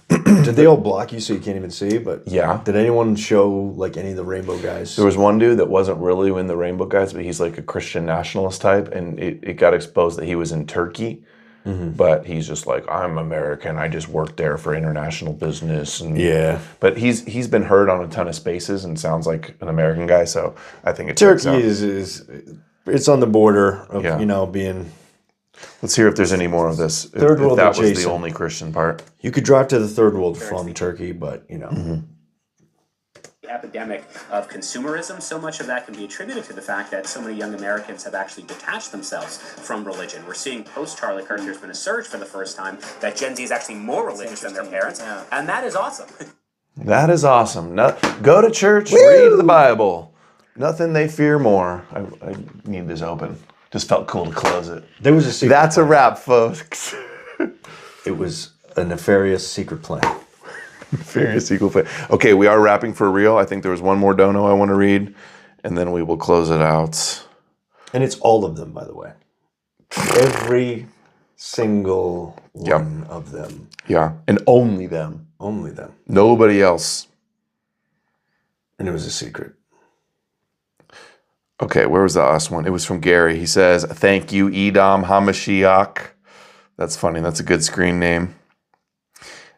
Speaker 2: Did they all block you so you can't even see? But
Speaker 1: yeah.
Speaker 2: Did anyone show like any of the rainbow guys?
Speaker 1: There was one dude that wasn't really in the Rainbow Guys, but he's like a Christian nationalist type, and it got exposed that he was in Turkey. Mm-hmm. But he's just like, I'm American. I just worked there for international business. And,
Speaker 2: yeah.
Speaker 1: But he's been heard on a ton of spaces and sounds like an American guy. So I think it
Speaker 2: Turkey is it's on the border of being.
Speaker 1: Let's hear if there's any more of this.
Speaker 2: Third world
Speaker 1: if that
Speaker 2: adjacent.
Speaker 1: Was the only Christian part.
Speaker 2: You could drive to the third world from Turkey, but
Speaker 1: Mm-hmm.
Speaker 12: Epidemic of consumerism, so much of that can be attributed to the fact that so many young Americans have actually detached themselves from religion. We're seeing post-Charlie Kirk, there's been a surge for the first time that Gen Z is actually more religious than their parents, and that is awesome.
Speaker 1: That is awesome. Go to church, read the Bible. Nothing they fear more. I need this open. Just felt cool to close it.
Speaker 2: There was a secret
Speaker 1: That's a wrap, folks.
Speaker 2: It was a nefarious secret plan.
Speaker 1: Nefarious secret plan. Okay, we are wrapping for real. I think there was one more dono I want to read, and then we will close it out.
Speaker 2: And it's all of them, by the way. Every single one of them.
Speaker 1: Yeah, and only them.
Speaker 2: Only them.
Speaker 1: Nobody else.
Speaker 2: And it was a secret.
Speaker 1: Okay, where was the last one? It was from Gary. He says, thank you, Edom HaMashiach. That's funny. That's a good screen name.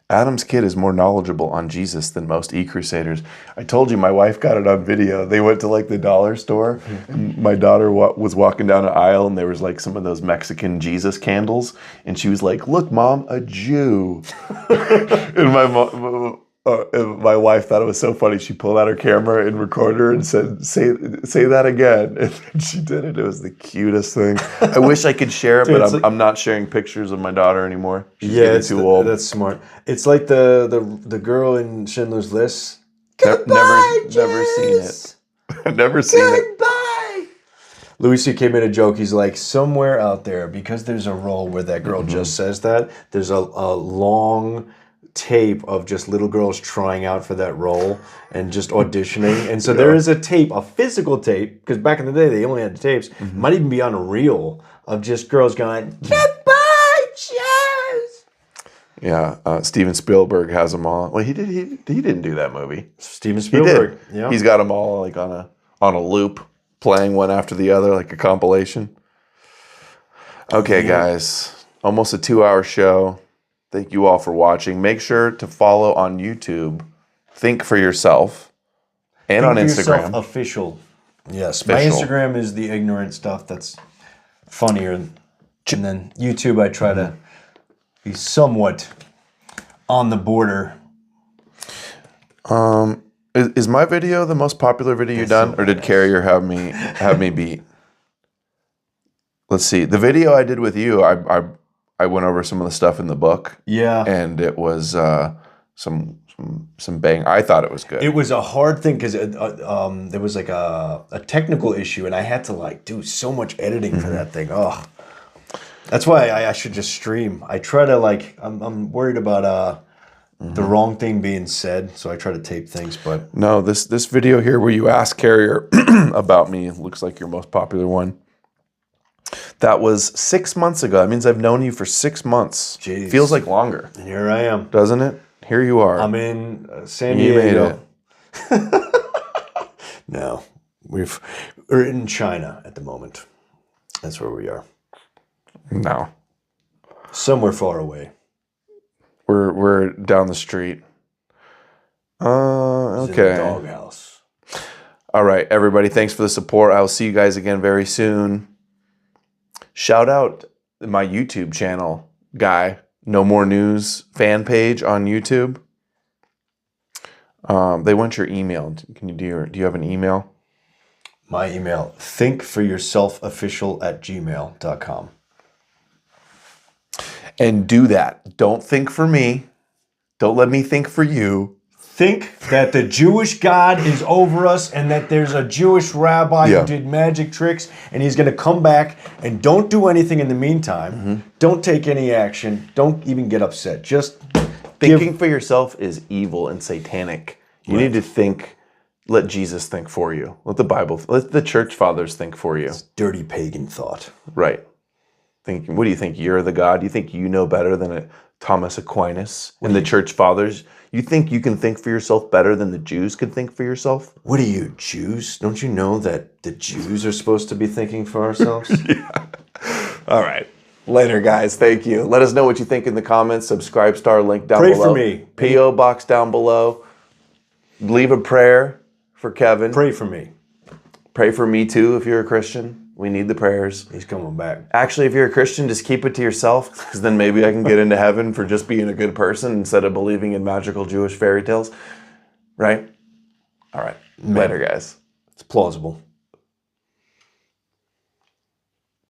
Speaker 1: Adam's kid is more knowledgeable on Jesus than most e-crusaders. I told you my wife got it on video. They went to like the dollar store, and my daughter was walking down an aisle, and there was like some of those Mexican Jesus candles, and she was like, look, Mom, a Jew. And my wife thought it was so funny. She pulled out her camera and recorded her and said, say that again. And she did it. It was the cutest thing. I wish I could share it,
Speaker 2: Dude,
Speaker 1: but I'm not sharing pictures of my daughter anymore. She's getting too old.
Speaker 2: That's smart. It's like the girl in Schindler's List.
Speaker 1: Never seen it. Never seen it.
Speaker 11: Goodbye.
Speaker 2: Louis C.K. made a joke. He's like, somewhere out there, because there's a role where that girl just says that, there's a long tape of just little girls trying out for that role and just auditioning. And so there is a tape, a physical tape, because back in the day they only had the tapes, might even be on a reel of just girls going, goodbye, Cheers!
Speaker 1: Yeah, Steven Spielberg has them all. Well, he didn't do that movie.
Speaker 2: Steven Spielberg.
Speaker 1: He did. He's got them all like on a loop, playing one after the other like a compilation. Okay, guys, almost a 2-hour show. Thank you all for watching. Make sure to follow on YouTube. Think for yourself, and on Instagram.
Speaker 2: Official. Yes,
Speaker 1: Official.
Speaker 2: my Instagram is the ignorant stuff that's funnier, and then YouTube I try to be somewhat on the border.
Speaker 1: Is my video the most popular video you've done, or did Carrier have me beat? Let's see. The video I did with you, I went over some of the stuff in the book.
Speaker 2: Yeah.
Speaker 1: And it was some bang. I thought it was good.
Speaker 2: It was a hard thing because there was like a technical issue, and I had to like do so much editing for that thing. Oh, that's why I should just stream. I try to like I'm worried about the wrong thing being said, so I try to tape things. But
Speaker 1: no, this video here where you ask Carrier about me looks like your most popular one. That was 6 months ago. That means I've known you for 6 months.
Speaker 2: Jeez.
Speaker 1: Feels like longer.
Speaker 2: And here I am.
Speaker 1: Doesn't it? Here you are.
Speaker 2: I'm in San
Speaker 1: You
Speaker 2: Diego.
Speaker 1: made it.
Speaker 2: No, we're in China at the moment. That's where we are.
Speaker 1: No.
Speaker 2: Somewhere far away.
Speaker 1: We're down the street. Okay.
Speaker 2: Doghouse.
Speaker 1: All right, everybody. Thanks for the support. I'll see you guys again very soon. Shout out my YouTube channel, guy. No More News fan page on YouTube. They want your email. Do you have an email?
Speaker 2: My email, thinkforyourselfofficial@gmail.com.
Speaker 1: And do that. Don't think for me. Don't let me think for you.
Speaker 2: Think that the Jewish God is over us and that there's a Jewish rabbi who did magic tricks and he's going to come back, and don't do anything in the meantime.
Speaker 1: Mm-hmm.
Speaker 2: Don't take any action. Don't even get upset. Just
Speaker 1: thinking for yourself is evil and satanic. You need to think. Let Jesus think for you. Let the Bible, let the church fathers think for you.
Speaker 2: It's dirty pagan thought.
Speaker 1: Right. Thinking, what do you think? You're the God? You think you know better than Thomas Aquinas and the church fathers? You think you can think for yourself better than the Jews could think for yourself?
Speaker 2: What are you, Jews? Don't you know that the Jews are supposed to be thinking for ourselves?
Speaker 1: Yeah. All right. Later, guys. Thank you. Let us know what you think in the comments. Subscribe star link down below.
Speaker 2: Pray for me.
Speaker 1: P.O. box down below. Leave a prayer for Kevin.
Speaker 2: Pray for me.
Speaker 1: Pray for me too if you're a Christian. We need the prayers.
Speaker 2: He's coming back.
Speaker 1: Actually, if you're a Christian, just keep it to yourself, because then maybe I can get into heaven for just being a good person instead of believing in magical Jewish fairy tales. Right? All right. Later, guys.
Speaker 2: It's plausible.